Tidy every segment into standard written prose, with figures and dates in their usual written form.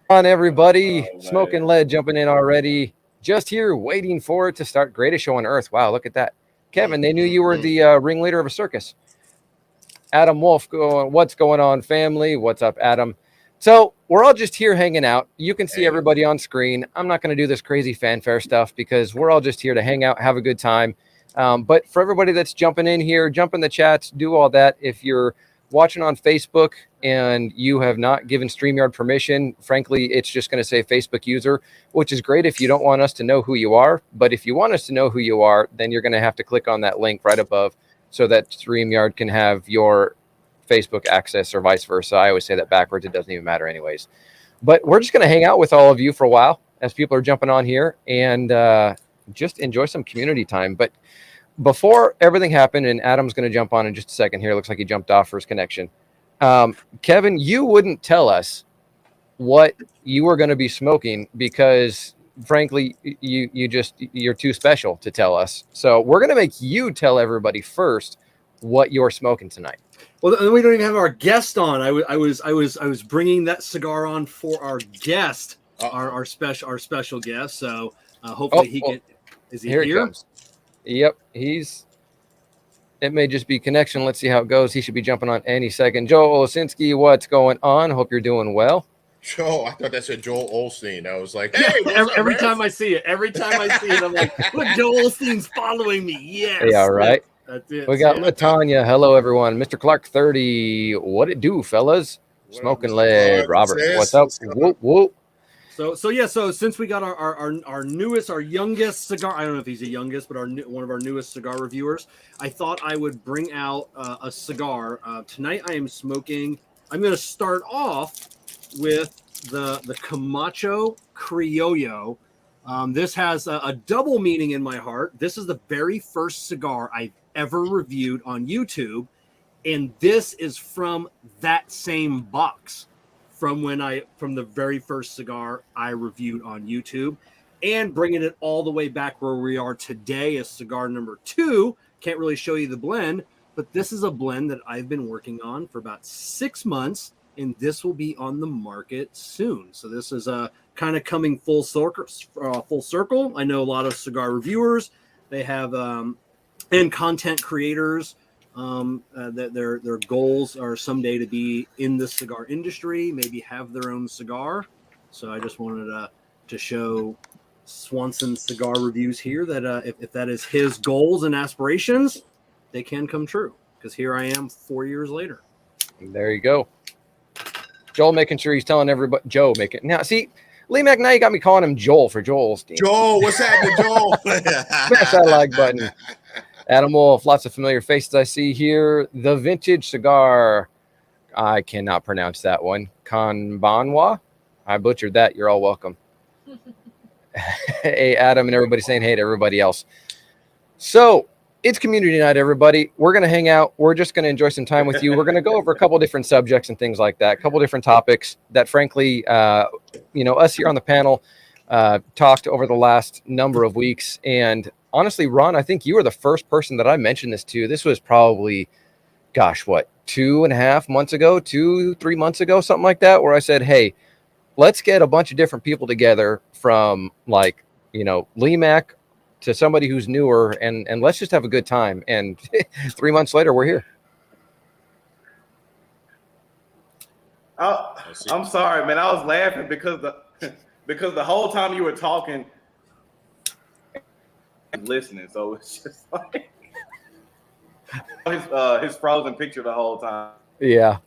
On everybody, Smoking Lead jumping in already. Just here waiting for it to start. Greatest show on earth. Wow, look at that. Kevin, they knew you were the ringleader of a circus. Adam Wolf going, what's going on, family? What's up, Adam? So we're all just here hanging out. You can see everybody on screen. I'm not going to do this crazy fanfare stuff because we're all just here to hang out, have a good time. But for everybody that's jumping in here, jump in the chats, do all that. If you're watching on Facebook and you have not given StreamYard permission, frankly, it's just going to say Facebook user, which is great if you don't want us to know who you are. But if you want us to know who you are, then you're going to have to click on that link right above so that StreamYard can have your Facebook access or vice versa. I always say that backwards. It doesn't even matter anyways. But we're just going to hang out with all of you for a while as people are jumping on here and just enjoy some community time. But before everything happened, and Adam's going to jump on in just a second here. Looks like he jumped off for his connection. Kevin, you wouldn't tell us what you were going to be smoking because, frankly, you're too special to tell us. So we're going to make you tell everybody first what you're smoking tonight. Well, we don't even have our guest on. I was bringing that cigar on for our guest, our special guest. So hopefully is he here? He comes. Yep, it may just be connection. Let's see how it goes. He should be jumping on any second. Joe Olesinski, what's going on? Hope you're doing well. Joe, I thought that said Joel Olstein. I was like, hey, every time I see it, I'm like, look, Joel Olstein's following me. Yes. Yeah, right. That's it. We got Latanya. Hello, everyone. Mr. Clark 30. What it do, fellas? Smoking Lead. Robert, what's up? Whoop, whoop. So since we got our newest, our youngest cigar, I don't know if he's the youngest, but one of our newest cigar reviewers, I thought I would bring out a cigar. Tonight I am smoking, I'm going to start off with the Camacho Criollo. This has a double meaning in my heart. This is the very first cigar I've ever reviewed on YouTube, and this is from that same box. From the very first cigar I reviewed on YouTube, and bringing it all the way back where we are today as cigar number 2. Can't really show you the blend, but this is a blend that I've been working on for about 6 months, and this will be on the market soon. So this is kind of coming full circle. I know a lot of cigar reviewers, they have and content creators. That their goals are someday to be in the cigar industry, maybe have their own cigar. So I just wanted to show Swanson Cigar Reviews here that if that is his goals and aspirations, they can come true. Because here I am 4 years later. There you go. Joel making sure he's telling everybody. Joe making now. See, LeeMack, now you got me calling him Joel for Joel's team. Joel, what's happening, Joel? Smash that like button. Adam Wolf, lots of familiar faces I see here. The Vintage Cigar. I cannot pronounce that one. Kanbanwa. I butchered that. You're all welcome. Hey, Adam, and everybody saying hey to everybody else. So it's community night, everybody. We're going to hang out. We're just going to enjoy some time with you. We're going to go over a couple different subjects and things like that, a couple different topics that, frankly, us here on the panel talked over the last number of weeks. And honestly, Ron, I think you were the first person that I mentioned this to. This was probably, 2.5 months ago, 3 months ago, something like that, where I said, hey, let's get a bunch of different people together from LeeMack to somebody who's newer and let's just have a good time. And 3 months later, we're here. I'm sorry, man. I was laughing because the whole time you were talking, listening, so it's just like his frozen picture the whole time. Yeah.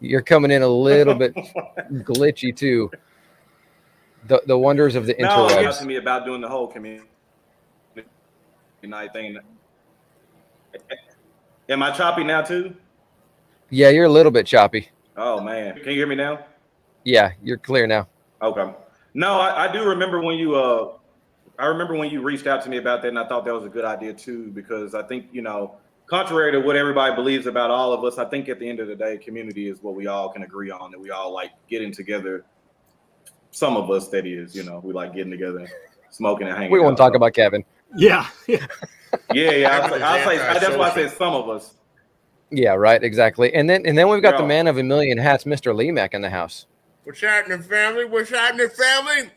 You're coming in a little bit glitchy too. The wonders of the interwebs. No, asking me about doing the whole community night thing. Am I choppy now too? Yeah, you're a little bit choppy. Oh man, can you hear me now? Yeah, you're clear now. Okay. No, I do remember when you reached out to me about that, and I thought that was a good idea too, because I think, contrary to what everybody believes about all of us, I think at the end of the day, community is what we all can agree on, that we all like getting together. Some of us, that is, we like getting together, smoking and hanging. We won't talk about Kevin. Yeah. Yeah. I'll say that's why I said some of us. Yeah, right, exactly. And then we've got the man of a million hats, Mr. LeeMack, in the house. What's happening, family? What's happening, family?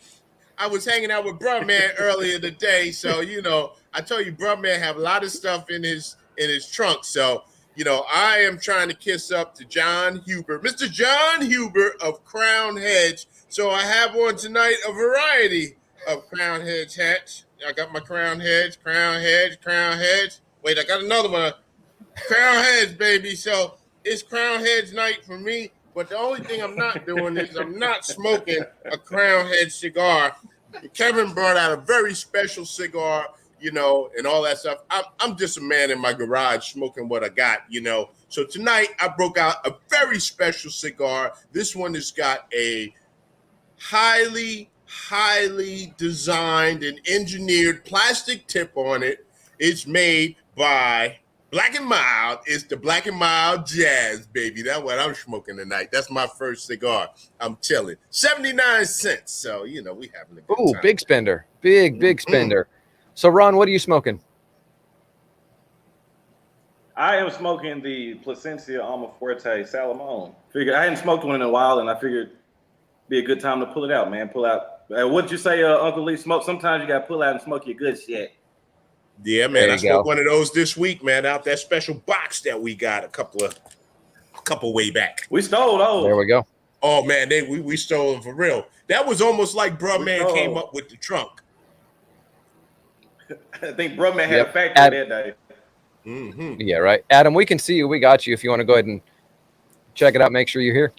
I was hanging out with Bruh Man earlier today, so I told you Bruh Man have a lot of stuff in his trunk. So I am trying to kiss up to John Huber, Mr. John Huber of Crown Hedge. So I have on tonight a variety of Crown Hedge hats. I got my Crown Hedge. Wait, I got another one. Crown Hedge, baby. So it's Crown Hedge night for me. But the only thing I'm not doing is I'm not smoking a Crown Hedge cigar. Kevin brought out a very special cigar, and all that stuff. I'm just a man in my garage smoking what I got, So tonight I broke out a very special cigar. This one has got a highly designed and engineered plastic tip on it. It's made by Black and Mild. It's the Black and Mild Jazz, baby. That's what I'm smoking tonight. That's my first cigar. I'm chilling. 79 cents. So, we having a good time. Big spender. Big spender. So, Ron, what are you smoking? I am smoking the Plasencia Almafuerte Salomon. I hadn't smoked one in a while, and I figured it'd be a good time to pull it out, man. Pull out. What'd you say, Uncle Lee? Smoke. Sometimes you got to pull out and smoke your good shit. Yeah, man. I smoked one of those this week, man, out that special box that we got a couple way back. We stole those. There we go. Oh, man, we stole them for real. That was almost like Bruh Man came up with the trunk. I think Bruh Man had a factory that day. Mm-hmm. Yeah, right. Adam, we can see you. We got you. If you want to go ahead and check it out, make sure you're here.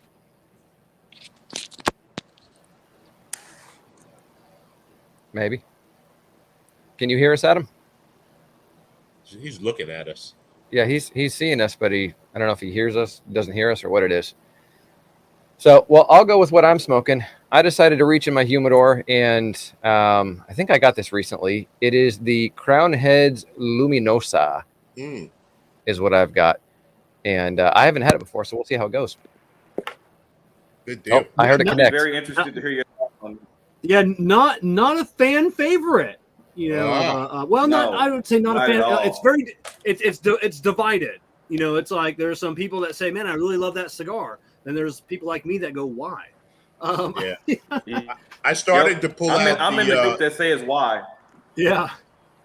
Maybe. Can you hear us, Adam? He's looking at us. Yeah, he's seeing us, but I don't know if he hears us, doesn't hear us, or what it is. So, well, I'll go with what I'm smoking. I decided to reach in my humidor, and I think I got this recently. It is the Crown Heads Luminosa, is what I've got. And I haven't had it before, so we'll see how it goes. Good deal. Oh, I heard it connect. Very interested to hear your thoughts on it. Yeah, not a fan favorite. I would say not a fan. It's divided. It's like there's some people that say, "Man, I really love that cigar." Then there's people like me that go, "Why?" I started to pull out. I'm in the group that says why. Yeah.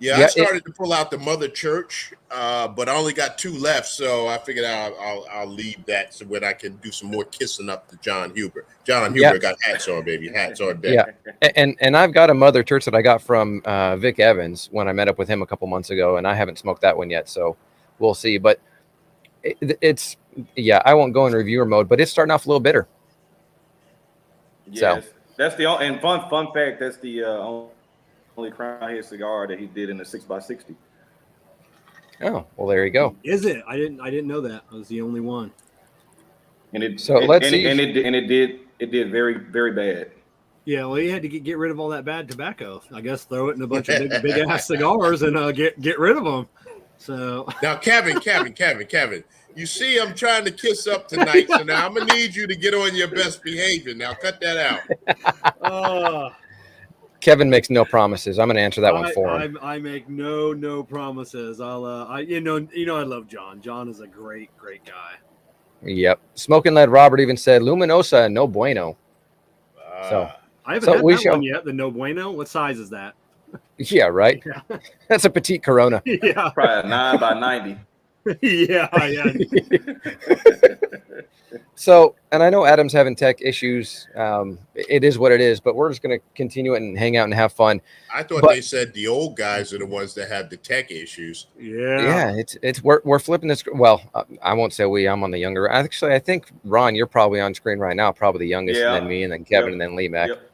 I started to pull out the Mother Church, but I only got 2 left, so I figured I'll leave that so when I can do some more kissing up to John Huber. John Huber got hats on, baby, hats on deck. Yeah, and I've got a Mother Church that I got from Vic Evans when I met up with him a couple months ago, and I haven't smoked that one yet, so we'll see. But it's I won't go in reviewer mode, but it's starting off a little bitter. Yes, that's the and fun fact. That's the only Crown Head cigar that he did in the 6x60. Oh, well, there you go. Is it? I didn't know that. I was the only one. And it did very, very bad. Yeah, well, you had to get rid of all that bad tobacco. I guess throw it in a bunch of big ass cigars and get rid of them. So now, Kevin, you see, I'm trying to kiss up tonight, so now I'm gonna need you to get on your best behavior. Now, cut that out. Kevin makes no promises. I'm going to answer that one for him. I make no promises. I love John. John is a great guy. Yep. Smoking Lead Robert even said Luminosa, no bueno. So I haven't had that one yet. The no bueno. What size is that? Yeah, right. Yeah. That's a petite Corona. Yeah, probably a 9x90. yeah. So, and I know Adam's having tech issues. It is what it is, but we're just going to continue it and hang out and have fun. I thought they said the old guys are the ones that have the tech issues. Yeah. It's we're flipping this. Well, I won't say we. I'm on the younger. Actually, I think Ron, you're probably on screen right now, probably the youngest, and then me, and then Kevin, and then LeeMack. Yep.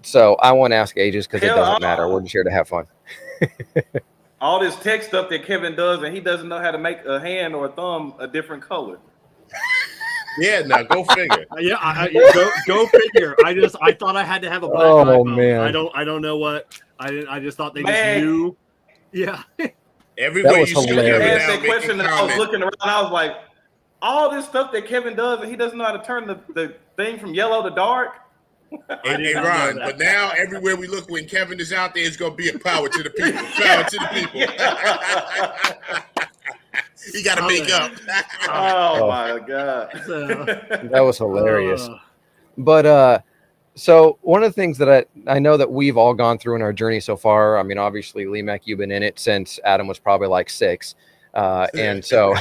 So I won't ask ages because it doesn't matter. We're just here to have fun. All this tech stuff that Kevin does, and he doesn't know how to make a hand or a thumb a different color. Yeah, now go figure. Go figure. I thought I had to have a black iPhone. Man, I don't know what. I just thought they just knew. Yeah. Everywhere you see Kevin asked that question, and I was looking around. I was like, all this stuff that Kevin does, and he doesn't know how to turn the thing from yellow to dark. Hey, Ron, but now everywhere we look, when Kevin is out there, it's going to be a power to the people. Power to the people. You got to make up. Oh my god, That was hilarious. But so one of the things that I know that we've all gone through in our journey so far. I mean, obviously, LeeMack, you've been in it since Adam was probably like 6, and so.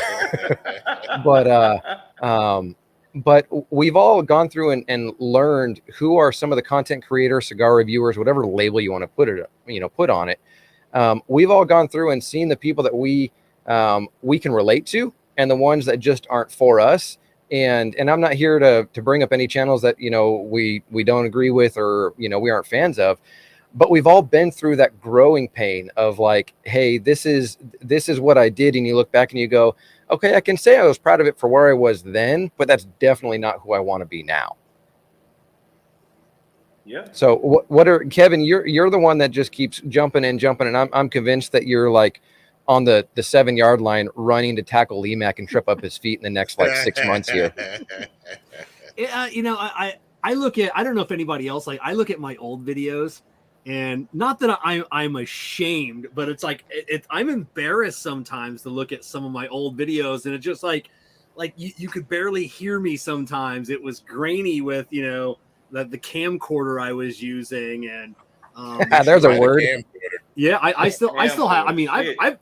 But we've all gone through and learned who are some of the content creators, cigar reviewers, whatever label you want to put on it. We've all gone through and seen the people that we can relate to, and the ones that just aren't for us. And I'm not here to bring up any channels that we don't agree with or we aren't fans of, but we've all been through that growing pain of like, hey, this is what I did, and you look back and you go, okay, I can say I was proud of it for where I was then, but that's definitely not who I want to be now. Yeah. So what are Kevin? You're the one that just keeps jumping and I'm convinced that you're like on the 7-yard line running to tackle LeeMack and trip up his feet in the next like 6 months here. I look at, I don't know if anybody else, like I look at my old videos, and not that I'm ashamed, but it's like I'm embarrassed sometimes to look at some of my old videos, and it's just like you could barely hear me sometimes. It was grainy with the camcorder I was using, and there's a word. Yeah, I still have. I mean, I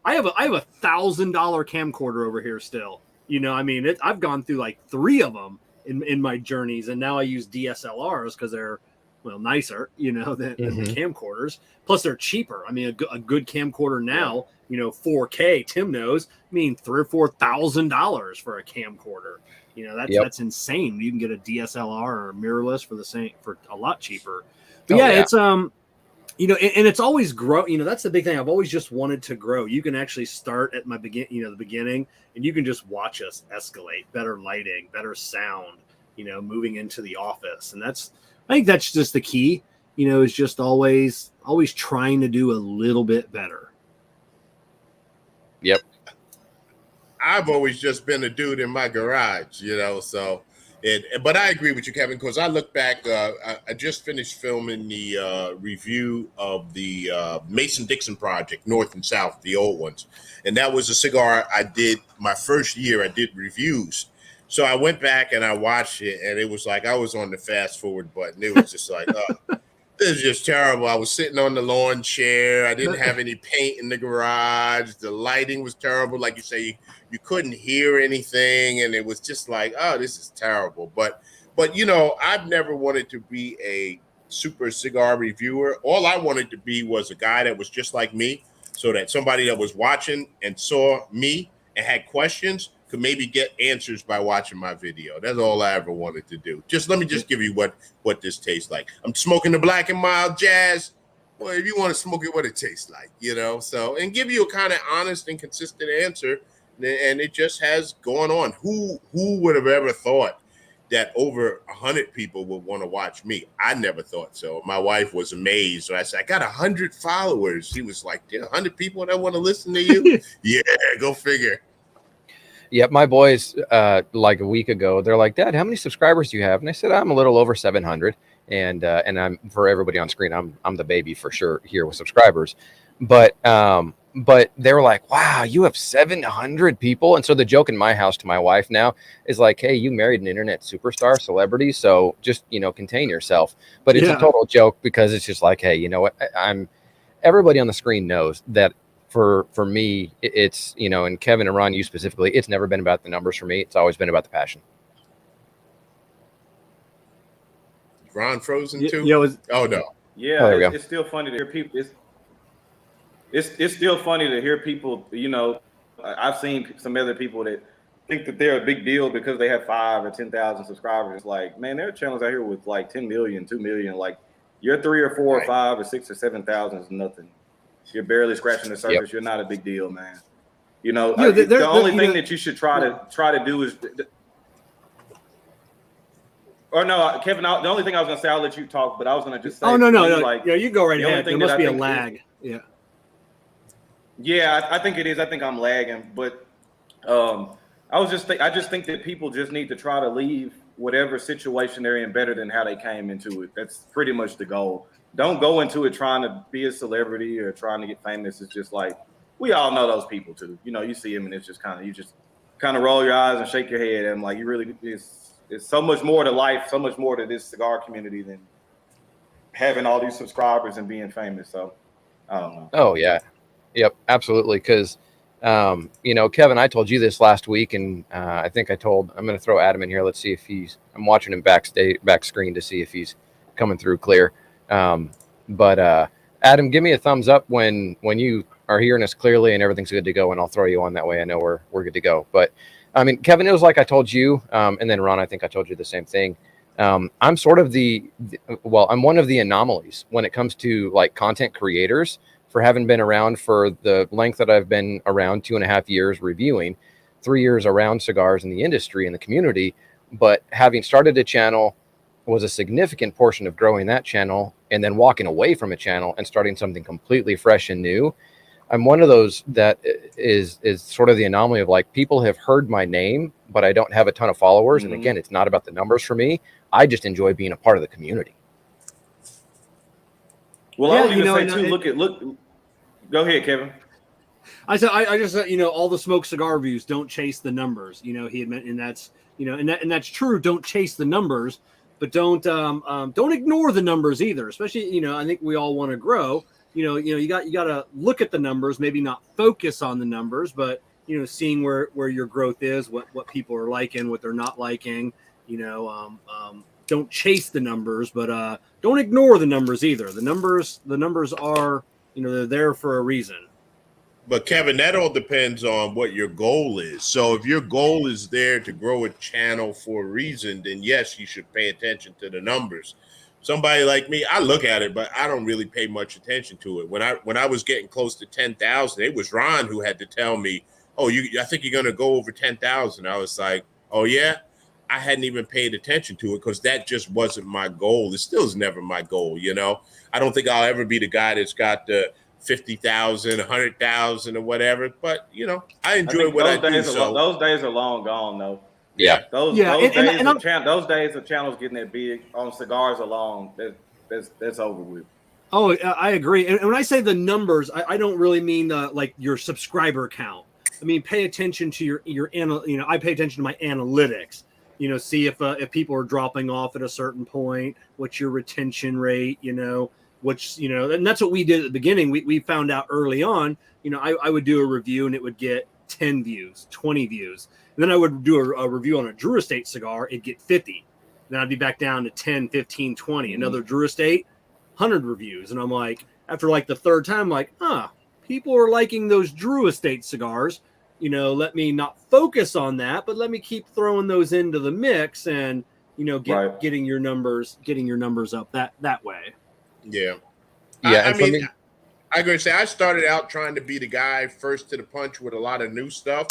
have a $1,000 camcorder over here still. I mean, I've gone through like 3 of them in my journeys, and now I use DSLRs because they're nicer, than the camcorders. Plus, they're cheaper. I mean, a good camcorder now, 4K. Tim knows. I mean, $3,000 or $4,000 for a camcorder. That's insane. You can get a DSLR or mirrorless for a lot cheaper. But it's and it's always grow. That's the big thing. I've always just wanted to grow. You can actually start at the beginning, and you can just watch us escalate. Better lighting, better sound. Moving into the office, and I think that's just the key. Is just always trying to do a little bit better. Yep. I've always just been a dude in my garage, but I agree with you, Kevin, because I look back, I just finished filming the review of the Mason-Dixon project, North and South, the old ones. And that was a cigar I did my first year. I did reviews. So I went back and I watched it, and it was like I was on the fast forward button. It was just like, this is just terrible. I was sitting on the lawn chair. I didn't have any paint in the garage. The lighting was terrible. Like you say, you couldn't hear anything, and it was just like, oh, this is terrible. But I've never wanted to be a super cigar reviewer. All I wanted to be was a guy that was just like me, so that somebody that was watching and saw me and had questions could maybe get answers by watching my video. That's all I ever wanted to do. Let me give you what this tastes like. I'm smoking the Black and Mild Jazz. Well, if you want to smoke it, what it tastes like, so, and give you a kind of honest and consistent answer. And it just has gone on. Who would have ever thought that over 100 people would want to watch me? I never thought so. My wife was amazed. So I said, I got 100 followers. He was like, there are 100 people that want to listen to you? Yeah, go figure. Yeah, my boys, like a week ago, they're like, Dad, how many subscribers do you have? And I said, I'm a little over 700. And I'm, for everybody on screen, I'm the baby for sure here with subscribers. But they were like, wow, you have 700 people. And so the joke in my house to my wife now is like, hey, you married an internet superstar celebrity, so just, contain yourself. But it's a total joke because it's just like, hey, you know what? Everybody on the screen knows that for me, it's, and Kevin and Ron, you specifically, it's never been about the numbers for me. It's always been about the passion. Ron frozen too? Oh, no. Yeah, it's still funny to hear people. It's still funny to hear people, I've seen some other people that think that they're a big deal because they have 5 or 10,000 subscribers. It's like, man, there are channels out here with like 10 million, 2 million. Like your 3 or 4 or 5 or 6 or 7,000 is nothing. You're barely scratching the surface. Yep. You're not a big deal, man. The only thing that you should try to do is, or no, Kevin. The only thing I was gonna say, I'll let you talk, but I was gonna just say, no. Like, you go right ahead. There must be a lag. Yeah, I think it is. I think I'm lagging, but I just think that people just need to try to leave whatever situation they're in better than how they came into it. That's pretty much the goal. Don't go into it trying to be a celebrity or trying to get famous. It's just like, we all know those people too. You know, you see them and it's just you just kind of roll your eyes and shake your head and like, you really, it's so much more to life, so much more to this cigar community than having all these subscribers and being famous. So I don't know. Oh yeah. Yep, absolutely. Because, you know, Kevin, I told you this last week, and I think I'm going to throw Adam in here. Let's see if I'm watching him back screen to see if he's coming through clear. But Adam, give me a thumbs up when you are hearing us clearly and everything's good to go, and I'll throw you on that way. I know we're good to go. But I mean, Kevin, it was like I told you, and then Ron, I think I told you the same thing. I'm sort of I'm one of the anomalies when it comes to like content creators, for having been around for the length that I've been around, 2.5 years reviewing, 3 years around cigars in the industry and the community. But having started a channel was a significant portion of growing that channel, and then walking away from a channel and starting something completely fresh and new. I'm one of those that is sort of the anomaly of like, people have heard my name, but I don't have a ton of followers. Mm-hmm. And again, it's not about the numbers for me. I just enjoy being a part of the community. Well, I was going to say too, go ahead, Kevin. I just said, you know, all the smoke cigar reviews, don't chase the numbers. You know, he had meant, and that's, you know, and that's true. Don't chase the numbers, but don't ignore the numbers either. Especially, you know, I think we all want to grow. You got to look at the numbers, maybe not focus on the numbers, but, you know, seeing where your growth is, what people are liking, what they're not liking. You know, don't chase the numbers, but don't ignore the numbers either. The numbers are, you know, they're there for a reason. But Kevin, that all depends on what your goal is. So if your goal is there to grow a channel for a reason, then yes, you should pay attention to the numbers. Somebody like me, I look at it, but I don't really pay much attention to it. When I was getting close to 10,000, it was Ron who had to tell me, "Oh, I think you're going to go over 10,000." I was like, "Oh yeah." I hadn't even paid attention to it because that just wasn't my goal. It still is never my goal, you know. I don't think I'll ever be the guy that's got the 50,000, 100,000 or whatever. But, you know, I enjoy what I do. So those days are long gone, though. Yeah. Those days of channels getting that big on cigars are long. That's over with. Oh, I agree. And when I say the numbers, I don't really mean like your subscriber count. I mean, pay attention to your you know, I pay attention to my analytics. You know, see if people are dropping off at a certain point, what's your retention rate, you know, which, you know, and that's what we did at the beginning. We found out early on, you know, I would do a review and it would get 10 views, 20 views. And then I would do a review on a Drew Estate cigar, it'd get 50. Then I'd be back down to 10, 15, 20. Mm-hmm. Another Drew Estate, 100 reviews. And I'm like, after like the third time, I'm like, people are liking those Drew Estate cigars. You know, let me not focus on that, but let me keep throwing those into the mix and, you know, getting your numbers up that way. Yeah. Yeah. I mean, I'm going to say I started out trying to be the guy first to the punch with a lot of new stuff.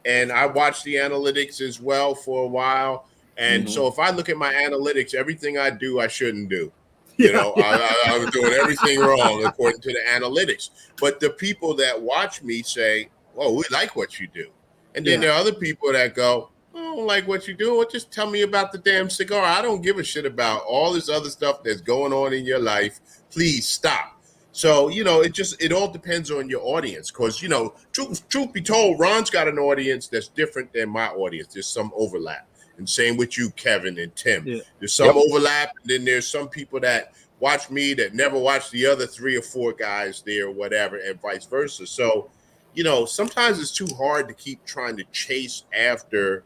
And I watched the analytics as well for a while. And so if I look at my analytics, everything I do, I shouldn't do. You know, I was doing everything wrong according to the analytics. But the people that watch me say, "Whoa, we like what you do." And then there are other people that go, "I don't like what you do. Well, just tell me about the damn cigar. I don't give a shit about all this other stuff that's going on in your life. Please stop." So, you know, it all depends on your audience. Because, you know, truth be told, Ron's got an audience that's different than my audience. There's some overlap. And same with you, Kevin and Tim. Yeah. There's some overlap, and then there's some people that watch me that never watch the other 3 or 4 guys there or whatever, and vice versa. So, you know, sometimes it's too hard to keep trying to chase after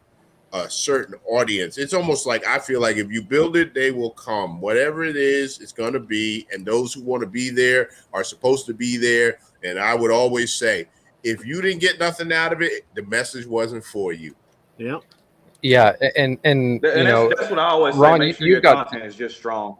a certain audience. It's almost like I feel like if you build it, they will come. Whatever it is, it's going to be. And those who want to be there are supposed to be there. And I would always say, if you didn't get nothing out of it, the message wasn't for you. Yeah. Yeah. And you know, that's what I always say. Ron, make sure your content is just strong.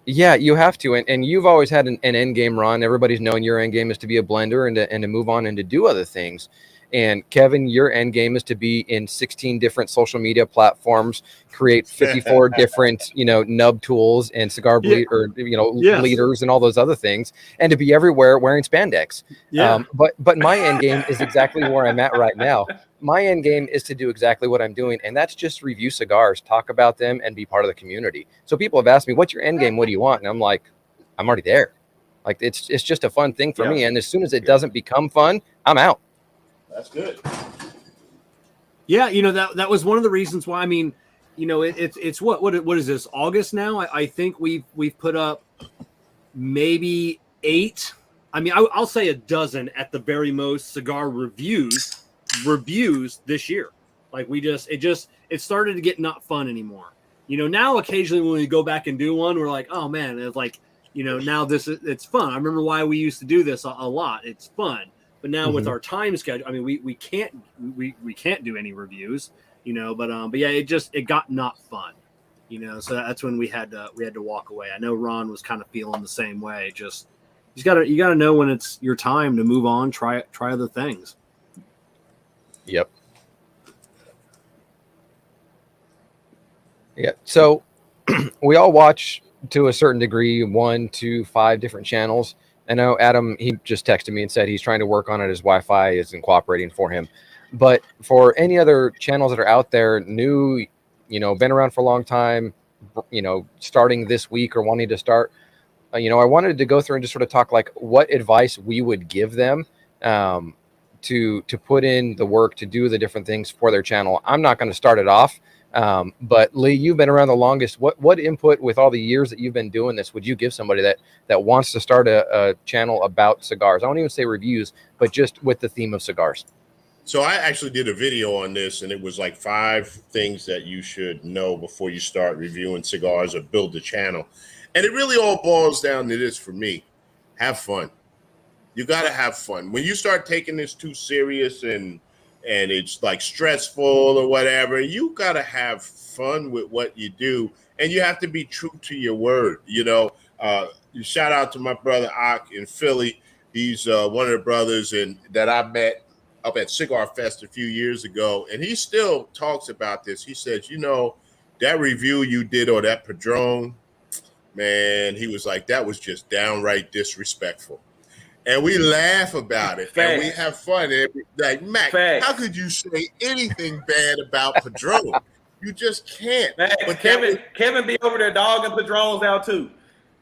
Yeah, you have to, and you've always had an end game, Ron. Everybody's known your end game is to be a blender and to move on and to do other things. And Kevin, your end game is to be in 16 different social media platforms, create 54 different, you know, nub tools and cigar leaders and all those other things, and to be everywhere wearing spandex. Yeah. But my end game is exactly where I'm at right now. My end game is to do exactly what I'm doing, and that's just review cigars, talk about them, and be part of the community. So people have asked me, "What's your end game? What do you want?" And I'm like, "I'm already there. Like it's just a fun thing for Yeah. me. And as soon as it doesn't become fun, I'm out. That's good. Yeah, that was one of the reasons why. I mean, it's what is this, August now? I think we've put up maybe 8. I mean, I'll say a dozen at the very most cigar reviews this year. Like it started to get not fun anymore. Now occasionally when we go back and do one, we're like, oh man, it's like, now it's fun. I remember why we used to do this a lot. It's fun. But now with our time schedule, I mean, we can't do any reviews, but yeah, it got not fun, so that's when we had to walk away. I know Ron was kind of feeling the same way. Just, you gotta know when it's your time to move on, try other things. Yep. Yeah. So we all watch to a certain degree 1 to 5 different channels. I know Adam, he just texted me and said he's trying to work on it. His Wi-Fi isn't cooperating for him. But for any other channels that are out there, new, been around for a long time, starting this week or wanting to start, I wanted to go through and just sort of talk like what advice we would give them to put in the work to do the different things for their channel. I'm not going to start it off. But Lee, you've been around the longest. What input with all the years that you've been doing this would you give somebody that wants to start a channel about cigars? I won't even say reviews, but just with the theme of cigars. So I actually did a video on this, and it was like 5 things that you should know before you start reviewing cigars or build a channel. And it really all boils down to this for me. Have fun. You got to have fun. When you start taking this too serious and it's like stressful or whatever, you got to have fun with what you do. And you have to be true to your word. Shout out to my brother Ak in Philly. He's one of the brothers that I met up at Cigar Fest a few years ago. And he still talks about this. He says, that review you did on that Padron, man, he was like, that was just downright disrespectful. And we laugh about it. Fact. And we have fun. And like, Mac, Fact. how could you say anything bad about Padron? You just can't. Fact. But Kevin be over there dogging Padrones out too.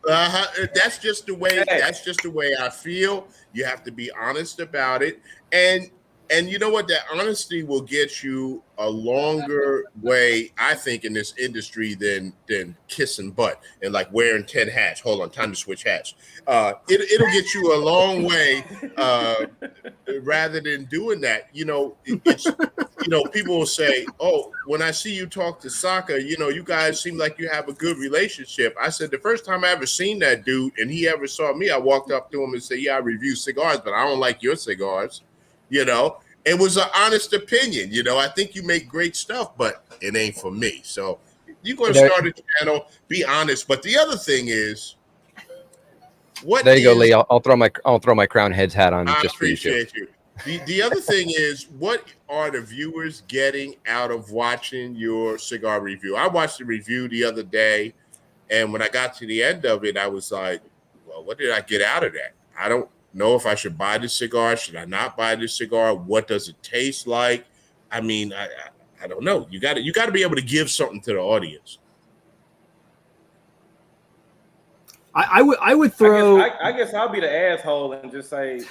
That's just the way. That's just the way I feel. You have to be honest about it, and you know what? That honesty will get you a longer way, I think, in this industry than kissing butt and like wearing 10 hats. Hold on, time to switch hats. It'll get you a long way rather than doing that. People will say, "Oh, when I see you talk to Saka, you guys seem like you have a good relationship." I said the first time I ever seen that dude and he ever saw me, I walked up to him and said, "Yeah, I review cigars, but I don't like your cigars." It was an honest opinion. I think you make great stuff, but it ain't for me. So you're going to start a channel, be honest. But the other thing is, there you go, Lee. I'll throw my crown heads hat on just for you. I appreciate you. The other thing is, what are the viewers getting out of watching your cigar review? I watched the review the other day, and when I got to the end of it, I was like, well, what did I get out of that? I don't know if I should buy this cigar. Should I not buy this cigar? What does it taste like? I mean, I don't know. You got to be able to give something to the audience. I would throw. I guess I'll be the asshole and just say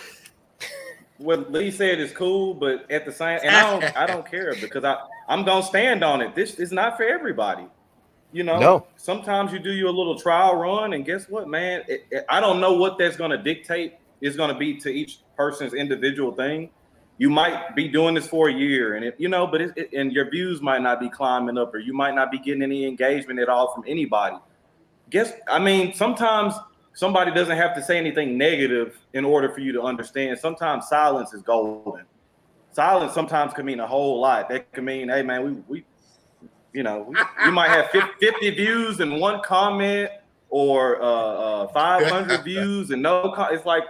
what Lee said is cool, but at the same, and I don't care because I'm gonna stand on it. This is not for everybody. No. Sometimes you do you a little trial run, and guess what, man? I don't know what that's gonna dictate. Is going to be to each person's individual thing. You might be doing this for a year, and and your views might not be climbing up, or you might not be getting any engagement at all from anybody. Sometimes somebody doesn't have to say anything negative in order for you to understand. Sometimes silence is golden. Silence sometimes can mean a whole lot. That can mean, hey man, you might have 50 views and 1 comment, or 500 views and no. It's like,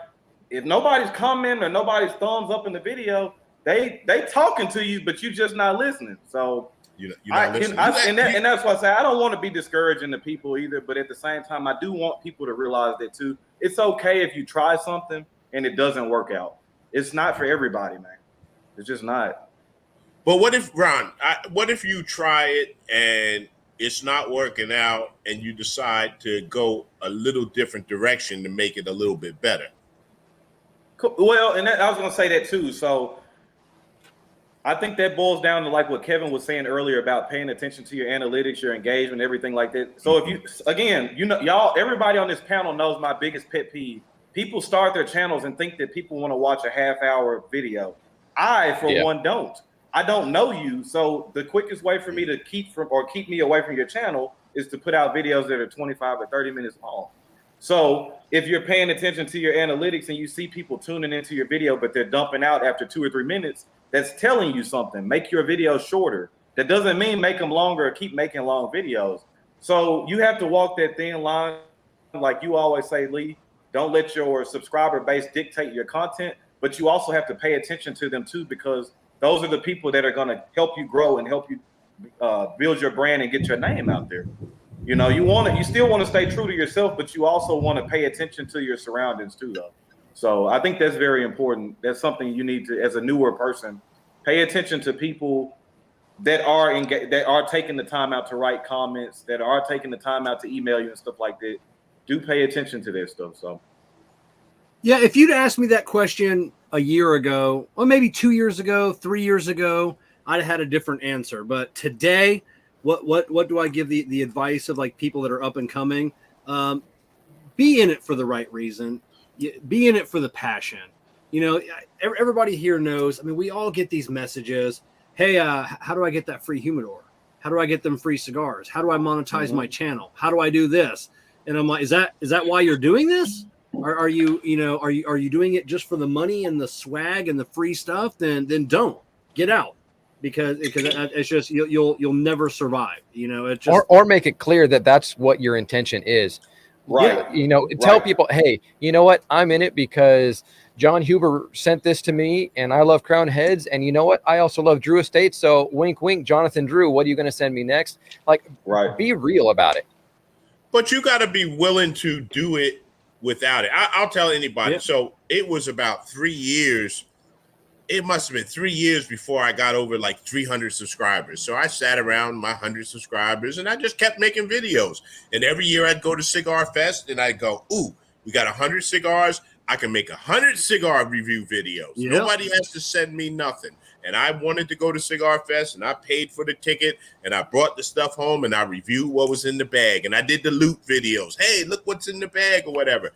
if nobody's commenting or nobody's thumbs up in the video, they talking to you, but you just not listening. So you're not listening. And that's why I say I don't want to be discouraging to people either. But at the same time, I do want people to realize that too. It's okay if you try something and it doesn't work out. It's not for everybody, man. It's just not. But what if, Ron? What if you try it and it's not working out and you decide to go a little different direction to make it a little bit better. Cool. Well, and I was going to say that too. So I think that boils down to like what Kevin was saying earlier about paying attention to your analytics, your engagement, everything like that. So if you, again, you know, y'all, everybody on this panel knows my biggest pet peeve. People start their channels and think that people want to watch a half-hour video. I, for one, don't. I don't know you. So the quickest way for me to keep me away from your channel is to put out videos that are 25 or 30 minutes long. So if you're paying attention to your analytics and you see people tuning into your video, but they're dumping out after 2 or 3 minutes, that's telling you something. Make your videos shorter. That doesn't mean make them longer or keep making long videos. So you have to walk that thin line. Like you always say, Lee, don't let your subscriber base dictate your content, but you also have to pay attention to them too, because those are the people that are going to help you grow and help you build your brand and get your name out there. You know, you still want to stay true to yourself, but you also want to pay attention to your surroundings too, though. So I think that's very important. That's something you need to, as a newer person, pay attention to people that are taking the time out to write comments, that are taking the time out to email you and stuff like that. Do pay attention to that stuff. So, yeah, if you'd asked me that question a year ago, or maybe 2 years ago, 3 years ago, I'd have had a different answer. But today, what do I give the advice of like people that are up and coming? Be in it for the right reason. Be in it for the passion. You know, everybody here knows. I mean, we all get these messages. Hey, how do I get that free humidor? How do I get them free cigars? How do I monetize my channel? How do I do this? And I'm like, is that why you're doing this? Are you doing it just for the money and the swag and the free stuff? Then don't get out, because it's just you'll never survive. You know, it just or make it clear that that's what your intention is. right. You know, tell people, hey, you know what? I'm in it because John Huber sent this to me and I love Crown Heads. And you know what? I also love Drew Estate. So wink, wink, Jonathan Drew, what are you going to send me next? Like, be real about it. But you got to be willing to do it without it. I'll tell anybody. Yeah. So it was about 3 years. It must have been 3 years before I got over like 300 subscribers. So I sat around my 100 subscribers and I just kept making videos. And every year I'd go to Cigar Fest and I'd go, ooh, we got 100 cigars. I can make 100 cigar review videos. Yep. Nobody has to send me nothing. And I wanted to go to Cigar Fest and I paid for the ticket and I brought the stuff home and I reviewed what was in the bag. And I did the loot videos. Hey, look what's in the bag or whatever.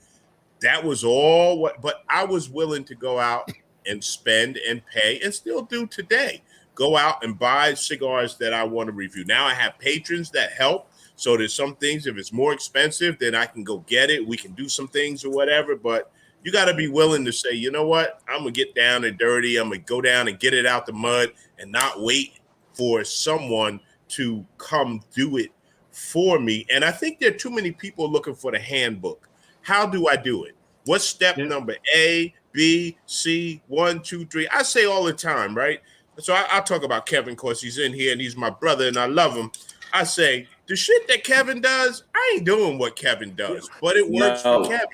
That was all but I was willing to go out and spend and pay, and still do today. Go out and buy cigars that I want to review. Now I have patrons that help. So there's some things, if it's more expensive, then I can go get it. We can do some things or whatever. But you got to be willing to say, you know what? I'm going to get down and dirty. I'm going to go down and get it out the mud and not wait for someone to come do it for me. And I think there are too many people looking for the handbook. How do I do it? What's step number A, B, C, 1, 2, 3? I say all the time, right? So I'll talk about Kevin because he's in here and he's my brother and I love him. I say, the shit that Kevin does, I ain't doing what Kevin does, but it works for Kevin.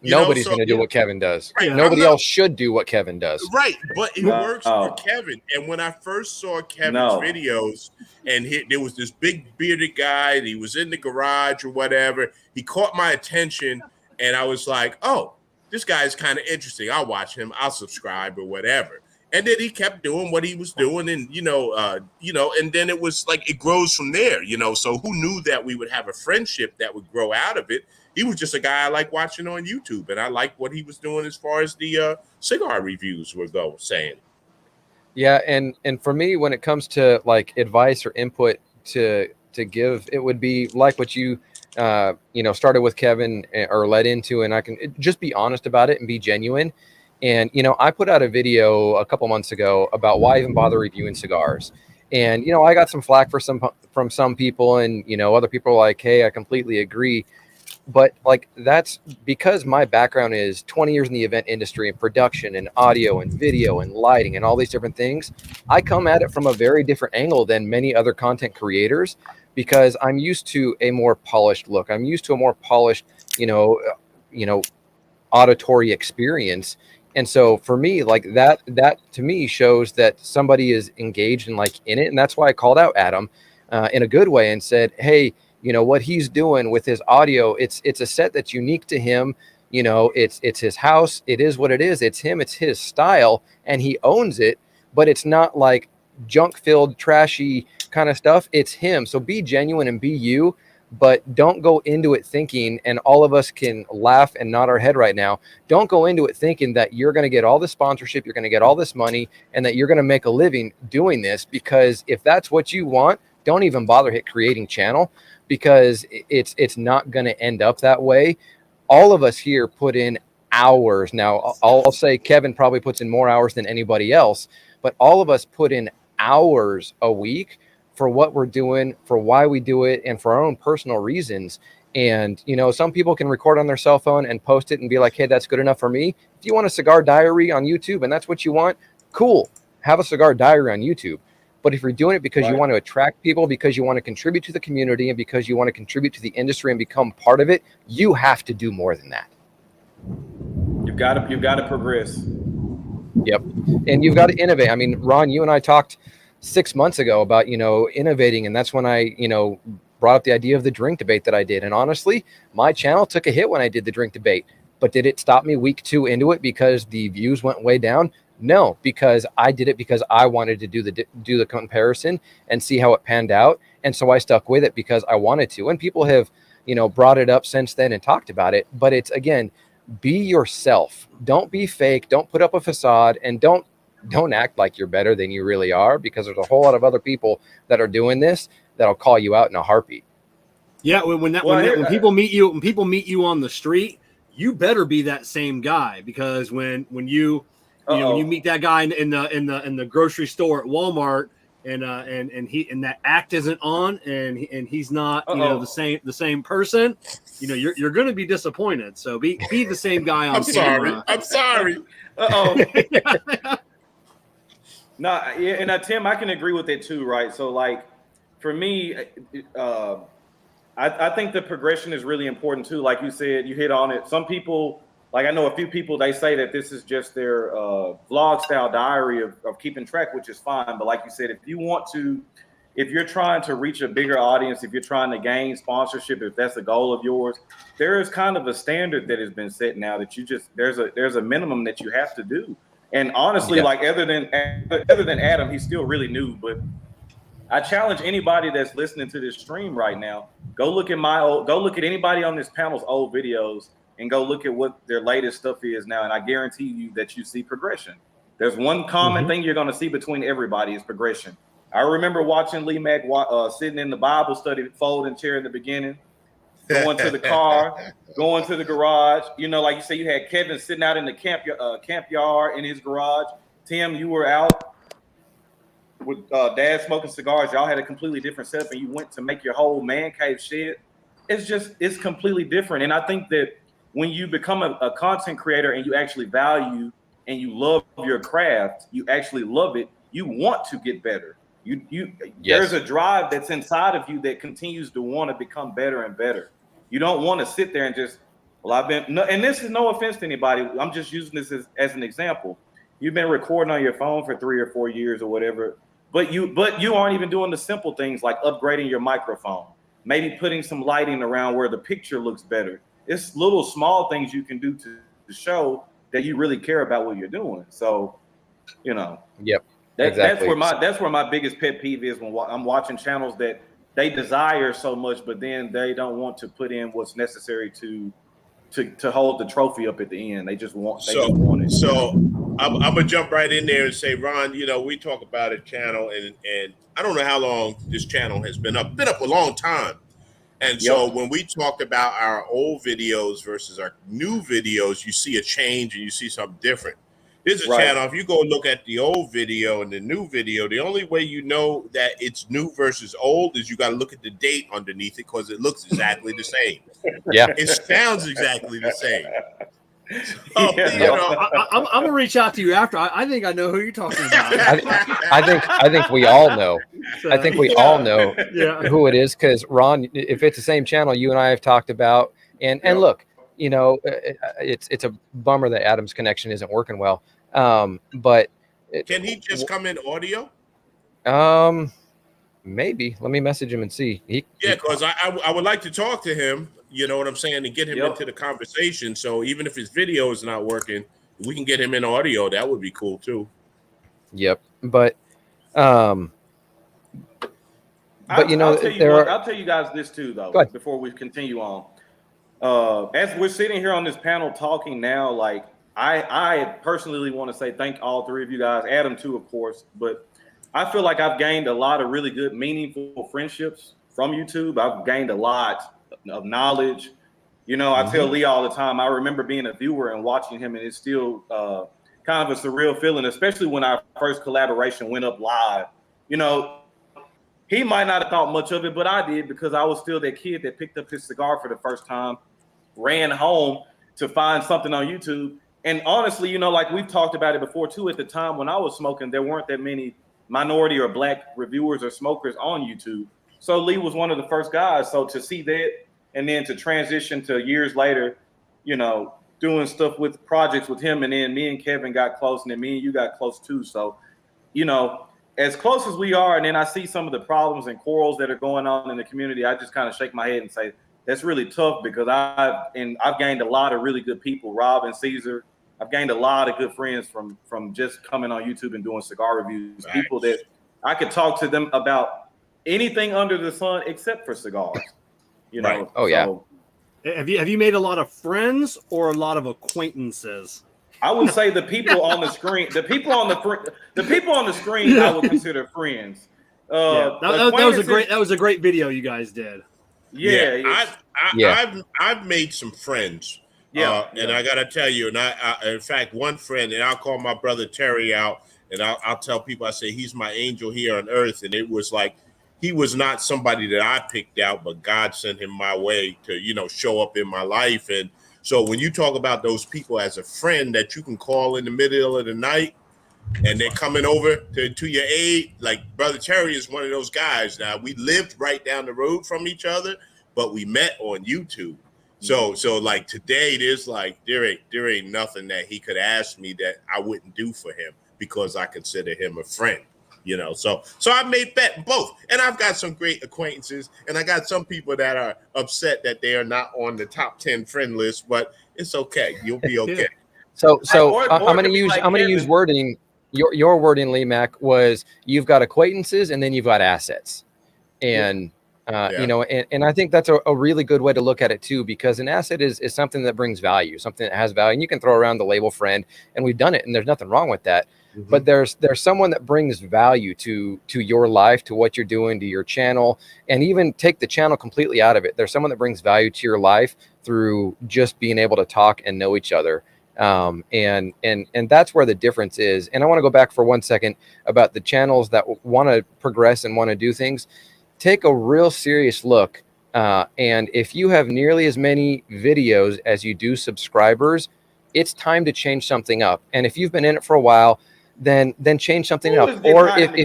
Nobody's going to do what Kevin does. Right. Nobody else should do what Kevin does. Right, but it works for Kevin. And when I first saw Kevin's videos, and there was this big bearded guy, and he was in the garage or whatever, he caught my attention, and I was like, oh, this guy is kind of interesting. I'll watch him. I'll subscribe or whatever. And then he kept doing what he was doing, and and then it was like it grows from there. So who knew that we would have a friendship that would grow out of it? He was just a guy I like watching on YouTube, and I like what he was doing as far as the cigar reviews were saying. Yeah, and for me, when it comes to like advice or input to give, it would be like what you started with Kevin or led into, and I can just be honest about it and be genuine. And, I put out a video a couple months ago about why even bother reviewing cigars. And, I got some flack from some people, and, other people are like, hey, I completely agree. But like, that's because my background is 20 years in the event industry and production and audio and video and lighting and all these different things. I come at it from a very different angle than many other content creators, because I'm used to a more polished look. I'm used to a more polished, auditory experience. And so for me, like that to me shows that somebody is engaged and like in it. And that's why I called out Adam in a good way and said, hey, you know, what he's doing with his audio, it's a set that's unique to him. You know, it's his house. It is what it is. It's him. It's his style, and he owns it. But it's not like junk-filled, trashy kind of stuff. It's him. So be genuine and be you, but don't go into it thinking, and all of us can laugh and nod our head right now, don't go into it thinking that you're going to get all the sponsorship, you're going to get all this money, and that you're going to make a living doing this. Because if that's what you want, don't even bother hit creating channel, because it's not going to end up that way. All of us here put in hours. Now, I'll say Kevin probably puts in more hours than anybody else, but all of us put in hours a week for what we're doing, for why we do it, and for our own personal reasons. And, you know, some people can record on their cell phone and post it and be like, hey, that's good enough for me. If you want a cigar diary on YouTube and that's what you want, cool. Have a cigar diary on YouTube. But if you're doing it because you want to attract people, because you want to contribute to the community, and because you want to contribute to the industry and become part of it, you have to do more than that. You've got to progress. Yep. And you've got to innovate. I mean, Ron, you and I talked 6 months ago about, you know, innovating. And that's when I, you know, brought up the idea of the drink debate that I did. And honestly, my channel took a hit when I did the drink debate. But did it stop me week 2 into it because the views went way down? No, because I did it because I wanted to do the comparison and see how it panned out. And so I stuck with it because I wanted to. And people have, you know, brought it up since then and talked about it. But it's, again, be yourself. Don't be fake. Don't put up a facade, and don't act like you're better than you really are, because there's a whole lot of other people that are doing this that'll call you out in a heartbeat. Yeah, when people meet you on the street, you better be that same guy, because when you meet that guy in the grocery store at Walmart, and that act isn't on, and he's not the same person, you know, you're going to be disappointed. So be the same guy on camera. I'm sorry. No, yeah, and Tim, I can agree with it too, right? So, like, for me, I think the progression is really important too. Like you said, you hit on it. Some people, like I know a few people, they say that this is just their vlog style diary of keeping track, which is fine. But like you said, if you're trying to reach a bigger audience, if you're trying to gain sponsorship, if that's a goal of yours, there is kind of a standard that has been set now that there's a minimum that you have to do. And honestly, like other than Adam, he's still really new. But I challenge anybody that's listening to this stream right now, go look at anybody on this panel's old videos and go look at what their latest stuff is now. And I guarantee you that you see progression. There's one common thing you're going to see between everybody is progression. I remember watching LeeMack sitting in the Bible study folding chair in the beginning, going to the car, going to the garage. You know, like you say, you had Kevin sitting out in the camp yard in his garage. Tim, you were out with Dad smoking cigars. Y'all had a completely different setup, and you went to make your whole man cave shed. It's completely different. And I think that when you become a content creator and you actually value and you love your craft, you actually love it, you want to get better. There's a drive that's inside of you that continues to want to become better and better. You don't want to sit there and just, and this is no offense to anybody. I'm just using this as an example. You've been recording on your phone for 3 or 4 years or whatever, but you aren't even doing the simple things like upgrading your microphone, maybe putting some lighting around where the picture looks better. It's little small things you can do to show that you really care about what you're doing. So, you know. Yep. Exactly. That's where my biggest pet peeve is when I'm watching channels that they desire so much, but then they don't want to put in what's necessary to hold the trophy up at the end. They just want it. So I'm gonna jump right in there and say, Ron, you know, we talk about a channel, and I don't know how long this channel has been up a long time. And so when we talked about our old videos versus our new videos, you see a change and you see something different. There's a channel. If you go look at the old video and the new video, the only way you know that it's new versus old is you got to look at the date underneath it, because it looks exactly the same. Yeah, it sounds exactly the same. So, I'm gonna reach out to you after. I think I know who you're talking about. I think we all know. I think we all know who it is, because Ron, if it's the same channel you and I have talked about, and look, you know, it's a bummer that Adam's connection isn't working well. But can he just come in audio? Maybe. Let me message him and see. Yeah, because I would like to talk to him. You know what I'm saying, and get him Yep. into the conversation. So even if his video is not working, we can get him in audio. That would be cool too. Yep. But you know, I'll tell you guys this too, Go though, ahead. before we continue on. As we're sitting here on this panel talking now, like I personally want to say thank all three of you guys, Adam too, of course, but I feel like I've gained a lot of really good, meaningful friendships from YouTube. I've gained a lot of knowledge. You know, I tell Lee all the time, I remember being a viewer and watching him, and it's still kind of a surreal feeling, especially when our first collaboration went up live. You know, he might not have thought much of it, but I did, because I was still that kid that picked up his cigar for the first time, ran home to find something on YouTube. And honestly, you know, like we've talked about it before too, at the time when I was smoking, there weren't that many minority or black reviewers or smokers on YouTube. So Lee was one of the first guys. So to see that, and then to transition to years later, you know, doing stuff with projects with him, and then me and Kevin got close, and then me and you got close too. So, you know, as close as we are, and then I see some of the problems and quarrels that are going on in the community, I just kind of shake my head and say, that's really tough, because I've gained a lot of really good people, Rob and Caesar. I've gained a lot of good friends from just coming on YouTube and doing cigar reviews. Nice. People that I could talk to them about anything under the sun except for cigars. You know. Right. Oh, yeah. Have you made a lot of friends or a lot of acquaintances? I would say the people on the screen, the people on the screen, I would consider friends. That was a great video you guys did. Yeah, I've made some friends. And I gotta tell you, and I in fact, one friend, and I'll call my brother Terry out, and I'll tell people, I say he's my angel here on earth, and it was like, he was not somebody that I picked out, but God sent him my way to, you know, show up in my life. And so when you talk about those people as a friend that you can call in the middle of the night and they're coming over to your aid, like Brother Terry is one of those guys. Now, we lived right down the road from each other, but we met on YouTube. So like today, there ain't nothing that he could ask me that I wouldn't do for him, because I consider him a friend. You know, so I've made both, and I've got some great acquaintances, and I got some people that are upset that they are not on the top 10 friend list, but it's okay. You'll be okay. So I'm gonna use wording. Your wording, LeeMack, was you've got acquaintances and then you've got assets, and you know, and I think that's a really good way to look at it too, because an asset is something that brings value, something that has value, and you can throw around the label friend, and we've done it, and there's nothing wrong with that. But there's someone that brings value to your life, to what you're doing, to your channel, and even take the channel completely out of it. There's someone that brings value to your life through just being able to talk and know each other. And that's where the difference is. And I want to go back for 1 second about the channels that want to progress and want to do things. Take a real serious look. And if you have nearly as many videos as you do subscribers, it's time to change something up. And if you've been in it for a while, then change something up. Or if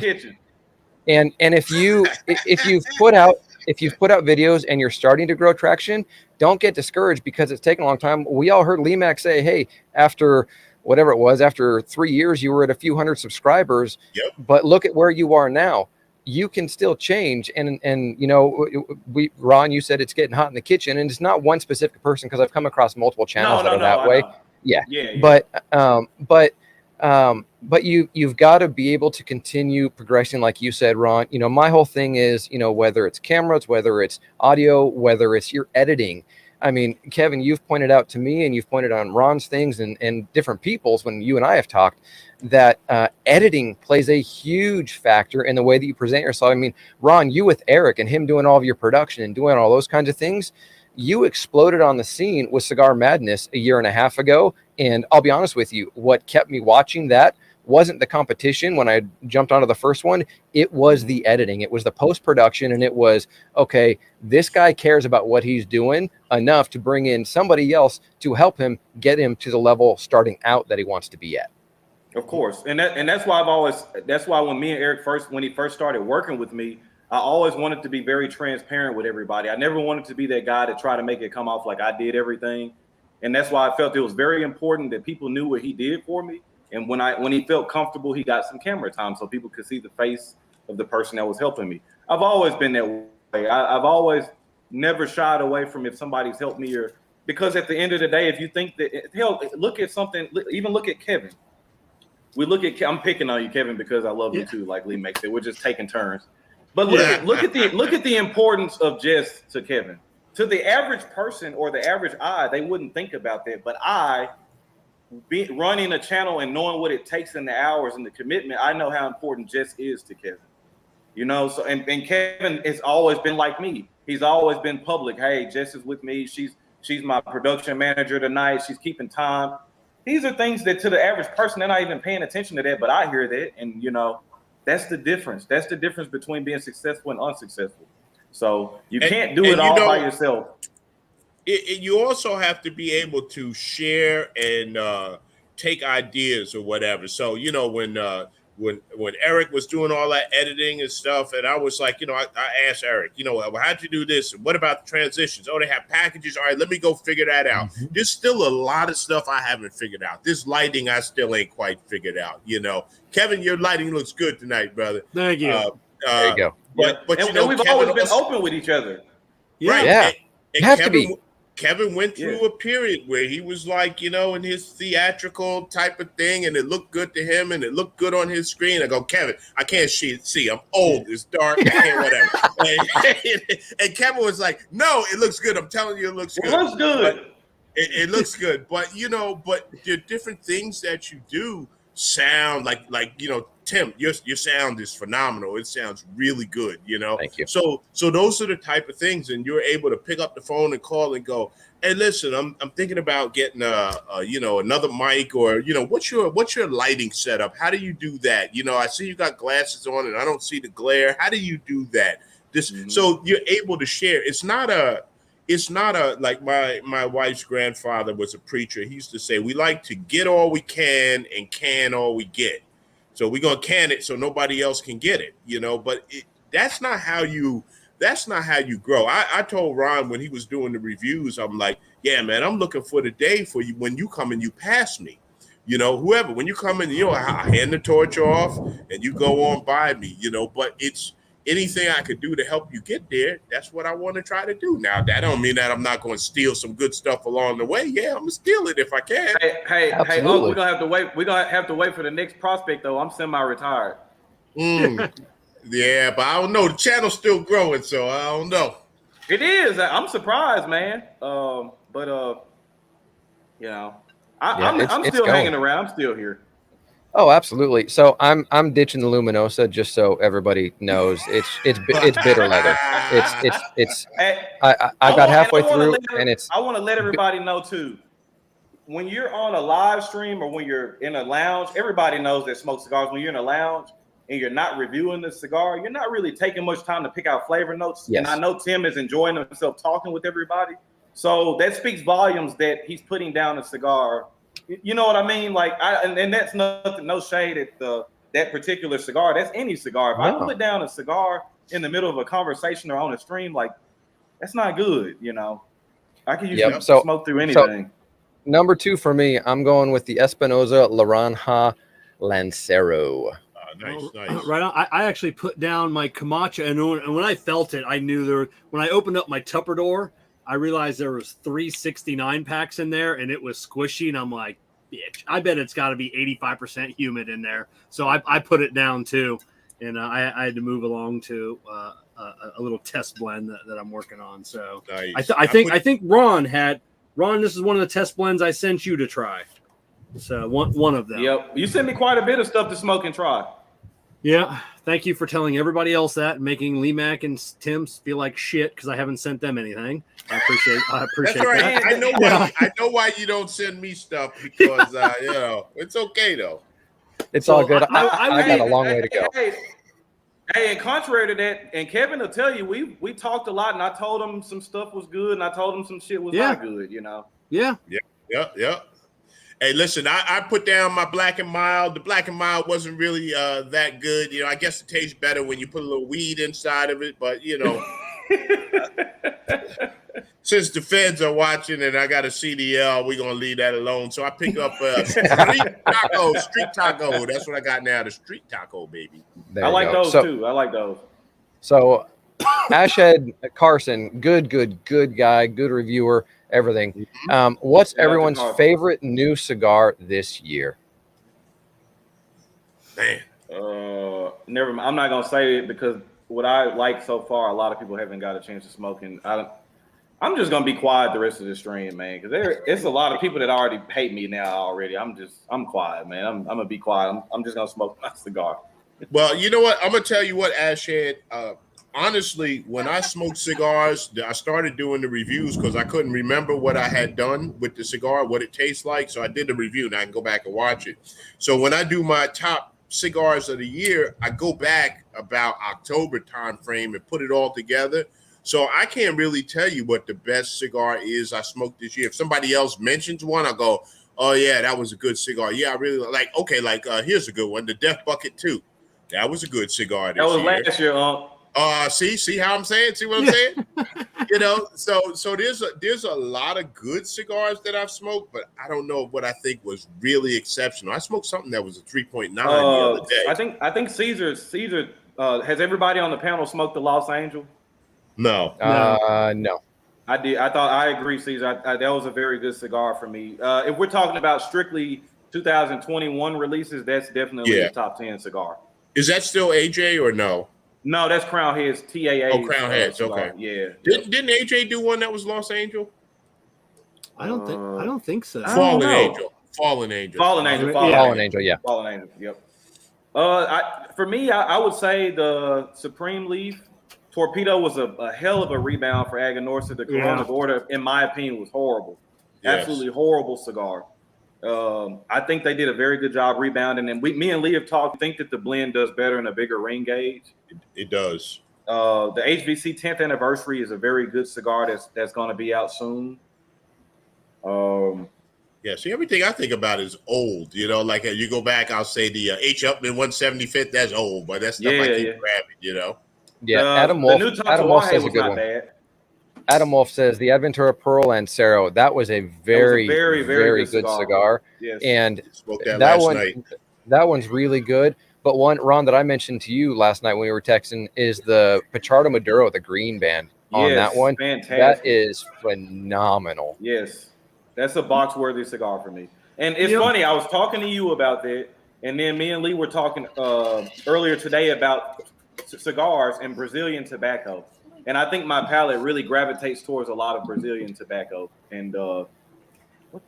you've put out videos and you're starting to grow traction, don't get discouraged because it's taken a long time. We all heard LeeMack say, hey, after whatever it was, after 3 years, you were at a few hundred subscribers, but look at where you are now. You can still change. And you know, Ron, you said it's getting hot in the kitchen, and it's not one specific person, because I've come across multiple channels that are that way. But you've got to be able to continue progressing, like you said, Ron. You know, my whole thing is, you know, whether it's cameras, whether it's audio, whether it's your editing. I mean, Kevin, you've pointed out to me, and you've pointed on Ron's things and different people's when you and I have talked, that editing plays a huge factor in the way that you present yourself. I mean, Ron, you with Eric and him doing all of your production and doing all those kinds of things, you exploded on the scene with Cigar Madness a year and a half ago. And I'll be honest with you, what kept me watching that wasn't the competition when I jumped onto the first one. It was the editing. It was the post-production. And it was, okay, this guy cares about what he's doing enough to bring in somebody else to help him get him to the level starting out that he wants to be at. Of course. And that's why that's why when me and Eric when he first started working with me, I always wanted to be very transparent with everybody. I never wanted to be that guy to try to make it come off like I did everything. And that's why I felt it was very important that people knew what he did for me. And when he felt comfortable, he got some camera time so people could see the face of the person that was helping me. I've always been that way. I've always never shied away from if somebody's helped me, or because at the end of the day, if you think that, hell, look at something, even look at Kevin. I'm picking on you, Kevin, because I love you too, like LeeMack said. We're just taking turns. But look at the importance of Jess to Kevin. To the average person or the average eye, they wouldn't think about that. But running a channel and knowing what it takes in the hours and the commitment, I know how important Jess is to Kevin. You know, so and Kevin has always been like me. He's always been public. Hey, Jess is with me. She's my production manager tonight. She's keeping time. These are things that to the average person, they're not even paying attention to that, but I hear that. And, you know, that's the difference. That's the difference between being successful and unsuccessful. So you can't do it all by yourself. You also have to be able to share and take ideas or whatever. So, you know, when Eric was doing all that editing and stuff, and I was like, you know, I asked Eric, you know, well, how'd you do this? And what about the transitions? Oh, they have packages. All right, let me go figure that out. Mm-hmm. There's still a lot of stuff I haven't figured out. This lighting, I still ain't quite figured out. You know, Kevin, your lighting looks good tonight, brother. Thank you. There you go. But you know, we've Kevin always been open with each other. Right. Yeah. And have Kevin, to be. Kevin went through a period where he was like, you know, in his theatrical type of thing, and it looked good to him, and it looked good on his screen. I go, Kevin, I can't see. I'm old. It's dark. I can't whatever. and Kevin was like, no, it looks good. I'm telling you, it looks good. It looks good. It looks good. But, you know, the different things that you do sound like, you know, Tim, your sound is phenomenal. It sounds really good, you know. Thank you. So those are the type of things, and you're able to pick up the phone and call and go, hey, listen, I'm thinking about getting you know, another mic, or, you know, what's your lighting setup? How do you do that? You know, I see you got glasses on and I don't see the glare. How do you do that? So you're able to share. It's not a like my wife's grandfather was a preacher. He used to say, we like to get all we can and can all we get. So we're going to can it so nobody else can get it, you know, but that's not how you grow. I told Ron when he was doing the reviews, I'm like, yeah, man, I'm looking for the day for you when you come and you pass me, you know, whoever, when you come in, you know, I hand the torch off and you go on by me, you know, but it's anything I could do to help you get there. That's what I want to try to do. Now, that don't mean that I'm not going to steal some good stuff along the way. Yeah, I'm going to steal it if I can. Hey, oh, we're going to have to wait. We're going to have to wait for the next prospect, though. I'm semi-retired. Yeah, but I don't know. The channel's still growing, so I don't know. It is. I'm surprised, man. You know, I'm still hanging around. I'm still here. Oh, absolutely. So I'm ditching the Luminosa just so everybody knows it's bitter leather. It's I got halfway through and it's. I want to let everybody know too. When you're on a live stream or when you're in a lounge, everybody knows that smoke cigars. When you're in a lounge and you're not reviewing the cigar, you're not really taking much time to pick out flavor notes. Yes. And I know Tim is enjoying himself talking with everybody. So that speaks volumes that he's putting down a cigar. You know what I mean? Like, and that's nothing, no shade at that particular cigar. That's any cigar. If I put down a cigar in the middle of a conversation or on a stream, like, that's not good, you know. I can usually smoke through anything. So, number 2 for me, I'm going with the Espinosa Laranja Lancero. Nice. Right on. I actually put down my Camacho, and when I felt it, I knew when I opened up my Tupper door, I realized there was 369 packs in there, and it was squishy, and I'm like, bitch, I bet it's got to be 85% humid in there. So I put it down too, and I had to move along to a little test blend that I'm working on. So nice. I think Ron, this is one of the test blends I sent you to try. So one of them. Yep, you sent me quite a bit of stuff to smoke and try. Yeah, thank you for telling everybody else that and making LeeMack and Tim feel like shit because I haven't sent them anything. I appreciate That's right. that. I know why you don't send me stuff because you know, it's okay though. It's all good. I got a long way to go. Hey, and contrary to that, and Kevin will tell you, we talked a lot, and I told him some stuff was good, and I told him some shit was not good. You know. Yeah. Hey, listen, I put down my Black and Mild. The Black and Mild wasn't really that good. You know, I guess it tastes better when you put a little weed inside of it, but you know. since the feds are watching and I got a CDL, we're gonna leave that alone. So I pick up street taco. That's what I got now, the street taco, baby. There I you like go. those So, too. I like those. so Ashhead Carson, good guy, good reviewer, everything. What's Shout out to everyone's Carson. favorite new cigar this year? Man, Never mind. I'm not gonna say it because what I like so far, a lot of people haven't got a chance to smoke, and I'm just gonna be quiet the rest of the stream, man, because it's a lot of people that already hate me now already. I'm quiet, man. I'm gonna be quiet. I'm just gonna smoke my cigar. well, you know what? I'm gonna tell you what, Ashhead. Honestly, when I smoked cigars, I started doing the reviews because I couldn't remember what I had done with the cigar, what it tastes like. So I did the review, and I can go back and watch it. So when I do my top cigars of the year, I go back about October time frame and put it all together. So I can't really tell you what the best cigar is I smoked this year. If somebody else mentions one, I'll go, oh yeah, that was a good cigar. Yeah, I really like. Okay, like here's a good one, the Death Bucket 2. That was a good cigar this That was year. last year, See how I'm saying? See what I'm saying? You know, so there's a lot of good cigars that I've smoked, but I don't know what I think was really exceptional. I smoked something that was a 3.9 the other day. I think Caesar has everybody on the panel smoked the Los Angeles? No. No. I did. I agree, Caesar. That was a very good cigar for me. If we're talking about strictly 2021 releases, that's definitely a top 10 cigar. Is that still AJ or no? No, that's Crown Heads TAA. Oh, Crown Heads. cigar. Okay. Yeah. Didn't AJ do one that was Los Angeles? I don't think so. Fallen know. Angel. Fallen Angel. Fallen Angel. Fallen Angel, yeah. Fallen Angel. Yep. For me, I would say the Supreme Leaf Torpedo was a hell of a rebound for Aganorsa. The Corona Gorda, in my opinion, was horrible. Yes. Absolutely horrible cigar. I think they did a very good job rebounding. And me and Lee have talked. Think that the blend does better in a bigger ring gauge. It does. The HVC 10th anniversary is a very good cigar that's going to be out soon. Yeah, see, everything I think about is old. You know, like you go back, I'll say the H. Upman 175th. That's old, but that's stuff I keep grabbing. You know. Yeah, Adam Wolf says a good one. Bad. Adam Wolf says the Adventura Pearl and Cerro. That was a very good cigar. Yes. And smoked that last night. That one's really good. But one, Ron, that I mentioned to you last night when we were texting is the Pichardo Maduro, the green band on that one. Fantastic. That is phenomenal. Yes. That's a box-worthy cigar for me. And it's funny, I was talking to you about that, and then me and Lee were talking earlier today about cigars and Brazilian tobacco. And I think my palate really gravitates towards a lot of Brazilian tobacco. And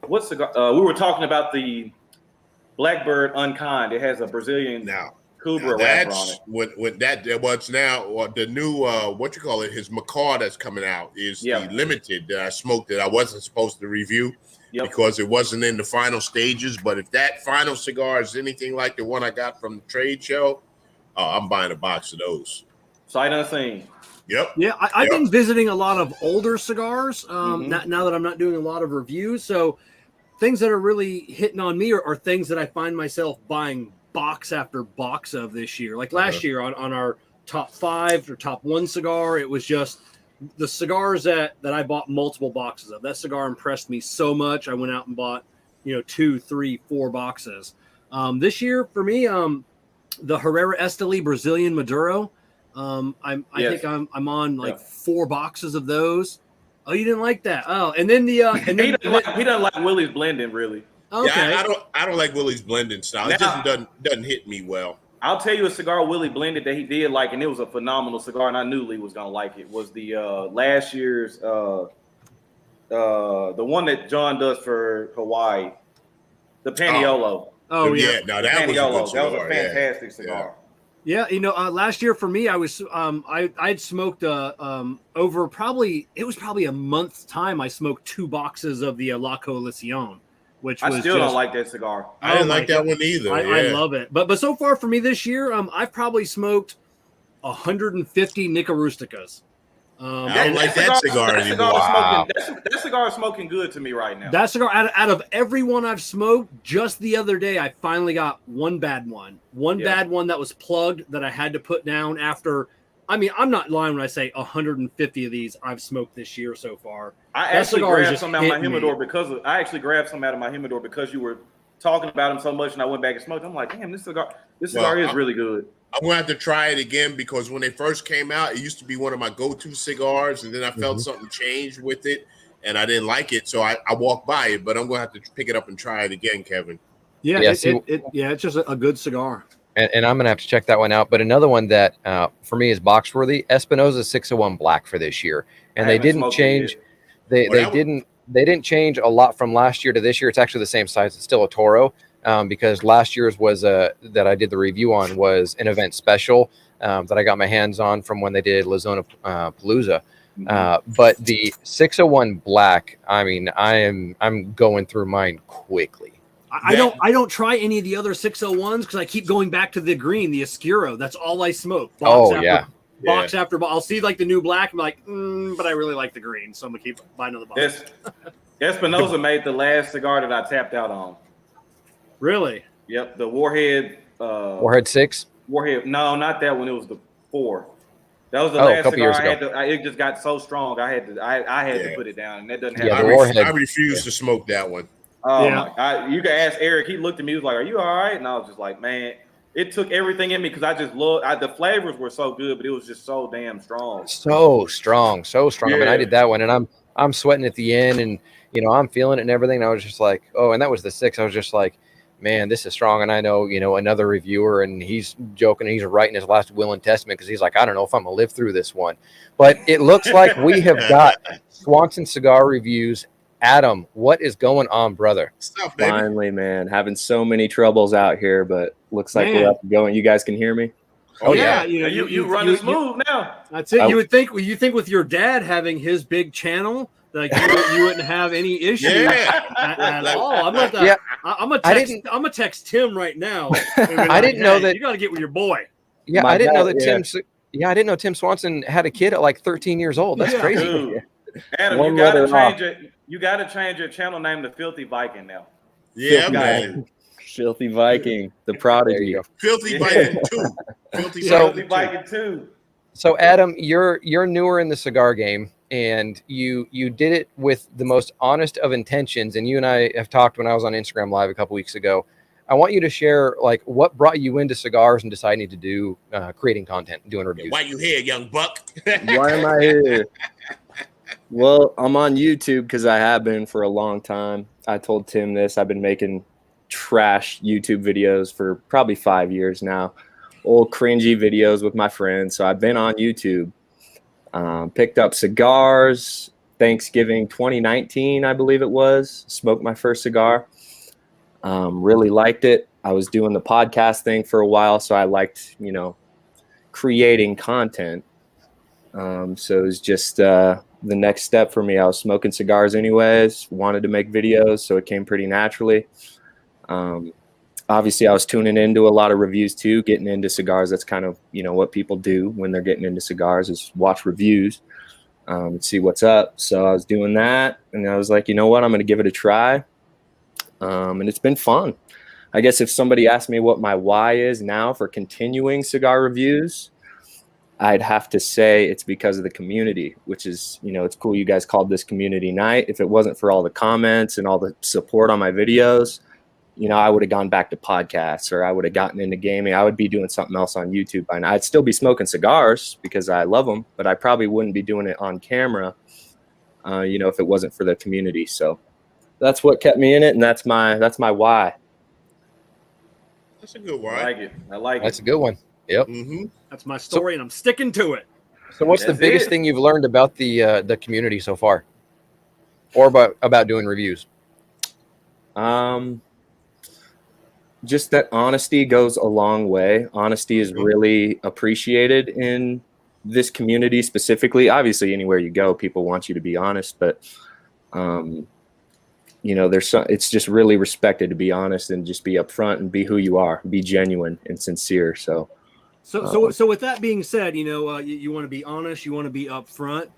what cigar? We were talking about the Blackbird Unkind. It has a Brazilian Cobra wrapper on it. With that, what's now the new what you call it? His macaw that's coming out is the limited that I smoked that I wasn't supposed to review because it wasn't in the final stages. But if that final cigar is anything like the one I got from the trade show, I'm buying a box of those. Sight unseen. Yep. Yeah, I've been visiting a lot of older cigars now that I'm not doing a lot of reviews. So things that are really hitting on me are things that I find myself buying box after box of this year. Like last year on our top 5 or top 1 cigar, it was just the cigars that I bought multiple boxes of. That cigar impressed me so much. I went out and bought, 2, 3, 4 boxes. This year for me, the Herrera Esteli Brazilian Maduro. I think I'm on like 4 boxes of those. Oh, you didn't like that? Oh, and then he doesn't like Willie's blending, really. Okay. Yeah, I don't like Willie's blending style. It just doesn't hit me well. I'll tell you a cigar Willie blended that he did like, and it was a phenomenal cigar, and I knew Lee was gonna like it. Was the last year's the one that John does for Hawaii, the Paniolo. Oh yeah. No, that was a good cigar. That was a fantastic cigar. Yeah, last year for me, I was I'd smoked over probably a month's time. I smoked 2 boxes of the La Coalición, which was I still don't like that cigar. I didn't like that one either. I love it, but so far for me this year, I've probably smoked 150 Nica Rusticas. I don't like that cigar anymore. That cigar is smoking good to me right now. That cigar, out of every one I've smoked, just the other day, I finally got one bad one. Bad one that was plugged that I had to put down after I mean, I'm not lying when I say 150 of these I've smoked this year so far. I That actually cigar is grabbed just some out of my hitting me. humidor out of my humidor because you were talking about them so much, and I went back and smoked. I'm like, damn, this cigar is really good. I'm gonna have to try it again because when they first came out, it used to be one of my go-to cigars, and then I felt something change with it, and I didn't like it, so I walked by it. But I'm gonna have to pick it up and try it again, Kevin. Yeah, Yeah, it's just a good cigar. And I'm gonna have to check that one out. But another one that for me is box worthy, Espinosa 601 Black for this year, and they didn't change. They didn't change a lot from last year to this year. It's actually the same size. It's still a Toro, because last year's was that I did the review on was an event special that I got my hands on from when they did Lazona Palooza. But the 601 Black, I mean, I'm going through mine quickly. I don't try any of the other 601s because I keep going back to the green, the Oscuro. That's all I smoke. Box after box. I'll see like the new black. I'm like, but I really like the green, so I'm gonna keep buying another box. Espinosa made the last cigar that I tapped out on. Really? Yep, the Warhead. Warhead 6. Warhead. No, not that one. It was the 4. That was the last cigar I had to. It just got so strong. I had to put it down, and that doesn't happen. I refuse to smoke that one. Oh my! You can ask Eric. He looked at me. He was like, "Are you all right?" And I was just like, "Man, it took everything in me because I just love. The flavors were so good, but it was just so damn strong. So strong. Yeah. I mean, I did that one, and I'm sweating at the end, and I'm feeling it and everything. And I was just like, oh, and that was the 6. I was just like, man, this is strong. And I know, another reviewer, and he's joking. He's writing his last will and testament because he's like, I don't know if I'm gonna live through this one. But it looks like we have got Swanson Cigar Reviews. Adam, what is going on, brother? Stuff, baby. Finally, man, having so many troubles out here, but looks like we're up and going. You guys can hear me? Oh yeah, you run smooth now. That's it. You would think with your dad having his big channel, like you wouldn't have any issues at all. I'm gonna text Tim right now. I didn't know that you got to get with your boy. Yeah, I didn't know that Tim's. Yeah, I didn't know Tim Swanson had a kid at like 13 years old. That's crazy. Dude. Adam, you gotta change it. You gotta change your channel name to Filthy Viking now. Yeah, man. Filthy Viking, the prodigy. Filthy Viking 2. Filthy Viking 2. So Adam, you're newer in the cigar game, and you did it with the most honest of intentions. And you and I have talked when I was on Instagram Live a couple weeks ago. I want you to share like what brought you into cigars and deciding to do creating content, doing reviews. Why you here, young buck? Why am I here? Well, I'm on YouTube because I have been for a long time. I told Tim this. I've been making trash YouTube videos for probably 5 years now. Old cringy videos with my friends. So I've been on YouTube. Picked up cigars. Thanksgiving 2019, I believe it was. Smoked my first cigar. Really liked it. I was doing the podcast thing for a while, so I liked, creating content. So it was just the next step for me. I was smoking cigars anyways, wanted to make videos, so it came pretty naturally. Obviously, I was tuning into a lot of reviews too, getting into cigars. That's kind of, what people do when they're getting into cigars is watch reviews and see what's up. So I was doing that, and I was like, you know what, I'm going to give it a try. And it's been fun. I guess if somebody asked me what my why is now for continuing cigar reviews, I'd have to say it's because of the community, which is, it's cool you guys called this community night. If it wasn't for all the comments and all the support on my videos, I would have gone back to podcasts, or I would have gotten into gaming. I would be doing something else on YouTube by now. I'd still be smoking cigars because I love them, but I probably wouldn't be doing it on camera, if it wasn't for the community. So that's what kept me in it, and that's my why. That's a good why. I like it. That's a good one. Yep. Mm-hmm. That's my story, and I'm sticking to it. So what's the biggest thing you've learned about the community so far, or about doing reviews? Just that honesty goes a long way. Honesty is really appreciated in this community specifically. Obviously, anywhere you go, people want you to be honest, but it's just really respected to be honest and just be upfront and be who you are, be genuine and sincere. So with that being said, you want to be honest, you want to be upfront.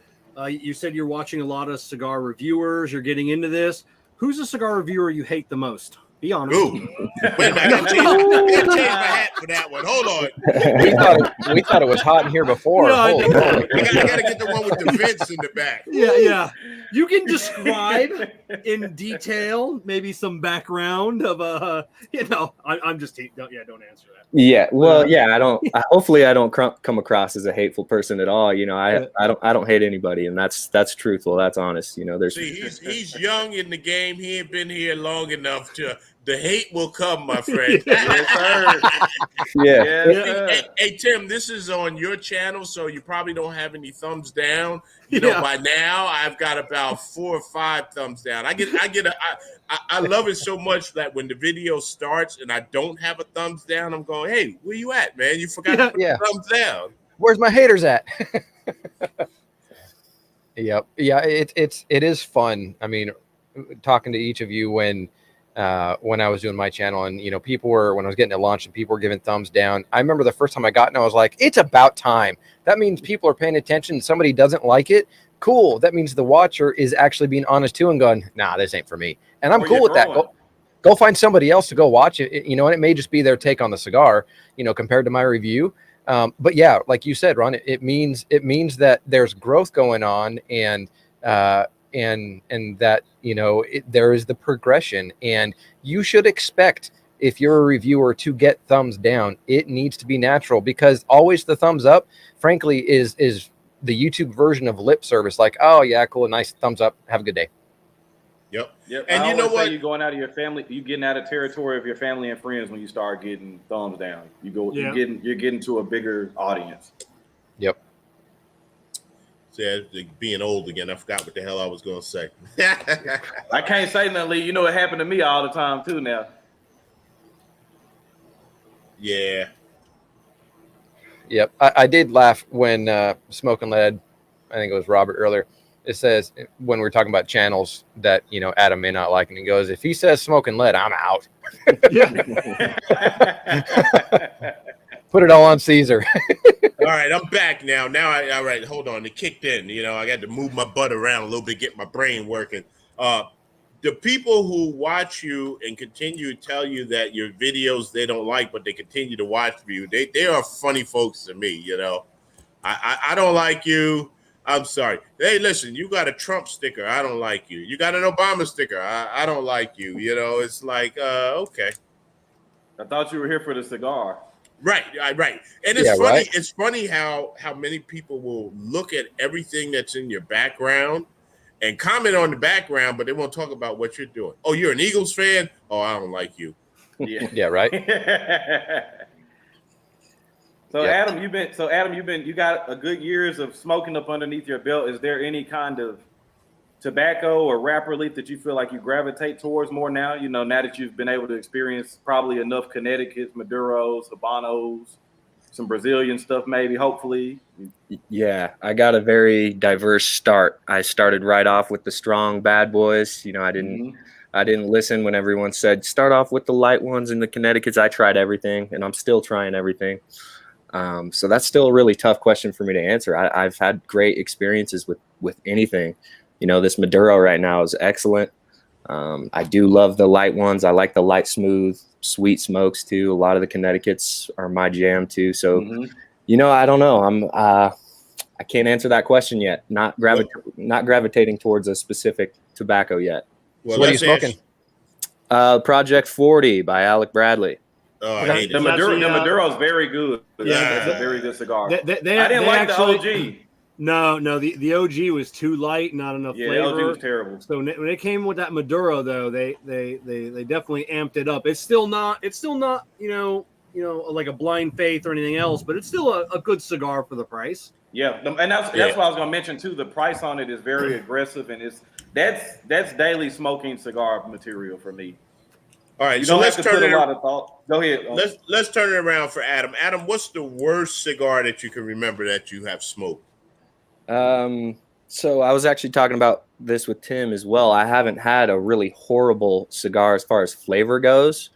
You said you're watching a lot of cigar reviewers, you're getting into this. Who's a cigar reviewer you hate the most? Be honest. Ooh. Wait a minute. I gotta change my hat for that one. Hold on. We thought it was hot in here before. Yeah, I Holy know. moly. I gotta get the one with the vents in the back. Yeah. You can describe in detail, maybe some background of I'm just don't answer that. Yeah, well, yeah, hopefully I don't come across as a hateful person at all. I don't hate anybody, and that's truthful. That's honest. There's he's young in the game. He ain't been here long enough to. The hate will come, my friend. Yeah. Hey, Tim, this is on your channel, so you probably don't have any thumbs down. By now I've got about 4 or 5 thumbs down. I love it so much that when the video starts and I don't have a thumbs down, I'm going, hey, where you at, man? You forgot to put the thumbs down. Where's my haters at? Yep. Yeah, it is fun. I mean, talking to each of you when I was doing my channel, and people were, when I was getting it launched and people were giving thumbs down. I remember the first time I got it, and I was like, it's about time. That means people are paying attention. Somebody doesn't like it. Cool. That means the watcher is actually being honest too and going, nah, this ain't for me. And I'm cool with that. Go find somebody else to go watch it. And it may just be their take on the cigar, compared to my review. But yeah, like you said, Ron, it means that there's growth going on, and that there is the progression, and you should expect, if you're a reviewer, to get thumbs down. It needs to be natural, because always the thumbs up, frankly, is the YouTube version of lip service. Like, oh yeah, cool, nice, thumbs up, have a good day. Yep. And you know what? You're going out of your family. You're getting out of territory of your family and friends when you start getting thumbs down. You're getting to a bigger audience. Yep. Said being old again. I forgot what the hell I was going to say. I can't say nothing, Lee. It happened to me all the time too now. Yeah. Yep. I did laugh when Smoking Lead, I think it was Robert earlier, it says, when we're talking about channels that Adam may not like, and he goes, if he says Smoking Lead, I'm out. Put it all on Caesar. All right, I'm back now. All right, hold on. It kicked in. I got to move my butt around a little bit, get my brain working. The people who watch you and continue to tell you that your videos they don't like, but they continue to watch you, they are funny folks to me. I don't like you. I'm sorry. Hey, listen, you got a Trump sticker. I don't like you. You got an Obama sticker. I don't like you. It's like, okay. I thought you were here for the cigar. Right. And it's funny. Right? It's funny how many people will look at everything that's in your background and comment on the background, but they won't talk about what you're doing. Oh, you're an Eagles fan? Oh, I don't like you. Yeah. Yeah, right. So yep. Adam, you got a good years of smoking up underneath your belt. Is there any kind of tobacco or wrapper leaf that you feel like you gravitate towards more now? Now that you've been able to experience probably enough Connecticut's, Maduros, Habanos, some Brazilian stuff, maybe, hopefully. Yeah, I got a very diverse start. I started right off with the strong bad boys. I didn't listen when everyone said start off with the light ones and the Connecticut's. I tried everything, and I'm still trying everything. So that's still a really tough question for me to answer. I've had great experiences with anything. This Maduro right now is excellent. I do love the light ones. I like the light, smooth, sweet smokes too. A lot of the Connecticut's are my jam too. So, I don't know. I can't answer that question yet. Not gravitating towards a specific tobacco yet. Well, so what are you smoking? Project 40 by Alec Bradley. Oh, I hate the Maduro is very good. Yeah, it's a very good cigar. I didn't like the OG. No, the OG was too light, not enough flavor. Yeah, the OG was terrible. So when it came with that Maduro, though, they definitely amped it up. It's still not like a blind faith or anything else, but it's still a good cigar for the price. Yeah, and that's what I was gonna mention too. The price on it is very aggressive, and that's daily smoking cigar material for me. All right, so let's turn it. A lot of thought. Go ahead. Let's turn it around for Adam. Adam, what's the worst cigar that you can remember that you have smoked? So I was actually talking about this with Tim as well. I haven't had a really horrible cigar as far as flavor goes.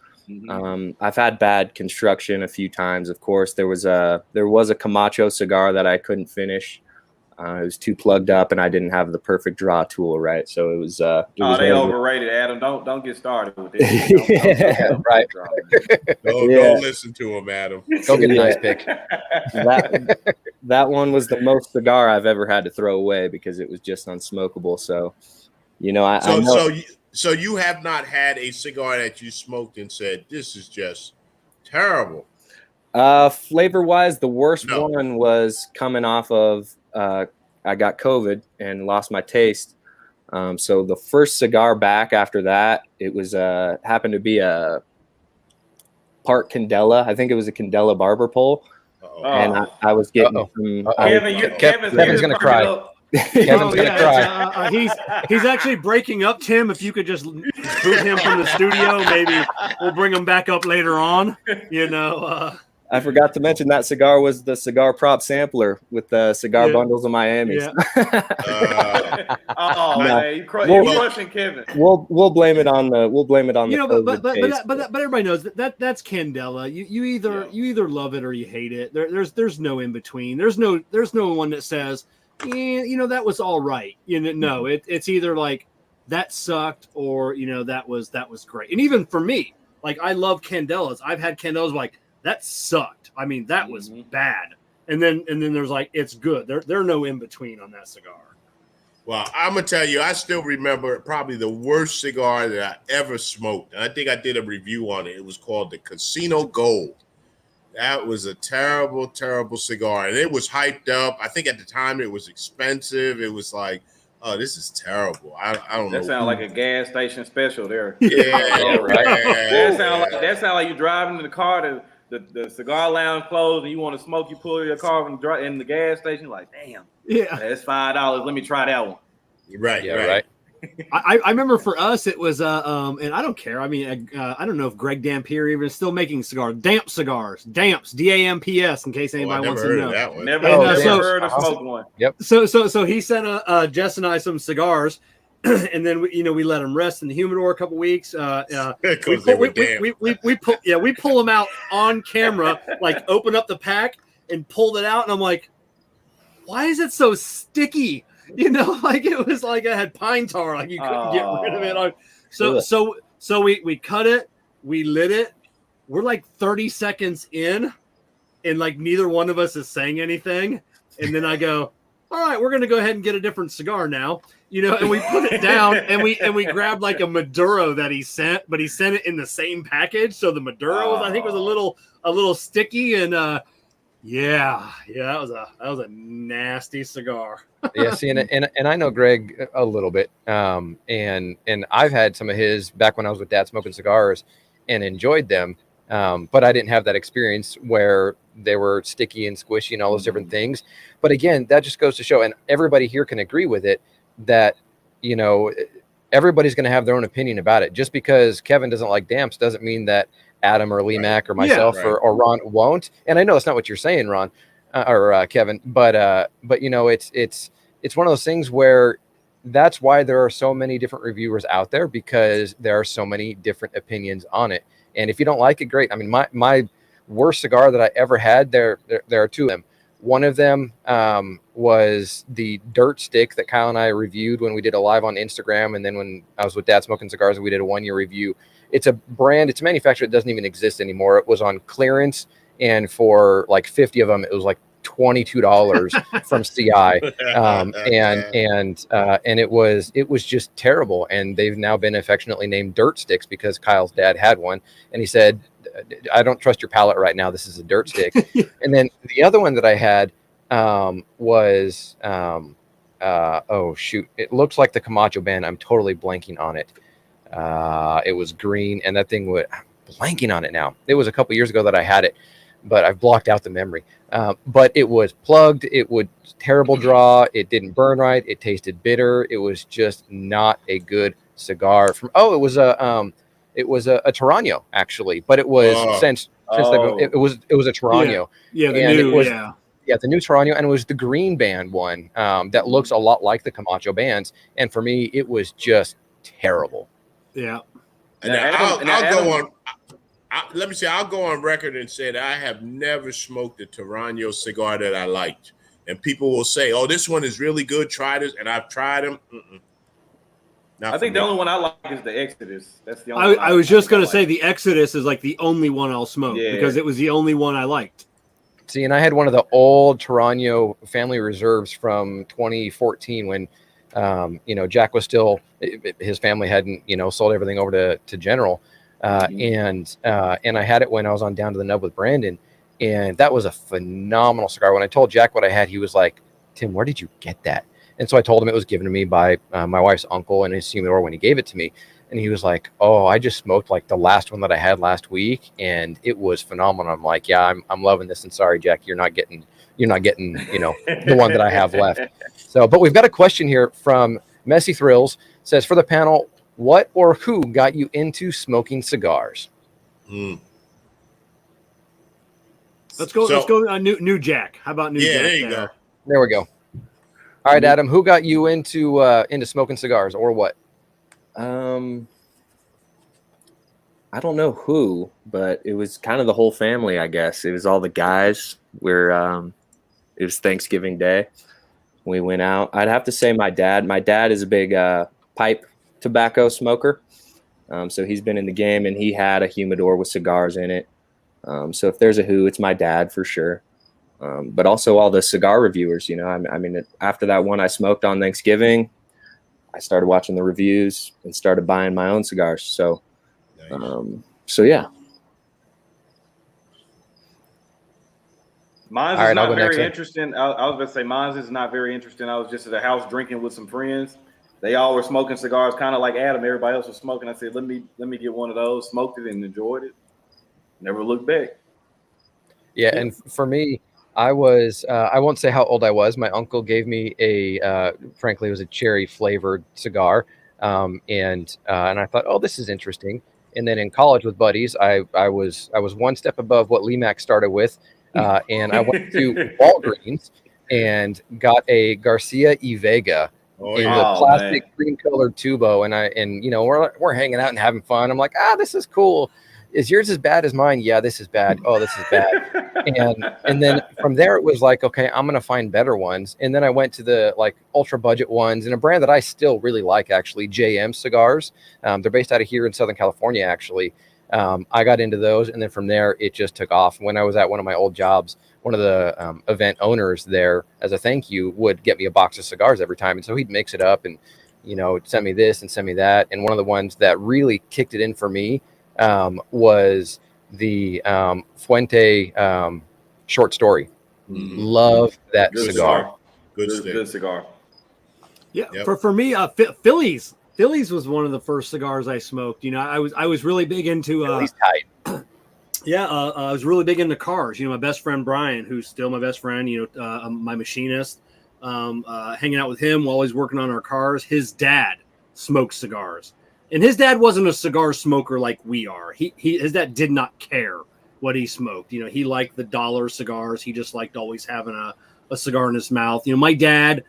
I've had bad construction a few times. Of course, there was a Camacho cigar that I couldn't finish. It was too plugged up, and I didn't have the perfect draw tool, right? So it was. Oh, they overrated, Adam. Don't get started with this. Yeah, right. Don't listen to him, Adam. Go get a nice pick. That one was the most cigar I've ever had to throw away because it was just unsmokable. So, I know. So you have not had a cigar that you smoked and said, this is just terrible. Flavor wise, the worst one was coming off of I got COVID and lost my taste. So the first cigar back after that, it was happened to be a part Candela. I think it was a Candela barber pole. And I was getting some. Kevin's gonna cry. Kevin's gonna cry. He's actually breaking up, Tim. If you could just move him from the studio, maybe we'll bring him back up later on. I forgot to mention that cigar was the Cigar Prop sampler with the cigar bundles of Miami. Yeah. Man, you're crushing Kevin. We'll blame it on the but everybody knows that's Candela. You either love it or you hate it. There's no in between. There's no one that says, that was all right. No, it's either like that sucked or that was great. And even for me, like I love Candelas. I've had Candelas like that sucked. I mean, that was bad. And then there's like, it's good. There are no in between on that cigar. Well, I'm going to tell you, I still remember probably the worst cigar that I ever smoked. And I think I did a review on it. It was called the Casino Gold. That was a terrible, terrible cigar. And it was hyped up. I think at the time it was expensive. It was like, oh, this is terrible. I don't know. That sounds like a gas station special there. Yeah, right. That sound like you driving in the car to the cigar lounge closed and you want to smoke. You pull your car in the gas station. Like, damn. Yeah, that's $5. Let me try that one. Right. Yeah, right. I remember for us it was and I don't care. I mean, I don't know if Greg Dampier even is still making cigars. Damp cigars, Damps, DAMPS. In case anybody wants to know. That one. Never heard of smoke one. Yep. So he sent Jess and I some cigars, and then we let them rest in the humidor a couple weeks. We pull them out on camera, like open up the pack and pulled it out, and I'm like, why is it so sticky? Like it was like it had pine tar, like you couldn't get rid of it. So we cut it, we lit it. We're like 30 seconds in, and like neither one of us is saying anything. And then I go, all right, we're gonna go ahead and get a different cigar now. And we put it down and we grabbed like a Maduro that he sent, but he sent it in the same package. So the Maduro I think was a little sticky and yeah, that was a nasty cigar. Yeah, see, and I know Greg a little bit, and I've had some of his back when I was with Dad Smoking Cigars, and enjoyed them, but I didn't have that experience where they were sticky and squishy and all those different things. But again, that just goes to show, and everybody here can agree with it, that everybody's going to have their own opinion about it. Just because Kevin doesn't like damps doesn't mean that Adam or LeeMack or myself or Ron won't. And I know it's not what you're saying, Ron or Kevin, but it's one of those things where that's why there are so many different reviewers out there, because there are so many different opinions on it. And if you don't like it, great. I mean, my worst cigar that I ever had, there are two of them. One of them was the Dirt Stick that Kyle and I reviewed when we did a live on Instagram. And then when I was with Dad Smoking Cigars, we did a 1-year review. It's a brand, it's a manufacturer that doesn't even exist anymore. It was on clearance, and for like 50 of them, it was like $22 from CI. And it was just terrible. And they've now been affectionately named Dirt Sticks because Kyle's dad had one. And he said, I don't trust your palate right now. This is a Dirt Stick. And then the other one that I had was, oh shoot, it looks like the Camacho band. I'm totally blanking on it. It was green, and that thing I'm blanking on it now. It was a couple years ago that I had it, but I've blocked out the memory. But it was plugged. It would terrible draw. It didn't burn right. It tasted bitter. It was just not a good cigar. It was a Tarano actually, but it was it was a Tarano. Yeah, the new Tarano, and it was the green band one that looks a lot like the Camacho bands. And for me, it was just terrible. Yeah. And I'll go on record and say that I have never smoked a Tarano cigar that I liked. and people will say, "Oh, this one is really good. Try this," and I've tried them. I think the only one I like is the Exodus. That's the only one I was just going to say the Exodus is like the only one I'll smoke because it was the only one I liked. See, and I had one of the old Tarano family reserves from 2014 when, Jack was still, his family hadn't, sold everything over to General. And I had it when I was on Down to the Nub with Brandon. And that was a phenomenal cigar. When I told Jack what I had, he was like, "Tim, where did you get that?" And so I told him it was given to me by my wife's uncle in his humidor when he gave it to me. And he was like, "Oh, I just smoked like the last one that I had last week, and it was phenomenal." I'm like, "Yeah, I'm loving this." And sorry, Jack, you're not getting, the one that I have left. So, but we've got a question here from Messy Thrills. It says, for the panel, what or who got you into smoking cigars? Let's go. New Jack. How about New Jack? Yeah, there you go. There we go. All right, Adam, who got you into smoking cigars or what? I don't know who, but it was kind of the whole family, I guess. It was all the guys. It was Thanksgiving Day. We went out. I'd have to say my dad. My dad is a big pipe tobacco smoker. So he's been in the game, and he had a humidor with cigars in it. So if there's a who, it's my dad for sure. But also all the cigar reviewers, after that one I smoked on Thanksgiving, I started watching the reviews and started buying my own cigars. So, yeah. Mine's is not very interesting. I was going to say mine's is not very interesting. I was just at a house drinking with some friends. They all were smoking cigars, kind of like Adam. Everybody else was smoking. I said, let me get one of those. Smoked it and enjoyed it. Never looked back. Yeah, and for me, I was, I won't say how old I was. My uncle gave me frankly, it was a cherry flavored cigar. And I thought, oh, this is interesting. And then in college with buddies, I was one step above what LeeMack started with. And I went to Walgreens and got a Garcia y Vega in the plastic green colored tubo. And we're hanging out and having fun. I'm like, this is cool. Is yours as bad as mine? Yeah, this is bad. Oh, this is bad. and then from there it was like, okay, I'm gonna find better ones. And then I went to the like ultra budget ones and a brand that I still really like, actually, JM Cigars. They're based out of here in Southern California, actually. I got into those, and then from there it just took off. When I was at one of my old jobs, one of the event owners there, as a thank you, would get me a box of cigars every time, and so he'd mix it up and send me this and send me that. And one of the ones that really kicked it in for me was the Fuente short story. Mm-hmm. Love that cigar. Good cigar. Yeah, yep. For me, Phillies was one of the first cigars I smoked. I was really big into Phillies tight. I was really big into cars. My best friend Brian, who's still my best friend, my machinist, hanging out with him while he's working on our cars. His dad smoked cigars. And his dad wasn't a cigar smoker like we are. His dad did not care what he smoked. He liked the dollar cigars. He just liked always having a cigar in his mouth. My dad,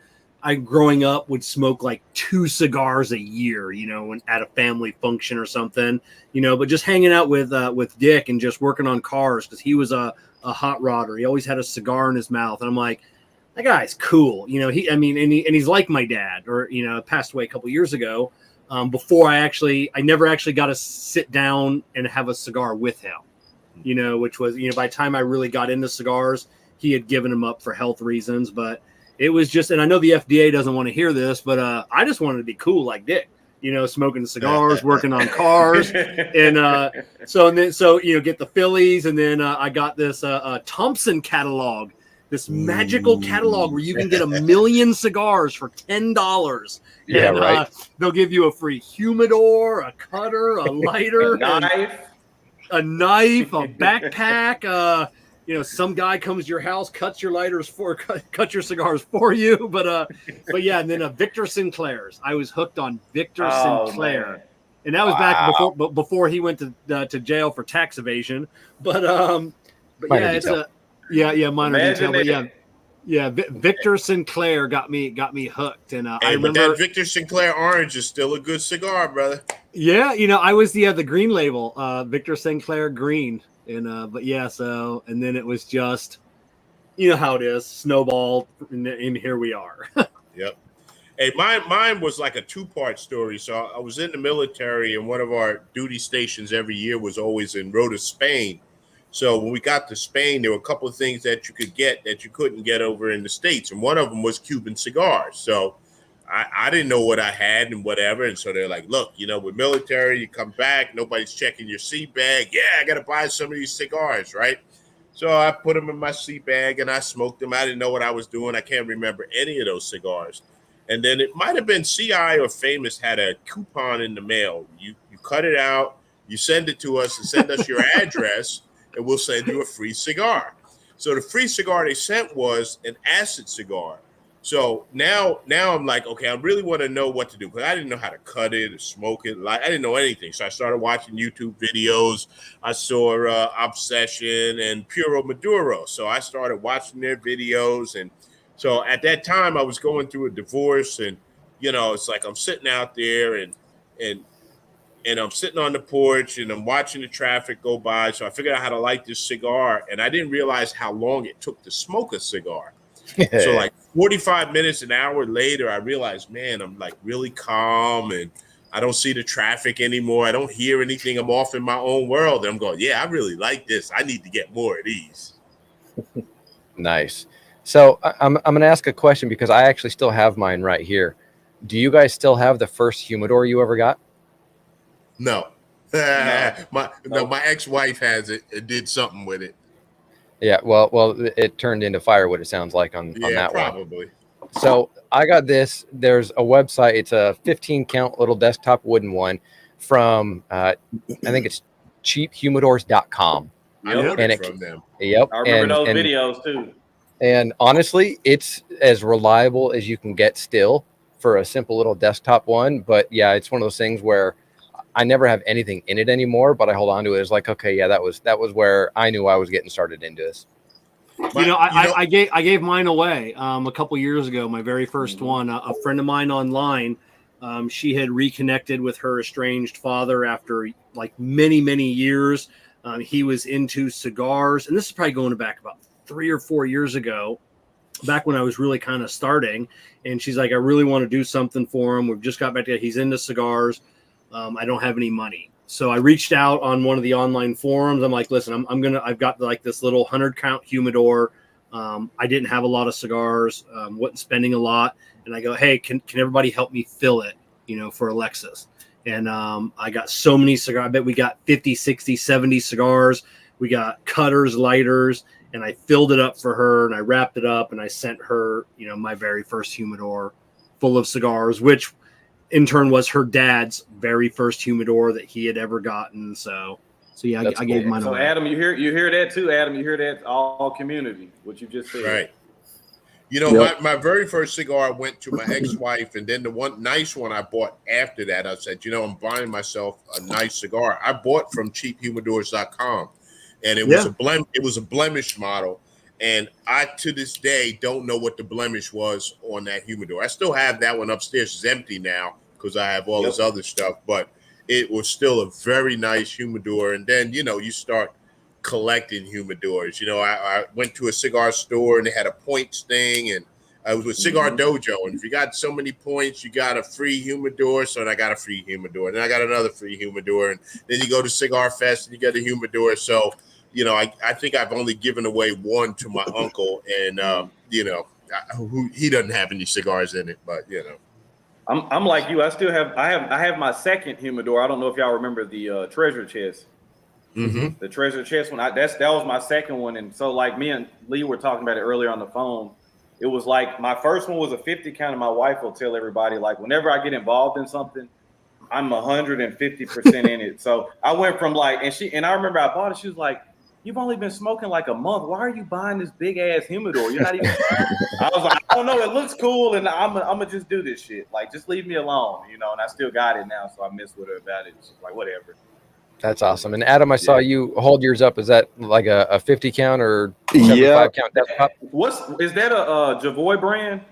growing up, would smoke like 2 cigars a year, when at a family function or something, but just hanging out with Dick and just working on cars because he was a hot rodder. He always had a cigar in his mouth. And I'm like, that guy's cool. He's like my dad, or, passed away a couple years ago. Before I never actually got to sit down and have a cigar with him, which was, by the time I really got into cigars, he had given them up for health reasons. But it was just, and I know the FDA doesn't want to hear this, but I just wanted to be cool like Dick, smoking cigars, working on cars. And so get the Phillies. And then I got this Thompson catalog. This magical catalog where you can get 1 million cigars for $10. Yeah, and, right. They'll give you a free humidor, a cutter, a lighter, a knife, a backpack. Some guy comes to your house, cuts your cigars for you. But yeah, and then Victor Sinclair's. I was hooked on Victor Sinclair. Man. And that was back before he went to jail for tax evasion. But yeah, it's a. Yeah, minor detail, but yeah. Victor Sinclair got me hooked, and I remember that Victor Sinclair Orange is still a good cigar, brother. Yeah, I was the green label, Victor Sinclair Green, and but yeah, so and then it was just you know how it is, snowball, and here we are. Yep. Hey, mine was like a two-part story. So I was in the military, and one of our duty stations every year was always in Rota, Spain. So when we got to Spain, there were a couple of things that you could get that you couldn't get over in the States, and one of them was Cuban cigars. So I didn't know what I had and whatever, and so they're like, "Look, you know, with military, you come back, nobody's checking your seat bag. Yeah, I got to buy some of these cigars, right?" So I put them in my seat bag and I smoked them. I didn't know what I was doing. I can't remember any of those cigars. And then it might have been CI or Famous had a coupon in the mail. You cut it out, you send it to us and send us your address, and we'll send you a free cigar. So the free cigar they sent was an acid cigar. So now I'm like, okay, I really want to know what to do because I didn't know how to cut it or smoke it. Like I didn't know anything. So I started watching YouTube videos. I saw Obsession and Puro Maduro. So I started watching their videos. And so at that time I was going through a divorce, and you know, it's like I'm sitting out there and I'm sitting on the porch and I'm watching the traffic go by. So I figured out how to light this cigar, and I didn't realize how long it took to smoke a cigar. So like 45 minutes, an hour later, I realized, man, I'm like really calm and I don't see the traffic anymore. I don't hear anything. I'm off in my own world. And I'm going, yeah, I really like this. I need to get more of these. Nice. So I'm going to ask a question because I actually still have mine right here. Do you guys still have the first humidor you ever got? No. My ex-wife has it. It did something with it. Yeah, well, it turned into firewood. It sounds like on that probably. one. So I got this. There's a website. It's a 15-count little desktop wooden one from I think it's cheaphumidors.com. I ordered from them. Yep. I remember those videos too. And honestly, it's as reliable as you can get still for a simple little desktop one. But yeah, it's one of those things where I never have anything in it anymore, but I hold on to it. It's like, okay, yeah, that was where I knew I was getting started into this. I gave mine away a couple years ago. My very first one. A friend of mine online, she had reconnected with her estranged father after like many years. He was into cigars, and this is probably going back about 3 or 4 years ago, back when I was really kind of starting. And she's like, I really want to do something for him. We've just got back together. He's into cigars. I don't have any money. So I reached out on one of the online forums. I'm like, listen, I've got like this little 100-count humidor. I didn't have a lot of cigars, wasn't spending a lot. And I go, hey, can everybody help me fill it, for Alexis? And I got so many cigars. I bet we got 50, 60, 70 cigars. We got cutters, lighters, and I filled it up for her and I wrapped it up and I sent her, my very first humidor full of cigars, which in turn was her dad's very first humidor that he had ever gotten. So yeah, I gave mine away. So Adam, you hear that too, Adam. You hear that all community, what you just said. Right. My very first cigar went to my ex-wife, and then the one nice one I bought after that, I said, I'm buying myself a nice cigar. I bought from cheaphumidors.com, and it was a blemish model. And I, to this day, don't know what the blemish was on that humidor. I still have that one upstairs. It's empty now because I have all this other stuff. But it was still a very nice humidor. And then, you start collecting humidors. I went to a cigar store and they had a points thing. And I was with Cigar Dojo. And if you got so many points, you got a free humidor. So then I got a free humidor. And then I got another free humidor. And then you go to Cigar Fest and you get a humidor. So I think I've only given away one to my uncle, and he doesn't have any cigars in it, but I'm like you. I have my second humidor. I don't know if y'all remember the treasure chest. Mm-hmm. The treasure chest one. That was my second one, and so like me and Lee were talking about it earlier on the phone. It was like my first one was a 50 count, and my wife will tell everybody like whenever I get involved in something, I'm 150% in it. So I went from like, and I remember I bought it. She was like, you've only been smoking like a month. Why are you buying this big ass humidor? You're not even. I was like, I don't know. It looks cool, and I'm gonna just do this shit. Like, just leave me alone, And I still got it now, so I miss with her about it. It's like whatever. That's awesome. And Adam, I saw you hold yours up. Is that like a 50 count or 75 count desktop? Is that a Javoy brand?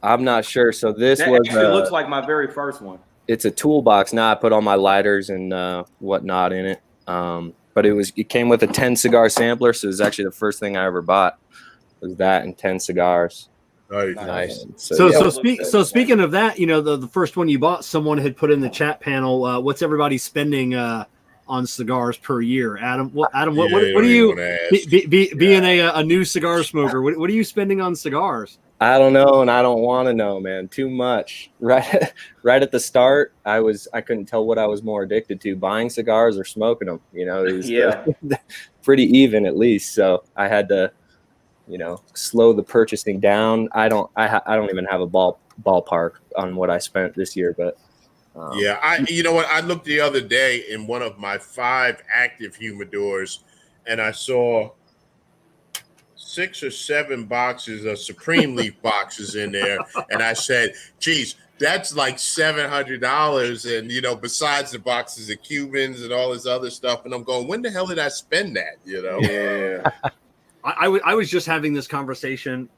I'm not sure. So this that actually looks like my very first one. It's a toolbox. Now I put all my lighters and whatnot in it. But it came with a 10 cigar sampler, so it was actually the first thing I ever bought. was that and 10 cigars. Nice. So speaking of that, the first one you bought, someone had put in the chat panel, what's everybody spending on cigars per year? Adam, what do you being a new cigar smoker? What are you spending on cigars? I don't know, and I don't want to know, man. Too much. Right at the start, I couldn't tell what I was more addicted to: buying cigars or smoking them. It was pretty even at least. So I had to, slow the purchasing down. I don't even have a ballpark on what I spent this year, but you know what? I looked the other day in one of my 5 active humidors, and I saw 6 or 7 boxes of Supreme Leaf boxes in there, and I said, "Geez, that's like $700." And besides the boxes of Cubans and all this other stuff, and I'm going, "When the hell did I spend that?" Yeah. I was just having this conversation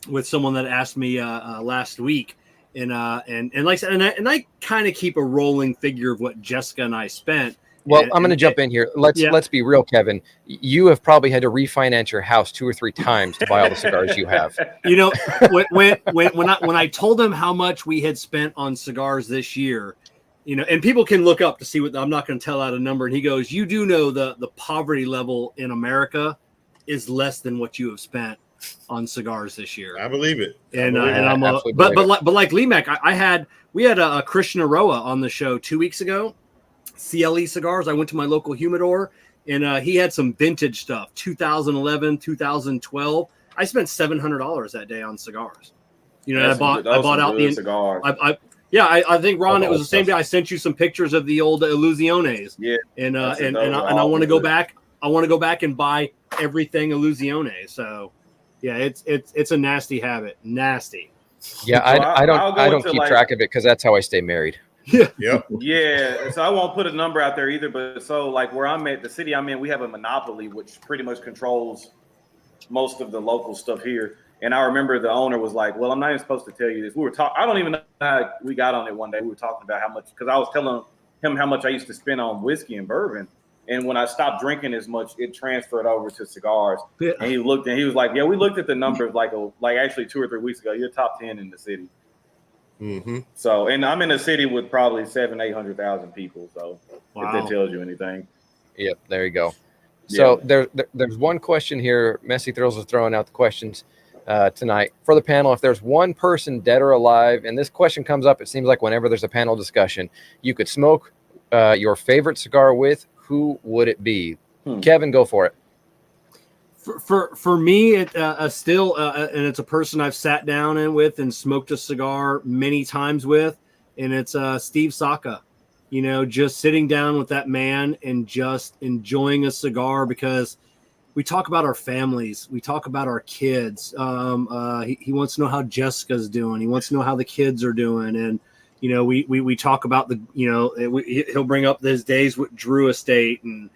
with someone that asked me last week. And like I kind of keep a rolling figure of what Jessica and I spent. Well, I'm going to jump in here. Let's be real, Kevin. You have probably had to refinance your house 2 or 3 times to buy all the cigars you have. When I told him how much we had spent on cigars this year, and people can look up to see what I'm not going to tell out a number. And he goes, "You do know the poverty level in America is less than what you have spent on cigars this year." I believe it. And I'm but like LeeMack, we had a Christian Aroa on the show 2 weeks ago. CLE cigars. I went to my local humidor, and he had some vintage stuff, 2011, 2012. I spent $700 that day on cigars. I bought out the cigars. I think Ron, it was the same day I sent you some pictures of the old Illusiones. Yeah, and I want to go back. I want to go back and buy everything Illusione. So, yeah, it's a nasty habit. Nasty. Yeah, I don't keep track of it because that's how I stay married. Yeah. Yep. Yeah. So I won't put a number out there either. But so like where I'm at, the city I'm in, we have a monopoly which pretty much controls most of the local stuff here. And I remember the owner was like, "Well, I'm not even supposed to tell you this." We were talking. I don't even know how we got on it one day. We were talking about how much, because I was telling him how much I used to spend on whiskey and bourbon. And when I stopped drinking as much, it transferred over to cigars. Yeah. And he looked and he was like, "Yeah, we looked at the numbers like actually 2 or 3 weeks ago. You're top 10 in the city." Mm-hmm. So, and I'm in a city with probably 700,000-800,000 people. So, wow. If that tells you anything. Yep, there you go. So there's one question here. Messy Thrills is throwing out the questions tonight for the panel. If there's one person dead or alive, and this question comes up, it seems like whenever there's a panel discussion, you could smoke your favorite cigar with, who would it be? Kevin, go for it. For me, and it's a person I've sat down with and smoked a cigar many times with, and it's Steve Saka. Just sitting down with that man and just enjoying a cigar, because we talk about our families, we talk about our kids. He wants to know how Jessica's doing. He wants to know how the kids are doing, and we talk about he'll bring up his days with Drew Estate, and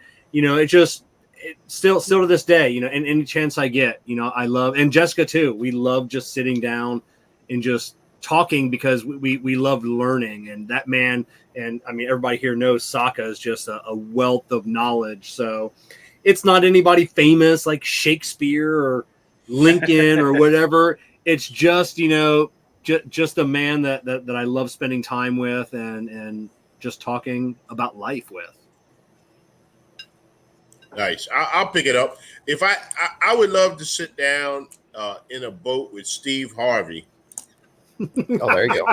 still to this day, and any chance I get, I love, and Jessica too. We love just sitting down and just talking, because we love learning. And that man, and I mean, everybody here knows Saka is just a wealth of knowledge. So it's not anybody famous like Shakespeare or Lincoln or whatever. It's just, just a man that I love spending time with and just talking about life with. Nice. I'll pick it up. If I would love to sit down in a boat with Steve Harvey. Oh, there you go.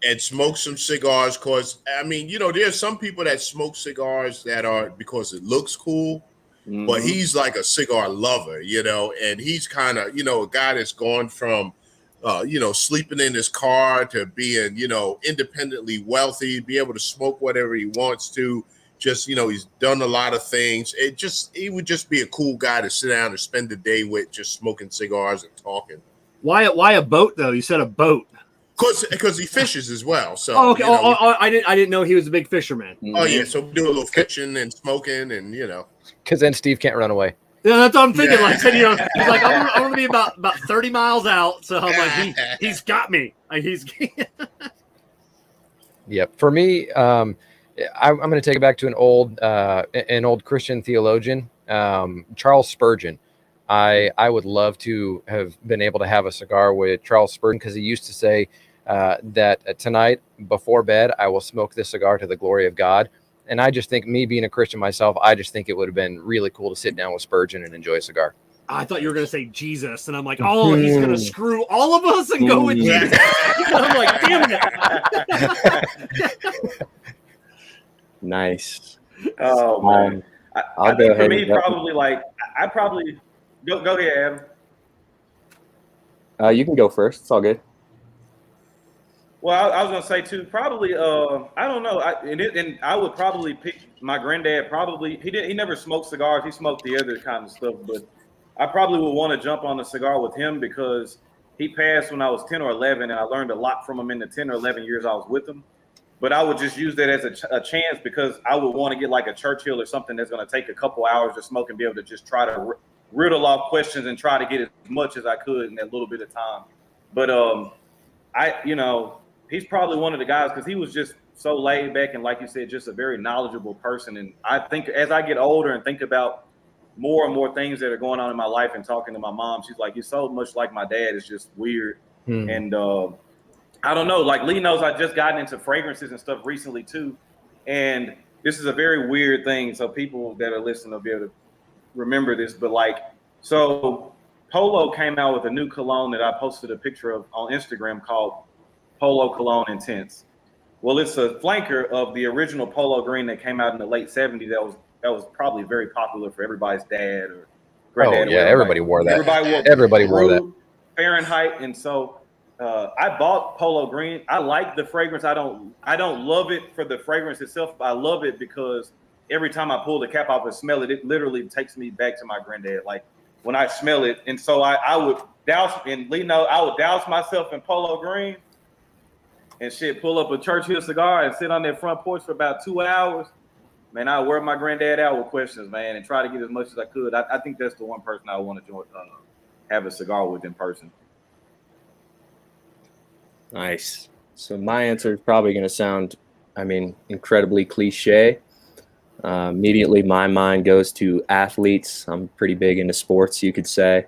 and smoke some cigars. Cause I mean, there's some people that smoke cigars that are because it looks cool, but he's like a cigar lover, and he's kind of, a guy that's gone from, sleeping in his car to being, independently wealthy, be able to smoke whatever he wants to. Just, he's done a lot of things. He would just be a cool guy to sit down and spend the day with, just smoking cigars and talking. Why a boat though? You said a boat. Because he fishes as well. So okay. I didn't know he was a big fisherman. Oh yeah, so we do a little fishing and smoking, and because then Steve can't run away. Yeah, that's what I'm thinking. Like I said, he's like, I'm gonna be about 30 miles out. So I'm like, he's got me. Yep. For me, I'm going to take it back to an old Christian theologian, Charles Spurgeon. I would love to have been able to have a cigar with Charles Spurgeon, because he used to say that tonight before bed, I will smoke this cigar to the glory of God. And I just think, me being a Christian myself, I just think it would have been really cool to sit down with Spurgeon and enjoy a cigar. I thought you were going to say Jesus, and I'm like, oh, he's going to screw all of us and go with Jesus. I'm like, damn it. Nice. Oh man, I'll I go think ahead for me, and go. probably like I probably go ahead, Adam. You can go first. It's all good. Well, I was gonna say too. Probably, I don't know. And I would probably pick my granddad. Probably he never smoked cigars. He smoked the other kind of stuff. But I probably would want to jump on a cigar with him because he passed when I was 10 or 11, and I learned a lot from him in the 10 or 11 years I was with him. But I would just use that as a chance because I would want to get like a Churchill or something that's going to take a couple hours to smoke and be able to just try to riddle off questions and try to get as much as I could in that little bit of time. But he's probably one of the guys because he was just so laid back and, like you said, just a very knowledgeable person. And I think as I get older and think about more and more things that are going on in my life and talking to my mom, she's like, you're so much like my dad. It's just weird. And I don't know, like Lee knows I just gotten into fragrances and stuff recently too. And this is a very weird thing. So people that are listening will be able to remember this, but so Polo came out with a new cologne that I posted a picture of on Instagram called Polo Cologne Intense. Well, it's a flanker of the original Polo Green that came out in the late 70s. That was probably very popular for everybody's dad or granddad. Oh yeah, everybody wore that. Everybody wore that. Fahrenheit, and so I bought Polo Green. I like the fragrance. I don't love it for the fragrance itself, but I love it because every time I pull the cap off and smell it, it literally takes me back to my granddad. Like when I smell it, and so I would douse, and Lee knows I would douse myself in Polo Green and shit, pull up a Churchill cigar and sit on that front porch for about 2 hours. Man, I wear my granddad out with questions, man, and try to get as much as I could. I think that's the one person I want to have a cigar with in person. Nice. So my answer is probably going to sound, incredibly cliche. Immediately, my mind goes to athletes. I'm pretty big into sports, you could say.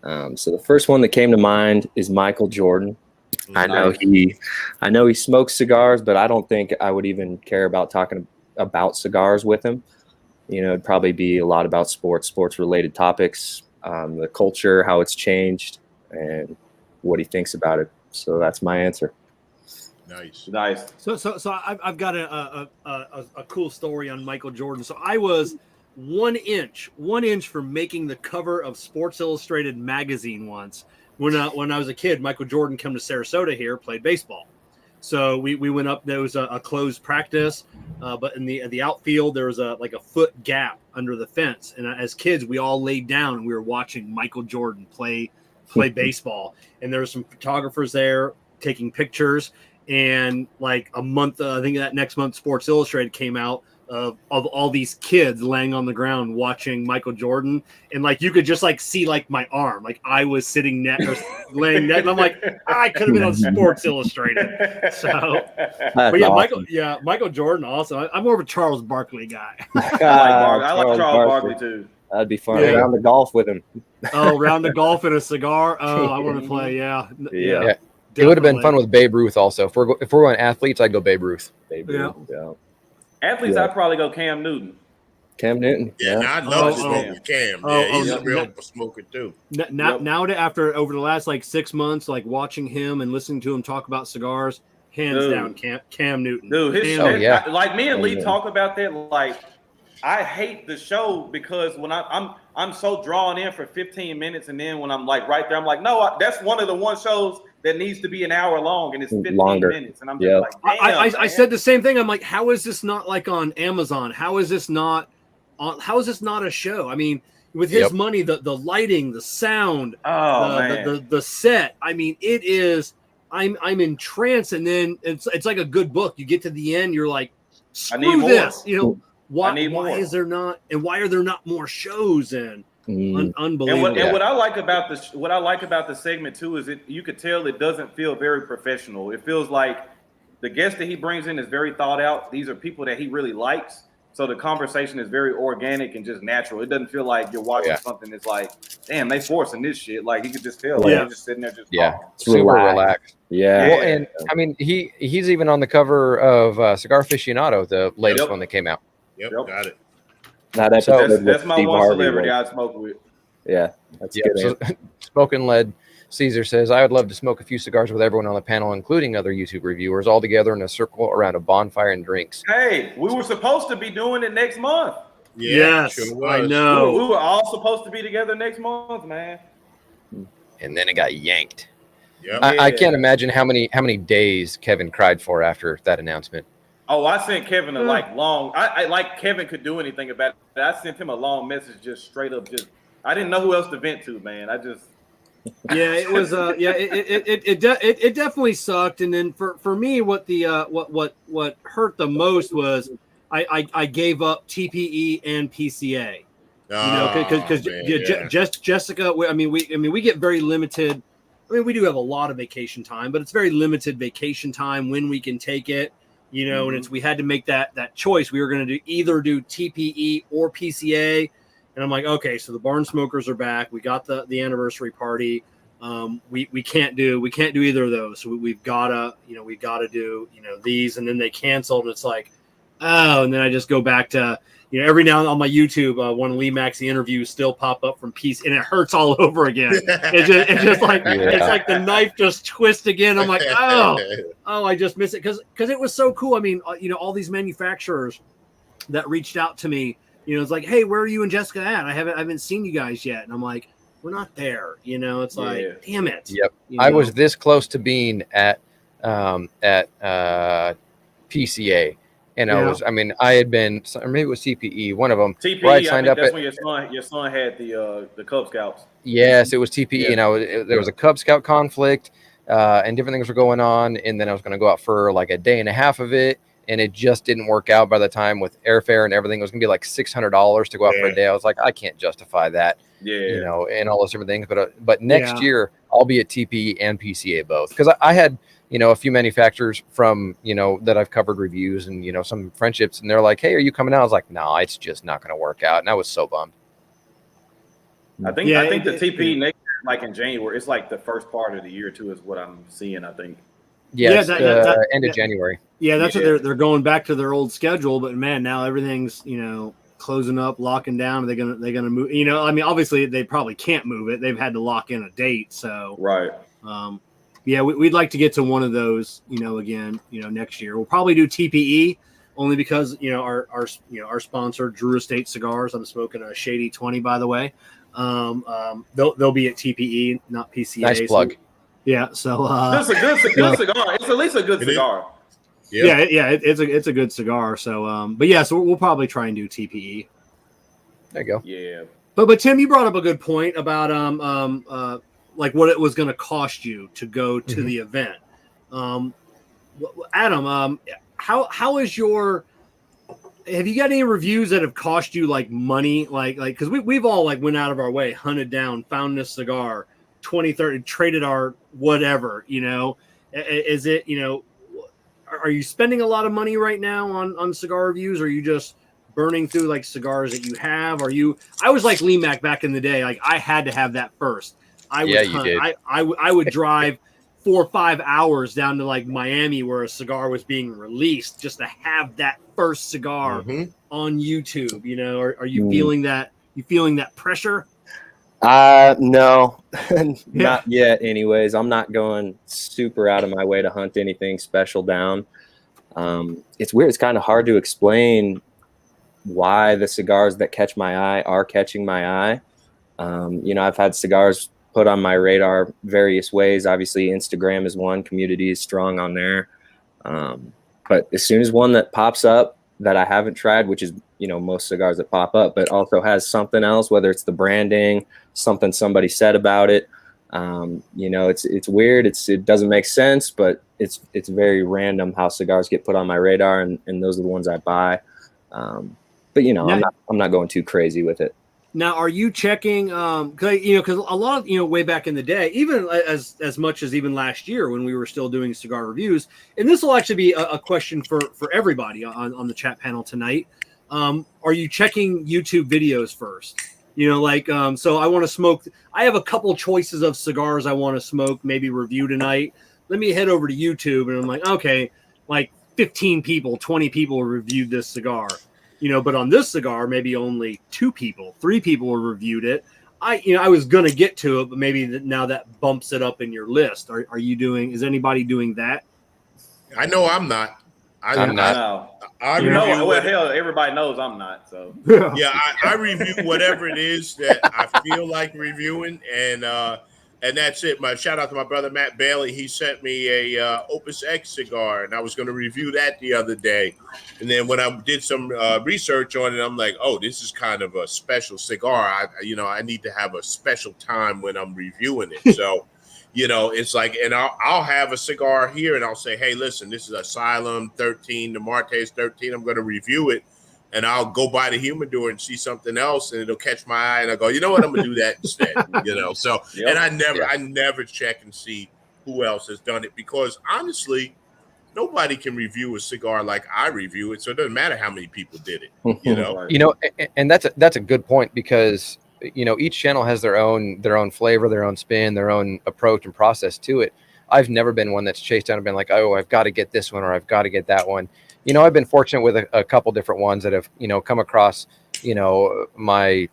So the first one that came to mind is Michael Jordan. I know he smokes cigars, but I don't think I would even care about talking about cigars with him. It'd probably be a lot about sports-related topics, the culture, how it's changed, and what he thinks about it. So that's my answer. Nice. So I've got a cool story on Michael Jordan. So I was 1 inch from making the cover of Sports Illustrated magazine once. When I was a kid, Michael Jordan came to Sarasota here, played baseball. So we went up. There was a closed practice, but in the outfield there was a foot gap under the fence. And as kids, we all laid down and we were watching Michael Jordan play baseball. And there were some photographers there taking pictures. And like a month, I think that next month, Sports Illustrated came out of all these kids laying on the ground watching Michael Jordan, and like you could just like see like my arm, like I was sitting laying net, and I'm like I could have been on Sports Illustrated. So, but yeah, awesome. Michael Jordan also. I'm more of a Charles Barkley guy. I like Charles Barkley too. That'd be fun. Round the golf with him. Oh, round the golf and a cigar. Oh, I want to play. Yeah. It would have been fun with Babe Ruth also. If we're going athletes, I'd go Babe Ruth. Yeah. Athletes, I'd probably go Cam Newton. Cam Newton. Yeah, I love to smoke with Cam. He's a real smoker too. Now over the last like 6 months, like watching him and listening to him talk about cigars, hands down, Cam Newton. Dude, like me and Lee talk about that. Like, I hate the show because when I'm so drawn in for 15 minutes, and then when I'm like right there, I'm like, no, that's one of the shows that needs to be an hour long, and it's 15 minutes. And I'm just like, damn, I said the same thing. I'm like, how is this not like on Amazon? How is this not a show? I mean, with his money, the lighting, the sound, the set. I mean, it is. I'm entranced, and then it's like a good book. You get to the end, you're like, screw this, Why is there not, and why are there not more shows? And unbelievable. And what I like about the segment too is you could tell it doesn't feel very professional. It feels like the guest that he brings in is very thought out. These are people that he really likes, So the conversation is very organic and just natural. It doesn't feel like you're watching something that's like, damn, they forcing this shit. Like you could just tell, like they're just sitting there just talking. Super relaxed. Yeah. Well, and I mean, he's even on the cover of Cigar Aficionado, the latest one that came out. Yep, got it. That episode That's my Steve one Harvey celebrity was. I smoke with. Yeah, that's good. So, Smoking Lead Caesar says, I would love to smoke a few cigars with everyone on the panel, including other YouTube reviewers, all together in a circle around a bonfire and drinks. Hey, we were supposed to be doing it next month. Yes, sure I was. know. We were all supposed to be together next month, man. And then it got yanked. Yep. I can't imagine how many days Kevin cried for after that announcement. Oh, I sent Kevin a long. I like Kevin could do anything about it. I sent him a long message, just straight up. Just I didn't know who else to vent to, man. It was it definitely sucked. And then for me, what hurt the most was I gave up TPE and PCA. Because Jessica, we get very limited. I mean, we do have a lot of vacation time, but it's very limited vacation time when we can take it. And we had to make that choice. We were going to either do TPE or PCA. And I'm like, okay, so the barn smokers are back. We got the anniversary party. We can't do either of those. So we've gotta do these, and then they canceled. And it's like, oh, and then I just go back to every now and then on my YouTube, one of LeeMack's interviews still pop up from Peace, and it hurts all over again. It's just like it's like the knife just twists again. I'm like, oh, I just miss it because it was so cool. I mean, all these manufacturers that reached out to me. It's like, hey, where are you and Jessica at? I haven't seen you guys yet. And I'm like, we're not there. It's like, damn it. Yep. I was this close to being at PCA. And I had been, or maybe it was TPE, one of them. TPE, where I signed up that's when your son had the Cub Scouts. Yes, it was TPE. And there was a Cub Scout conflict and different things were going on. And then I was going to go out for like a day and a half of it. And it just didn't work out by the time with airfare and everything. It was going to be like $600 to go out for a day. I was like, I can't justify that, and all those different things. But next year, I'll be at TPE and PCA both. Because I had, a few manufacturers from, that I've covered reviews and, some friendships. And they're like, hey, are you coming out? I was like, no, it's just not going to work out. And I was so bummed. I think the TPE next year, like in January, it's like the first part of the year too is what I'm seeing, I think. Yes, end of January. Yeah, that's what they're going back to their old schedule. But man, now everything's closing up, locking down. They're gonna move. Obviously they probably can't move it. They've had to lock in a date. So right. We'd like to get to one of those. Again, next year we'll probably do TPE only because our sponsor Drew Estate Cigars. I'm smoking a Shady 20, by the way. They'll be at TPE, not PCA. Nice plug. Yeah, so it's a good cigar. It's at least a good cigar. It's a good cigar. So, so we'll probably try and do TPE. There you go. Yeah, but Tim, you brought up a good point about like what it was going to cost you to go to the event. Adam, how is your? Have you got any reviews that have cost you like money? Like because we've all like went out of our way, hunted down, found this cigar. 2030 traded our whatever, is it, are you spending a lot of money right now on cigar reviews? Or are you just burning through like cigars that you have? I was like LeeMack back in the day. Like I had to have that first. I would drive 4 or 5 hours down to like Miami where a cigar was being released just to have that first cigar on YouTube. Are you feeling that? You feeling that pressure? No, not yet. Anyways, I'm not going super out of my way to hunt anything special down. It's weird. It's kind of hard to explain why the cigars that catch my eye are catching my eye. I've had cigars put on my radar various ways. Obviously, Instagram is one. Community is strong on there. But as soon as one that pops up that I haven't tried, which is, most cigars that pop up, but also has something else, whether it's the branding, something somebody said about it. It's weird. It doesn't make sense, but it's very random how cigars get put on my radar, and those are the ones I buy. I'm not going too crazy with it. Now, are you checking? Because a lot of way back in the day, even as much as even last year when we were still doing cigar reviews, and this will actually be a question for everybody on the chat panel tonight. are you checking YouTube videos first? You know, like, so I want to smoke. I have a couple choices of cigars I want to smoke, maybe review tonight. Let me head over to YouTube, and I'm like, okay, like 15 people, 20 people reviewed this cigar, you know, but on this cigar, maybe only 2 people, 3 people reviewed it. I was going to get to it, but maybe now that bumps it up in your list. Are you doing, is anybody doing that? I know I'm not. I'm not. I You know, review well, hell, everybody knows I'm not. So yeah, I review whatever it is that I feel like reviewing, and that's it. My shout out to my brother Matt Bailey. He sent me a Opus X cigar, and I was going to review that the other day. And then when I did some research on it, I'm like, oh, this is kind of a special cigar. I need to have a special time when I'm reviewing it. So. You know, it's like, and I'll have a cigar here and I'll say, hey, listen, this is Asylum 13, the Martes 13. I'm going to review it. And I'll go by the humidor and see something else and it'll catch my eye. And I go, you know what? I'm going to do that instead, you know? So, and I never check and see who else has done it because honestly, nobody can review a cigar like I review it. So it doesn't matter how many people did it, you know? You know, and that's a good point because, you know, each channel has their own flavor, their own spin, their own approach and process to it. I've never been one that's chased down and been like, oh, I've got to get this one or I've got to get that one. You know, I've been fortunate with a couple different ones that have, you know, come across, you know, my,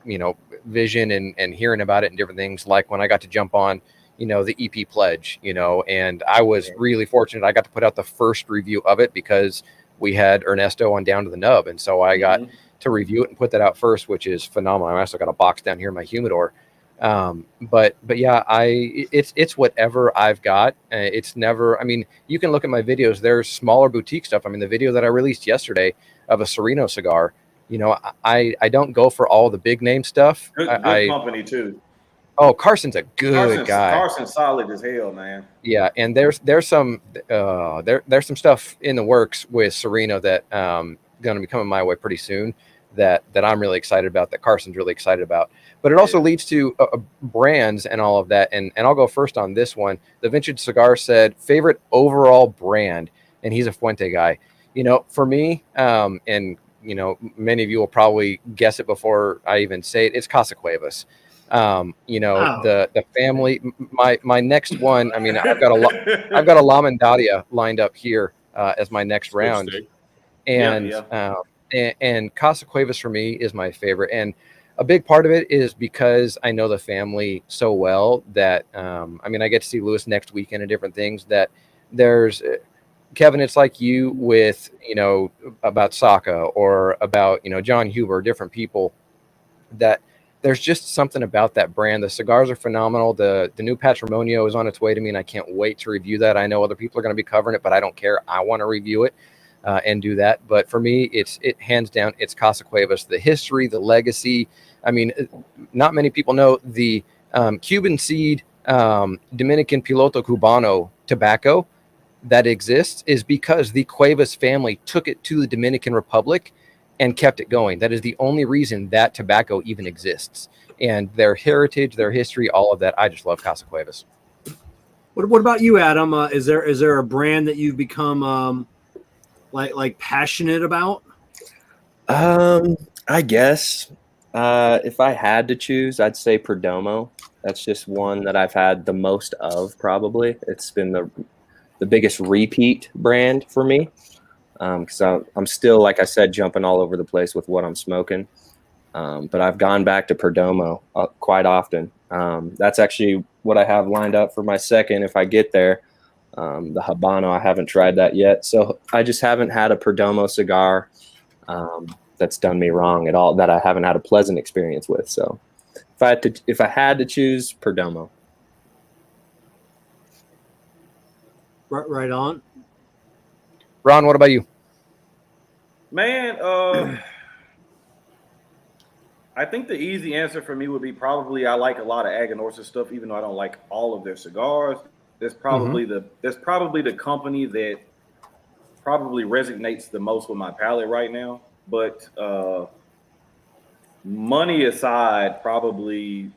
you know, vision and hearing about it and different things. Like when I got to jump on, you know, the EP Pledge, you know, and I was really fortunate. I got to put out the first review of it because we had Ernesto on Down to the Nub. And so I got to review it and put that out first, which is phenomenal. I also got a box down here in my humidor. But yeah, it's whatever I've got. It's never, I mean, you can look at my videos, there's smaller boutique stuff. I mean, the video that I released yesterday of a Sereno cigar, you know, I don't go for all the big name stuff. Good company too. Oh, Carson's a good guy. Carson's solid as hell, man. Yeah, and there's some there's some stuff in the works with Sereno that going to be coming my way pretty soon that I'm really excited about, that Carson's really excited about. But it also leads to brands and all of that. And I'll go first on this one. The Vintage Cigar said favorite overall brand, and he's a Fuente guy. You know, for me, and you know, many of you will probably guess it before I even say it. It's Casa Cuevas. You know, the family. My next one. I mean, I've got a La Mandaria lined up here as my next round, and and Casa Cuevas for me is my favorite. And a big part of it is because I know the family so well that I mean, I get to see Lewis next weekend and different things. That there's Kevin, it's like you with, you know, about Saka or about, you know, John Huber, different people that. There's just something about that brand. The cigars are phenomenal. The new Patrimonio is on its way to me, and I can't wait to review that. I know other people are going to be covering it, but I don't care. I want to review it and do that. But for me, it hands down, it's Casa Cuevas. The history, the legacy. I mean, not many people know the Cuban seed Dominican Piloto Cubano tobacco that exists is because the Cuevas family took it to the Dominican Republic and kept it going. That is the only reason that tobacco even exists. And their heritage, their history, all of that. I just love Casa Cuevas. What about you, Adam? Is there a brand that you've become like passionate about? I guess if I had to choose, I'd say Perdomo. That's just one that I've had the most of, probably. It's been the biggest repeat brand for me. Because I'm still, like I said, jumping all over the place with what I'm smoking. But I've gone back to Perdomo quite often. That's actually what I have lined up for my second if I get there. The Habano, I haven't tried that yet. So I just haven't had a Perdomo cigar that's done me wrong at all, that I haven't had a pleasant experience with. So if I had to choose, Perdomo. Right on. Ron, what about you? Man, I think the easy answer for me would be probably I like a lot of Aganorsa stuff, even though I don't like all of their cigars. There's probably the company that probably resonates the most with my palate right now. But money aside, probably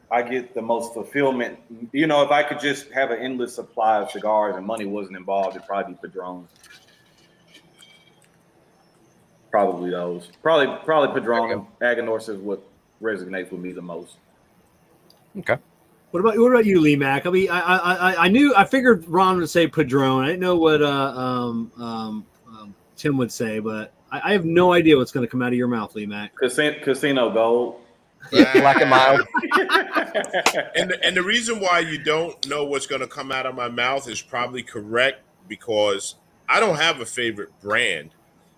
I get the most fulfillment. You know, if I could just have an endless supply of cigars and money wasn't involved, it'd probably be Padron. Probably those. Probably Padron and Aganorsa is what resonates with me the most. Okay. What about you, LeeMack? I mean, I figured Ron would say Padron. I didn't know what Tim would say, but I have no idea what's going to come out of your mouth, LeeMack. Casino Gold. Yeah, Black and Mild. And the reason why you don't know what's going to come out of my mouth is probably correct, because I don't have a favorite brand.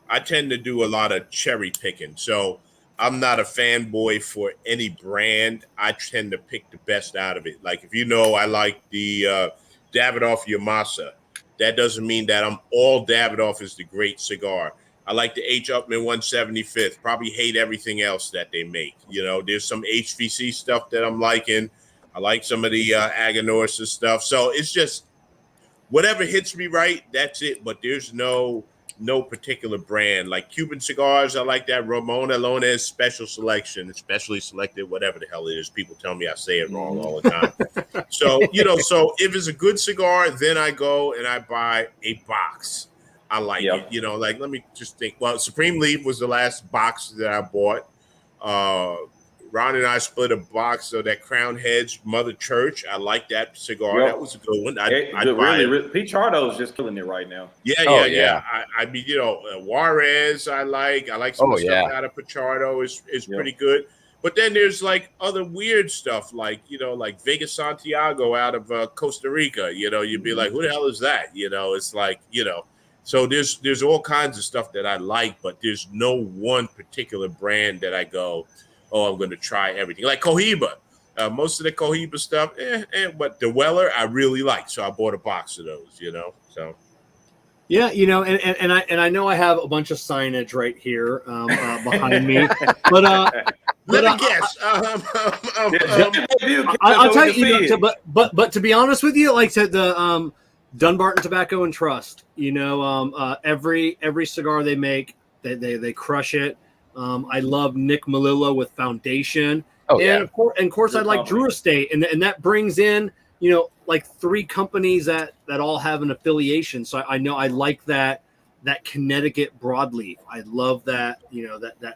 I tend to do a lot of cherry picking. So I'm not a fanboy for any brand. I tend to pick the best out of it. Like, if you know, I like the Davidoff Yamasa. That doesn't mean that I'm all Davidoff is the great cigar. I like the H. Upman 175th. Probably hate everything else that they make. You know, there's some HVC stuff that I'm liking. I like some of the Aganorsa stuff. So it's just whatever hits me right, that's it. But there's no particular brand. Like Cuban cigars, I like that Ramon Alonez special selection, especially selected, whatever the hell it is. People tell me I say it wrong all the time. So, so if it's a good cigar, then I go and I buy a box. I like it. Like, let me just think. Well, Supreme Leaf was the last box that I bought. Ron and I split a box of that Crown Heads Mother Church. I like that cigar. That was a good one. Pete Chardo's just killing it right now. Yeah. I mean, Juarez, I like some of the stuff out of Pichardo is pretty good. But then there's like other weird stuff, like Vega Santiago out of Costa Rica. You'd be like, who the hell is that? It's like, so there's all kinds of stuff that I like, but there's no one particular brand that I go, oh, I'm going to try everything. Like Cohiba. Most of the Cohiba stuff, but the Weller I really like, so I bought a box of those, so. Yeah, and I know I have a bunch of signage right here behind me, but let me guess. I'll tell you, but to be honest with you, like the Dunbarton Tobacco and Trust, every cigar they make, they crush it. I love Nick Melillo with Foundation. And of course, I like Drew Estate, and that brings in, like 3 companies that all have an affiliation. So I know I like that Connecticut broadleaf. I love that,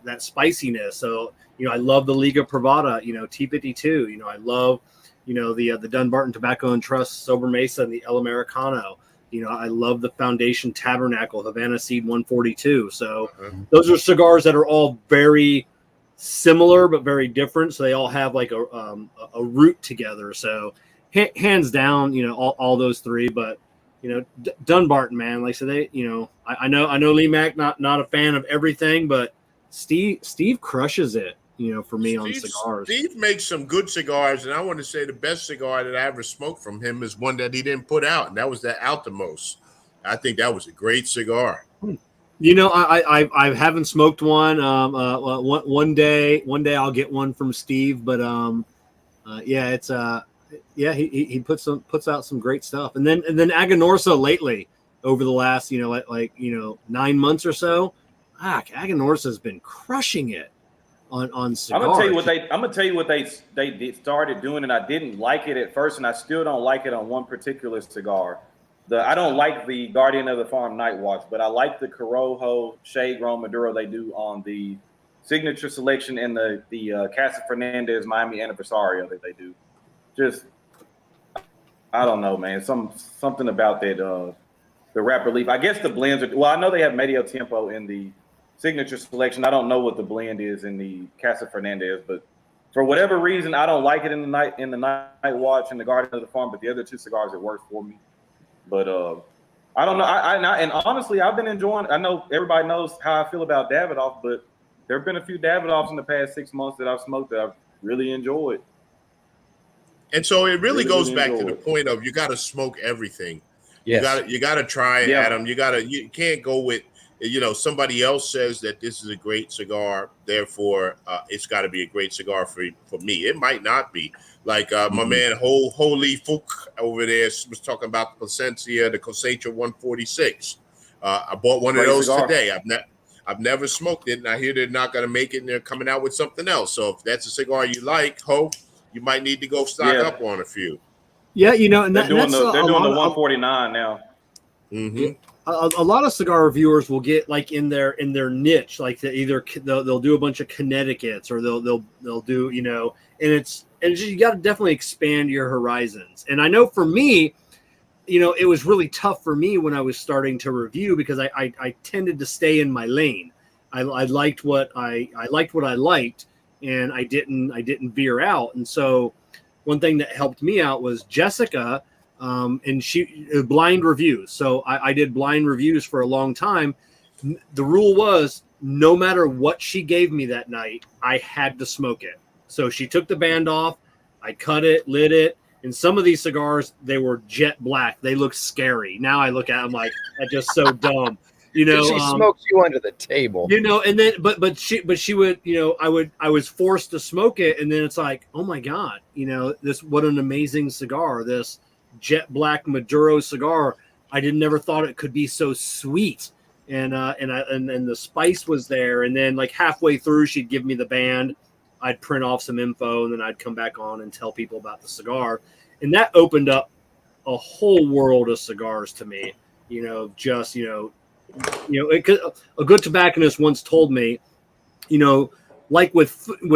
that spiciness. So, I love the Liga Privada, T52. I love, the Dunbarton Tobacco and Trust Sober Mesa and the El Americano. I love the Foundation Tabernacle, Havana Seed 142. So those are cigars that are all very similar but very different. So they all have like a root together. So hands down, all those 3. But Dunbarton, man, like so they, I know LeeMack not a fan of everything, but Steve crushes it. For me on cigars. Steve makes some good cigars, and I want to say the best cigar that I ever smoked from him is one that he didn't put out, and that was that Altimos. I think that was a great cigar. I haven't smoked one. One day I'll get one from Steve, but he puts out some great stuff, and then Aganorsa lately over the last 9 months or so, Aganorsa has been crushing it. On cigars. I'm gonna tell you what they started doing, and I didn't like it at first, and I still don't like it on one particular cigar. I don't like the Guardian of the Farm Night Watch, but I like the Corojo Shade Grown Maduro they do on the Signature Selection and the Casa Fernandez Miami Anniversario that they do. Just I don't know, man. Something about that the wrapper leaf. I guess the blends are. Well, I know they have Medio Tiempo in the Signature Selection. I don't know what the blend is in the Casa Fernandez, but for whatever reason, I don't like it in the Night Watch and the Garden of the Farm. But the other 2 cigars, it works for me. But I don't know. And honestly, I've been enjoying. I know everybody knows how I feel about Davidoff, but there have been a few Davidoffs in the past 6 months that I've smoked that I've really enjoyed. And so it really goes back to the point of you got to smoke everything. Yes. You got to try it, Adam. You can't go with. Somebody else says that this is a great cigar, therefore it's got to be a great cigar for me. It might not be. Like my man Holy Fook over there was talking about the Plasencia, the Cosecha 146. I bought one of those today. I've never smoked it, and I hear they're not going to make it, and they're coming out with something else. So if that's a cigar you like, you might need to go stock up on a few. Yeah, and they're doing the 149 now. Mm-hmm. a lot of cigar reviewers will get like in their niche, like they'll do a bunch of Connecticut's, or they'll do, you know, and you got to definitely expand your horizons. And I know for me, you know, it was really tough for me when I was starting to review, because I tended to stay in my lane. I liked what I liked, and I didn't veer out. And so one thing that helped me out was Jessica, and she blind reviews. So I did blind reviews for a long time. The rule was, no matter what she gave me that night, I had to smoke it. So she took the band off, I cut it, lit it. And some of these cigars, they were jet black. They look scary. Now I look at them like, that's just so dumb. You know, she smokes you under the table. You know, and then but she would, you know, I was forced to smoke it, and then it's like, oh my God, you know, what an amazing cigar, this jet black Maduro cigar. I never thought it could be so sweet. And the spice was there. And then like halfway through, she'd give me the band. I'd print off some info, and then I'd come back on and tell people about the cigar. And that opened up a whole world of cigars to me, you know, just, a good tobacconist once told me, you know, like with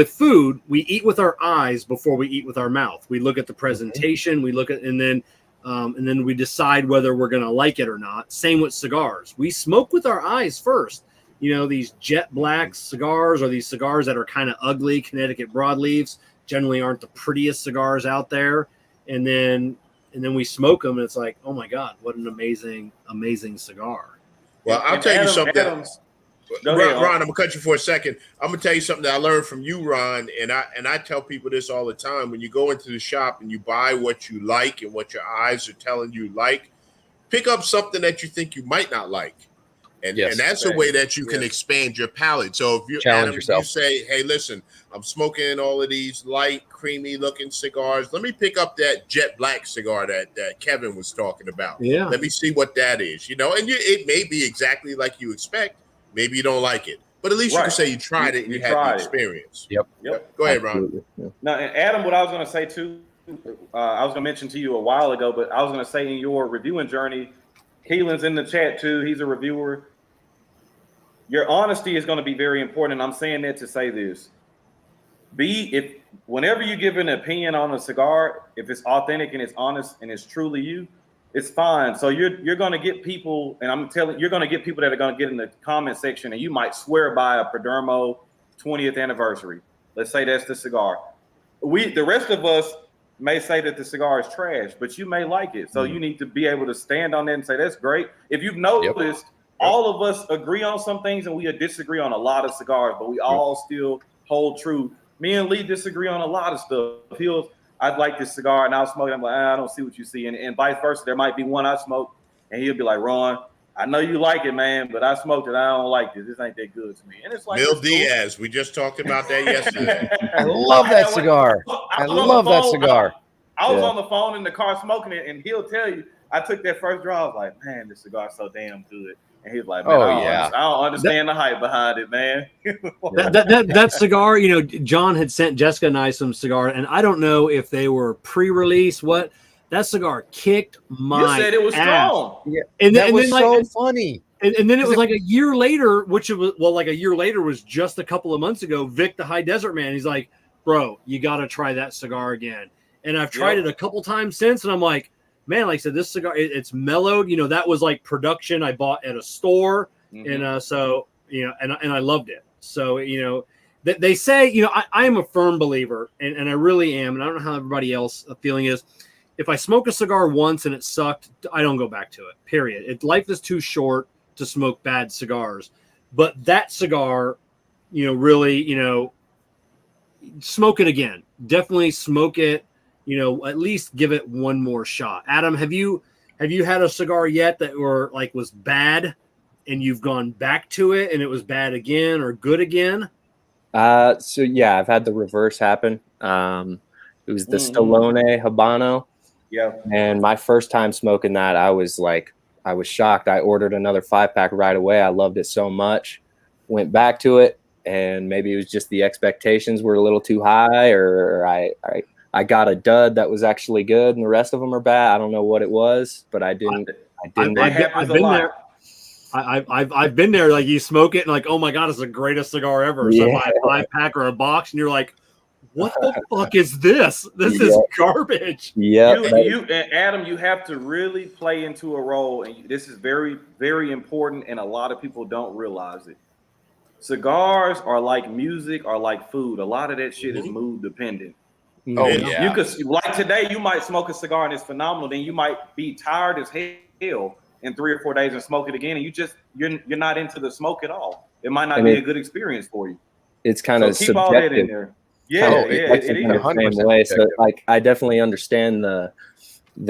food, we eat with our eyes before we eat with our mouth. We look at the presentation, we look at, and then we decide whether we're going to like it or not. Same with cigars. We smoke with our eyes first. You know, these jet black cigars, or these cigars that are kind of ugly, Connecticut broadleaves, generally aren't the prettiest cigars out there. And then we smoke them, and it's like, oh my God, what an amazing cigar. Well, I'll tell you something. Ron, I'm gonna cut you for a second. I'm gonna tell you something that I learned from you, Ron, and I tell people this all the time. When you go into the shop and you buy what you like and what your eyes are telling you like, pick up something that you think you might not like. And that's a way that you can expand your palate. So if you challenge yourself, you say, hey, listen, I'm smoking all of these light, creamy looking cigars. Let me pick up that jet black cigar that Kevin was talking about. Yeah. Let me see what that is, you know, and it may be exactly like you expect. Maybe you don't like it, but at least you can say you tried it and you had the experience. Yep. Go ahead, Ron. Now, and Adam, what I was going to say too, I was going to mention to you a while ago, but I was going to say in your reviewing journey, Keelan's in the chat too. He's a reviewer. Your honesty is going to be very important. And I'm saying that to say this. Whenever you give an opinion on a cigar, if it's authentic and it's honest and it's truly you, it's fine. So you're going to get people, and I'm telling you're going to get people that are going to get in the comment section, and you might swear by a Perdomo 20th anniversary. Let's say that's the cigar. The rest of us may say that the cigar is trash, but you may like it. So you need to be able to stand on that and say, that's great. If you've noticed, all of us agree on some things and we disagree on a lot of cigars, but we all still hold true. Me and Lee disagree on a lot of stuff. I'd like this cigar and I'll smoke it. I'm like, I don't see what you see. And vice versa. There might be one I smoke and he'll be like, Ron, I know you like it, man, but I smoked it. I don't like this. This ain't that good to me. And it's like Mil Diaz. We just talked about that yesterday. I love that cigar. I love that cigar. I was on the phone in the car smoking it, and he'll tell you, I took that first draw. I was like, man, this cigar's so damn good. And he's like, man, I don't understand the hype behind it, man. that cigar, you know, John had sent Jessica and I some cigar, and I don't know if they were pre-release. What that cigar kicked my You said it was ass. strong. Yeah, and that then, was and so funny. And then it was like a year later, like a year later was just a couple of months ago. Vic, the High Desert Man, he's like, bro, you got to try that cigar again. And I've tried it a couple times since, and I'm like, man, like I said, this cigar, it's mellowed. You know, that was like production I bought at a store. And so, you know, and I loved it. So, you know, they say, you know, I am a firm believer, and I really am. And I don't know how everybody else feeling is. If I smoke a cigar once and it sucked, I don't go back to it, period. Life is too short to smoke bad cigars. But that cigar, you know, really, you know, smoke it again. Definitely smoke it. You know, at least give it one more shot. Adam, have you had a cigar yet that was bad and you've gone back to it and it was bad again or good again? So yeah, I've had the reverse happen. It was the Stallone Habano. Yeah. And my first time smoking that, I was shocked. I ordered another 5-pack right away. I loved it so much. Went back to it, and maybe it was just the expectations were a little too high, or I got a dud that was actually good and the rest of them are bad. I don't know what it was, but I didn't. I've been there. I've been there. Like, you smoke it and like, oh my god, it's the greatest cigar ever. So Yeah. I buy a 5-pack or a box, and you're like, what the fuck is this? This is garbage. Yeah. You and Adam, you have to really play into a role, and this is very, very important, and a lot of people don't realize it. Cigars are like music, are like food. A lot of that shit is mood dependent. Oh yeah. You could, like today, you might smoke a cigar and it's phenomenal. Then you might be tired as hell in 3 or 4 days and smoke it again, and you're not into the smoke at all. It might not be a good experience for you. It's kind of keep all that in there. Yeah, it is. 100% way. So like, I definitely understand the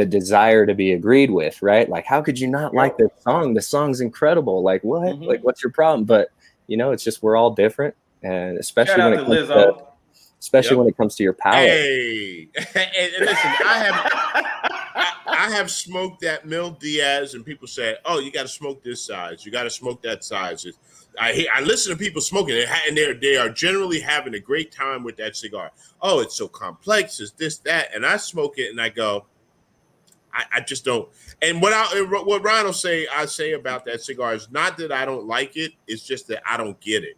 desire to be agreed with, right? Like, how could you not like this song? The song's incredible. Like, what? Like, what's your problem? But you know, it's just we're all different, and especially when it comes to your palate. Hey, and listen, I have smoked that Mil Diaz, and people say, "Oh, you got to smoke this size. You got to smoke that size." I listen to people smoking it, and they are generally having a great time with that cigar. Oh, it's so complex. It's this, that, and I smoke it, and I go, I just don't. And what Ron will say, I say about that cigar is not that I don't like it. It's just that I don't get it.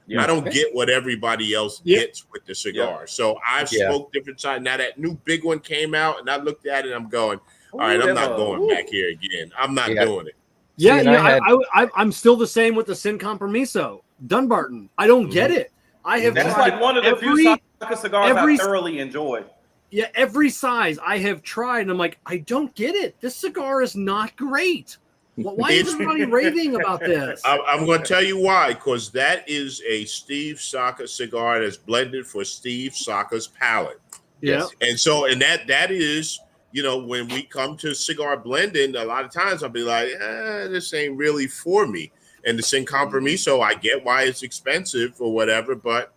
Yeah. I don't get what everybody else gets with the cigar. Yeah. So I've smoked different sides. Now that new big one came out, and I looked at it, and I'm going, all right, I'm not going back here again. I'm not doing it. Yeah, I'm still the same with the Sin Compromiso Dunbarton. I don't get it. That's like one of the few cigars I thoroughly enjoy. Yeah, every size I have tried, and I'm like, I don't get it. This cigar is not great. Why is everybody raving about this? I'm going to tell you why. Because that is a Steve Saka cigar that's blended for Steve Saka's palate. Yeah, and that is. You know, when we come to cigar blending, a lot of times I'll be like, this ain't really for me. And the Sin Compromiso, I get why it's expensive or whatever, but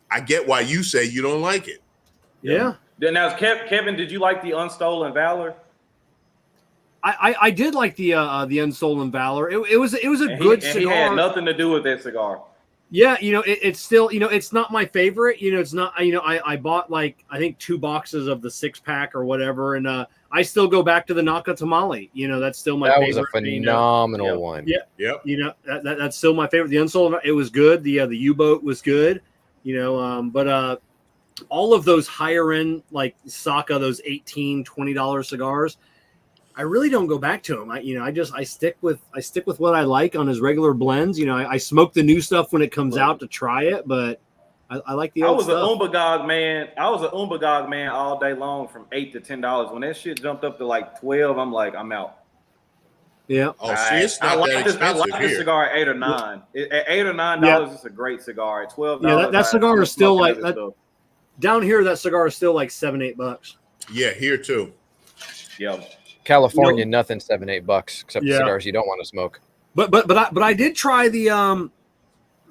I get why you say you don't like it. Yeah. Now, Kevin, did you like the Unstolen Valor? I did like the Unstolen Valor. It was a good cigar. He had nothing to do with that cigar. Yeah, you know, it's still, you know, it's not my favorite. You know, it's not, you know, I bought like, I think 2 boxes of the 6-pack or whatever. And I still go back to the Naka Tamale. You know, that's still my favorite. That was a phenomenal one. Yeah. Yep. You know, that's still my favorite. The Unsold, it was good. The U-boat was good, you know, but all of those higher end, like Saka, those $18, $20 cigars, I really don't go back to them. I stick with what I like on his regular blends. You know, I smoke the new stuff when it comes out to try it, but I like the old stuff. I was an Umbagog man all day long from $8 to $10. When that shit jumped up to like 12, I'm like, I'm out. Yeah. Oh, see, it's not that expensive I like this cigar at $8 or $9. At $8 or $9, it's a great cigar. At $12, that cigar is still like that. Down here, that cigar is still like $7, $8. Yeah, here too. Yeah. California, nothing $7-8 except cigars you don't want to smoke. But I did try the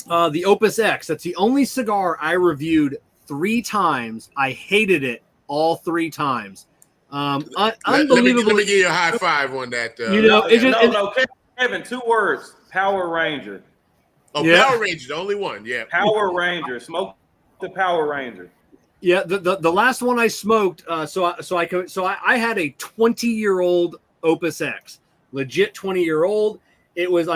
Opus X. That's the only cigar I reviewed 3 times. I hated it all 3 times. Unbelievably, let me give you a high five on that. You know, Kevin, 2 words: Power Ranger. Oh, yeah. Power Ranger, the only one. Yeah, Power Ranger. Smoke the Power Ranger. Yeah, the last one I smoked, so I had a 20-year-old Opus X, legit 20-year-old. It was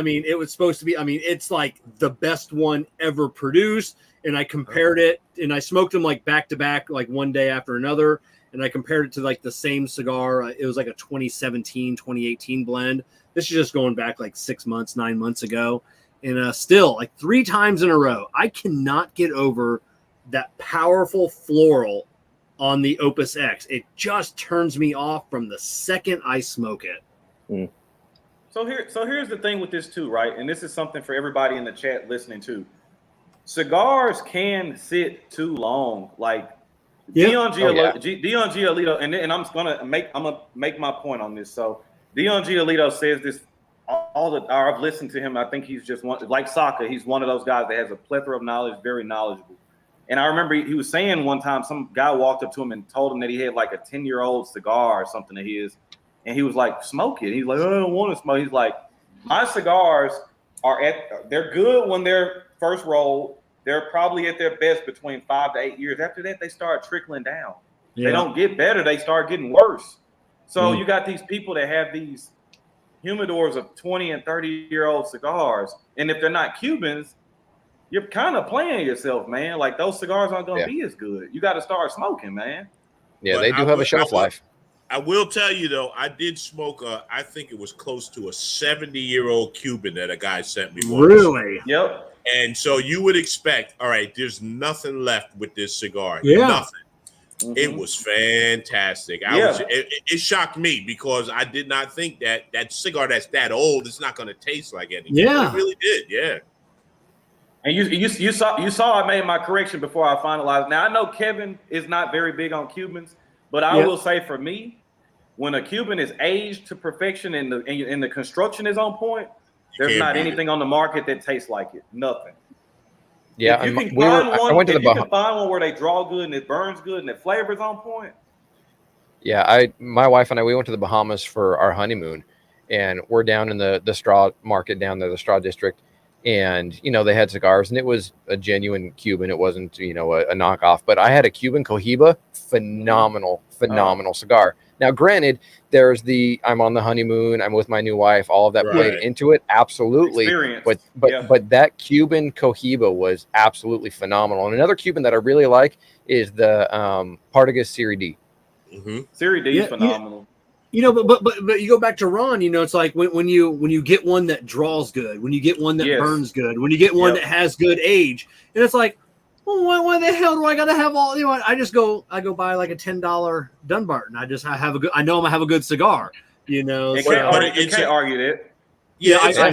supposed to be, it's like the best one ever produced. And I compared it, and I smoked them like back to back, like one day after another. And I compared it to like the same cigar. It was like a 2017, 2018 blend. This is just going back like 6 months, 9 months ago. And still, like 3 times in a row, I cannot get over that powerful floral on the Opus X. It just turns me off from the second I smoke it. Mm. So here's the thing with this too, right? And this is something for everybody in the chat listening to. Cigars can sit too long. Like Dion Giolito, and I'm gonna make my point on this. So Dion Giolito says this I've listened to him. I think he's just one, like Saka. He's one of those guys that has a plethora of knowledge, very knowledgeable. And I remember he was saying one time, some guy walked up to him and told him that he had like a 10-year-old cigar or something of his. And he was like, smoke it. He's like, I don't want to smoke. He's like, my cigars they're good when they're first rolled. They're probably at their best between 5 to 8 years. After that, they start trickling down. Yeah. They don't get better. They start getting worse. So you got these people that have these humidors of 20 and 30-year-old cigars, and if they're not Cubans, you're kind of playing yourself, man. Like those cigars aren't going to be as good. You got to start smoking, man. Yeah, but they do have a shelf life. I will tell you though, I did smoke I think it was close to a 70-year-old Cuban that a guy sent me once. Really? Yep. And so you would expect, all right, there's nothing left with this cigar. Yeah. Nothing. It was fantastic. It shocked me because I did not think that cigar that's that old is not going to taste like anything. Yeah. It really did. Yeah. And you saw I made my correction before I finalized. Now I know Kevin is not very big on Cubans, but I will say for me, when a Cuban is aged to perfection and the construction is on point, there's not anything on the market that tastes like it. Nothing. Yeah, I went to the Bahamas. You can find one where they draw good and it burns good and the flavor's on point. Yeah, my wife and I, we went to the Bahamas for our honeymoon, and we're down in the straw market down there, the straw district, and they had cigars, and it was a genuine Cuban. It wasn't a knockoff, but I had a Cuban Cohiba, phenomenal cigar. Now, granted, there's I'm on the honeymoon, I'm with my new wife, all of that played into it, absolutely. Experience. But that Cuban Cohiba was absolutely phenomenal. And another Cuban that I really like is the Partagas Serie D. Mm-hmm. Serie D is phenomenal. But you go back to Ron, it's like when you get one that draws good, when you get one that burns good, when you get one that has good age, and it's like, well, why the hell do I gotta have all? I go buy like a $10 Dunbarton. I know I'm gonna have a good cigar. You can't argue that. Yeah,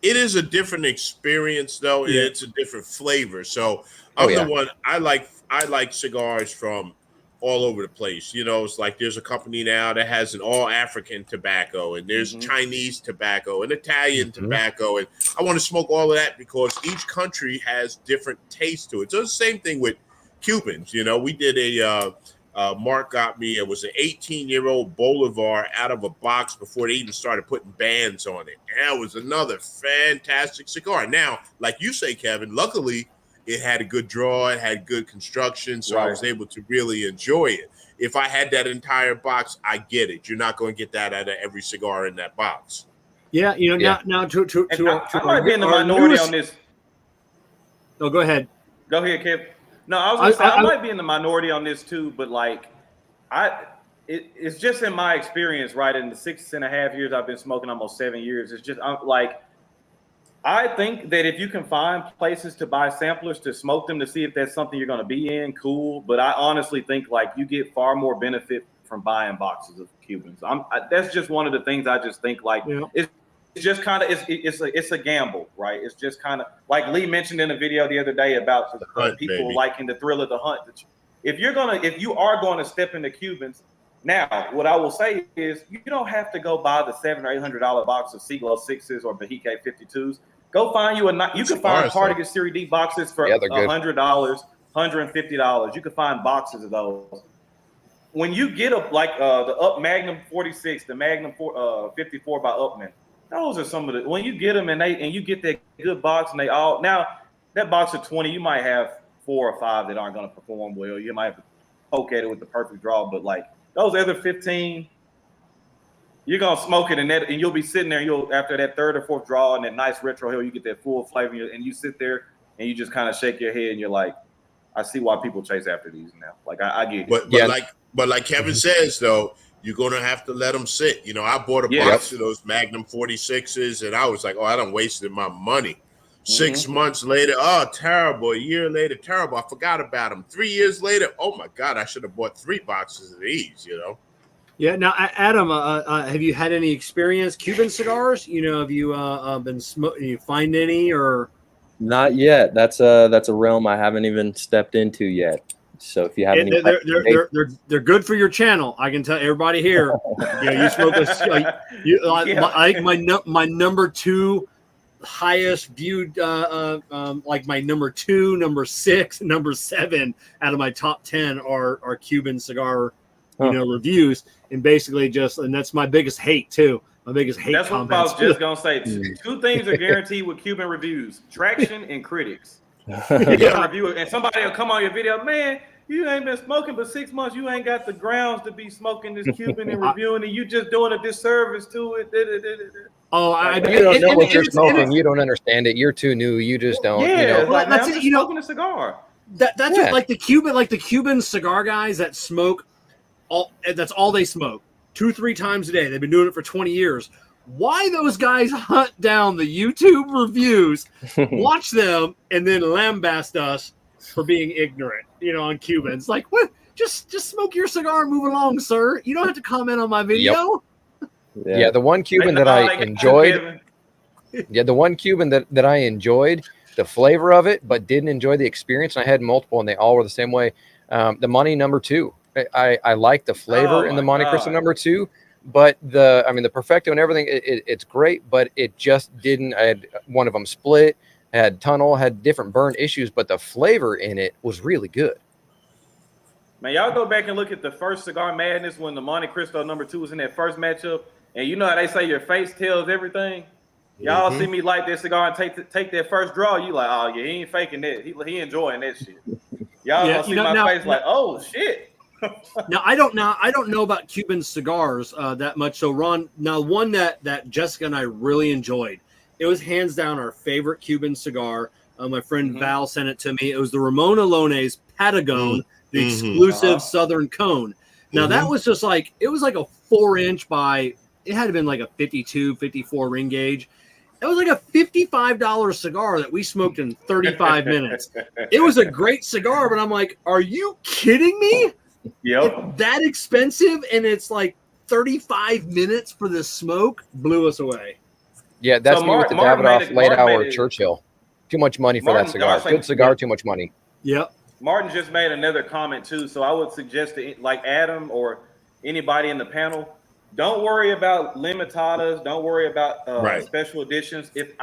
it is a different experience though. Yeah. It's a different flavor. So I'm the one I like cigars from all over the place. It's like there's a company now that has an all African tobacco, and there's Chinese tobacco and Italian tobacco, and I want to smoke all of that because each country has different tastes to it. So it's the same thing with Cubans. We did Mark got me, it was an 18-year-old Bolivar out of a box before they even started putting bands on it. And that was another fantastic cigar. Now, like you say, Kevin, luckily it had a good draw, it had good construction, so I was able to really enjoy it. If I had that entire box, I get it. You're not going to get that out of every cigar in that box. Yeah, now to I might be in the minority on this. No, go ahead. Go ahead, Kev. No, I was going to say I might be in the minority on this too, but it's just in my experience, right? In the 6.5 years I've been smoking, almost 7 years, it's just I think that if you can find places to buy samplers to smoke them to see if that's something you're going to be in, cool. But I honestly think you get far more benefit from buying boxes of Cubans. That's just one of the things I just think it's just kind of it's a gamble, right? It's just kind of like Lee mentioned in a video the other day about people liking the thrill of the hunt. If you are going to step into Cubans, now what I will say is you don't have to go buy the $700 or $800 box of Siglo 6s or Bahique 52s. Go find you can find Partagas Serie D boxes for $100, $150. You can find boxes of those. When you get the Up Magnum 46, the Magnum 54 by Upman, those are some of the, when you get them and you get that good box and now that box of 20, you might have 4 or 5 that aren't going to perform well. You might have to poke at it with the perfect draw, but those other 15, you're gonna smoke it, and you'll be sitting there. After that 3rd or 4th draw and that nice retro hill, you get that full flavor, and you sit there and you just kind of shake your head, and you're like, I see why people chase after these now. I get it. But like Kevin says though, you're gonna have to let them sit. I bought a box of those Magnum 46s, and I was like, I done wasted my money. 6 months later, terrible. A year later, terrible. I forgot about them. 3 years later, oh my God, I should have bought 3 boxes of these. Yeah. Now, Adam, have you had any experience Cuban cigars? Have you been smoking? You find any or? Not yet. That's a realm I haven't even stepped into yet. So if you have any, they're good for your channel. I can tell everybody here. You smoke my number 2 highest viewed, my number 2, number 6, number 7 out of my top 10 are Cuban cigar. Reviews, and basically and that's my biggest hate too. My biggest hate. That's what I was just gonna say. 2 things are guaranteed with Cuban reviews: traction and critics. You review it, and somebody will come on your video, man. You ain't been smoking but 6 months. You ain't got the grounds to be smoking this Cuban and reviewing it. You just doing a disservice to it. Oh, you don't know what you're smoking. You don't understand it. You're too new. You just don't. Yeah, you know. it's like, Well, man, I'm just smoking a cigar. That's what, like the Cuban cigar guys that smoke that's all they smoke 2-3 times a day. They've been doing it for 20 years. Why those guys hunt down the YouTube reviews, watch them, and then lambast us for being ignorant, on Cubans? Like, what? Just smoke your cigar and move along, sir. You don't have to comment on my video. Yep. Yeah, the one Cuban that I enjoyed. Yeah, the one Cuban that I enjoyed the flavor of it, but didn't enjoy the experience. And I had multiple, and they all were the same way. The Monte number 2. I like the flavor in the Monte Cristo number 2. But the Perfecto and everything, it's great, but it just didn't. I had one of them split, had tunnel, had different burn issues, but the flavor in it was really good. Man, y'all go back and look at the first Cigar Madness when the Monte Cristo number 2 was in that first matchup, and you know how they say your face tells everything. Y'all see me light that cigar and take that first draw, you like, oh yeah, he ain't faking that. He enjoying that shit. Y'all gonna see my face like, oh shit. Now I don't know about Cuban cigars that much. So Ron, now one that Jessica and I really enjoyed. It was hands down our favorite Cuban cigar. My friend Val sent it to me. It was the Ramon Alones Patagon, the exclusive Southern Cone. Now that was just like, it was like a 4-inch by, it had to been like a 52, 54 ring gauge. It was like a $55 cigar that we smoked in 35 minutes. It was a great cigar, but I'm like, are you kidding me? Yep. It's that expensive, and it's like 35 minutes for the smoke. Blew us away. Yeah, that's me with the Davidoff late hour Churchill. Too much money for that cigar. Good cigar, too much money. Yep. Martin just made another comment too, so I would suggest to like Adam or anybody in the panel, don't worry about limitadas. Don't worry about special editions. If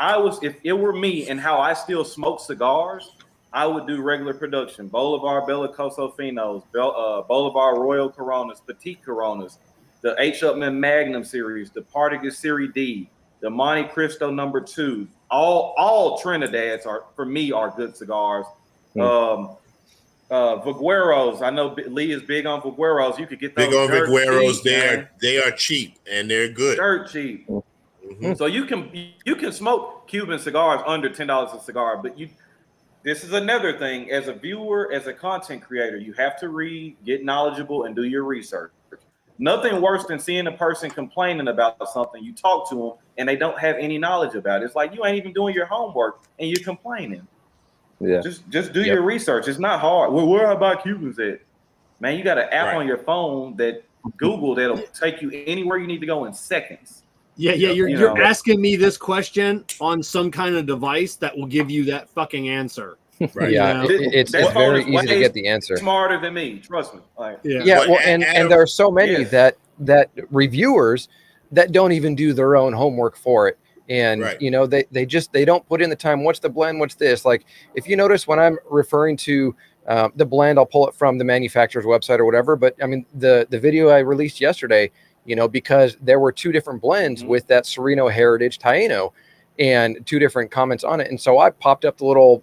it were me and how I still smoke cigars, I would do regular production. Bolivar Bellicoso Finos, Bolivar Royal Coronas, Petite Coronas, the H. Upman Magnum series, the Partagas Series D, the Monte Cristo number 2. All Trinidads are good cigars. Vigueros, I know Lee is big on Vigueros. You could get those. Big on Vigueros. Cheap, they are cheap and they're good. Dirt cheap. So you can smoke Cuban cigars under $10 a cigar, but this is another thing. As a viewer, as a content creator, you have to read, get knowledgeable, and do your research. Nothing worse than seeing a person complaining about something. You talk to them and they don't have any knowledge about it. It's like you ain't even doing your homework and you're complaining. Yeah. Just do your research. It's not hard. Well, where about Cubans at? Man, you got an app on your phone that Google that'll take you anywhere you need to go in seconds. Yeah. You're asking me this question on some kind of device that will give you that fucking answer. Right. Yeah, it's very easy to get the answer. Smarter than me, trust me. Like, well, and there are so many that reviewers that don't even do their own homework for it. And they don't put in the time. What's the blend? What's this? Like, if you notice when I'm referring to the blend, I'll pull it from the manufacturer's website or whatever. But I mean, the video I released yesterday, because there were 2 different blends with that Sereno Heritage Taino and 2 different comments on it. And so I popped up the little,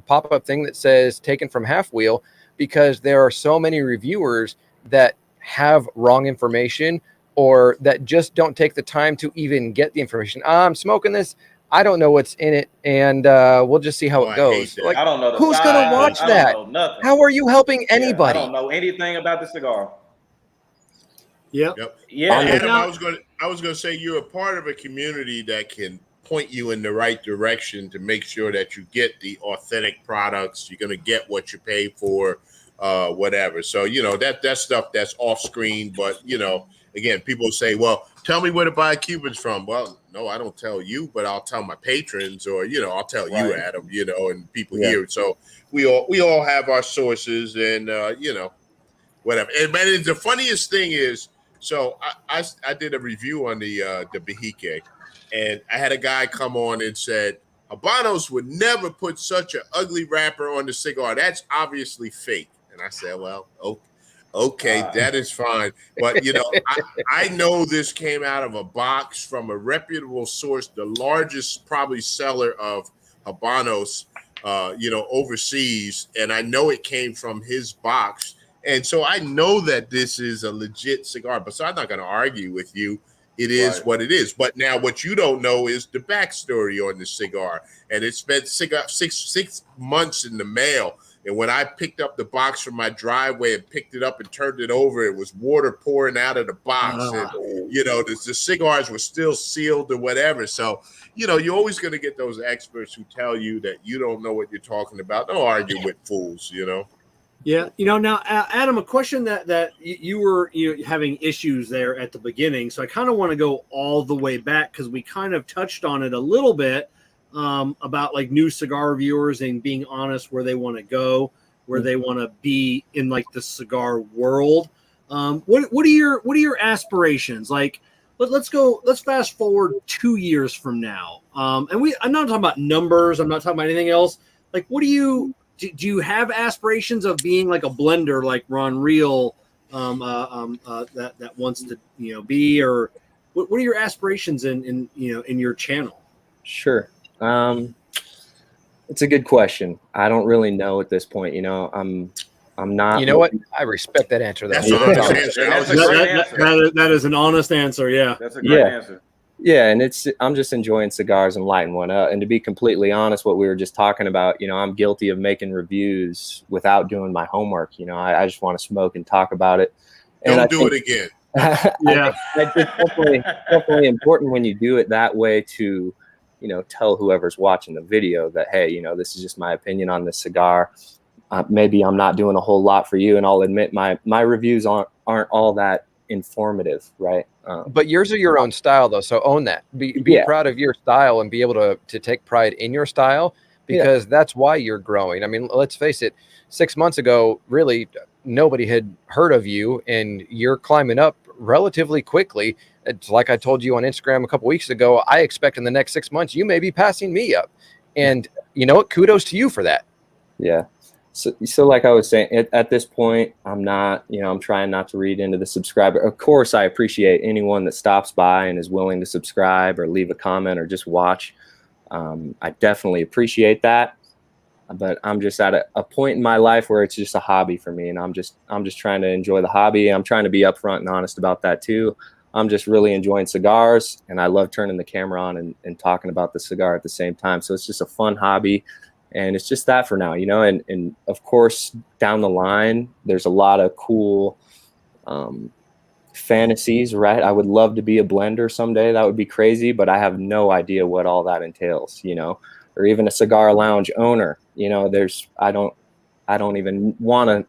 pop-up thing that says taken from Half Wheel, because there are so many reviewers that have wrong information or that just don't take the time to even get the information. I'm smoking this. I don't know what's in it, and we'll just see how it goes. Like, I don't know. Who's going to watch that? How are you helping anybody? I don't know anything about the cigar. Yep. Yeah. Adam, I was gonna say you're a part of a community that can point you in the right direction to make sure that you get the authentic products. You're gonna get what you pay for, whatever. So that's stuff that's off screen, but again, people say, well, tell me where to buy Cubans from. Well, no, I don't tell you, but I'll tell my patrons, or I'll tell you, Adam, and people here. So we all have our sources, and whatever. And man, the funniest thing is, so I did a review on the Bahique, and I had a guy come on and said, Habanos would never put such an ugly wrapper on the cigar. That's obviously fake. And I said, well, okay, that is fine. But, I know this came out of a box from a reputable source, the largest probably seller of Habanos overseas, and I know it came from his box. And so I know that this is a legit cigar, but so I'm not going to argue with you. It is what it is. But now what you don't know is the backstory on the cigar. And it spent six months in the mail. And when I picked up the box from my driveway and picked it up and turned it over, it was water pouring out of the box. And, the cigars were still sealed or whatever. So, you're always going to get those experts who tell you that you don't know what you're talking about. Don't argue with fools, Yeah, now Adam, a question that you were having issues there at the beginning, so I kind of want to go all the way back because we kind of touched on it a little bit about like new cigar reviewers and being honest where they want to go, where they want to be in like the cigar world. What are your aspirations? Like, let's fast forward 2 years from now. And I'm not talking about numbers. I'm not talking about anything else. Like, what do you have aspirations of being like a blender like Ron Real that wants to be, or what are your aspirations in your channel? Sure. It's a good question. I don't really know at this point. I'm not. You know what? I respect that answer. That's an honest answer. That is an honest answer. Yeah, that's a great answer. Yeah, and I'm just enjoying cigars and lighting one up. And to be completely honest, what we were just talking about, I'm guilty of making reviews without doing my homework. I just want to smoke and talk about it. And Don't do it again. Yeah, it's definitely important when you do it that way to, tell whoever's watching the video that, hey, this is just my opinion on this cigar. Maybe I'm not doing a whole lot for you, and I'll admit my reviews aren't all that informative, right? But yours are your own style, though, so own that. Be proud of your style and be able to take pride in your style, because that's why you're growing. I mean, let's face it, 6 months ago, really, nobody had heard of you, and you're climbing up relatively quickly. It's like I told you on Instagram a couple weeks ago, I expect in the next 6 months, you may be passing me up. And you know what? Kudos to you for that. Yeah. So like I was saying, at this point, I'm not, I'm trying not to read into the subscriber. Of course, I appreciate anyone that stops by and is willing to subscribe or leave a comment or just watch. I definitely appreciate that. But I'm just at a point in my life where it's just a hobby for me, and I'm just trying to enjoy the hobby. I'm trying to be upfront and honest about that too. I'm just really enjoying cigars, and I love turning the camera on and talking about the cigar at the same time. So it's just a fun hobby. And it's just that for now, and of course, down the line, there's a lot of cool fantasies, right? I would love to be a blender someday. That would be crazy, but I have no idea what all that entails, or even a cigar lounge owner. I don't even want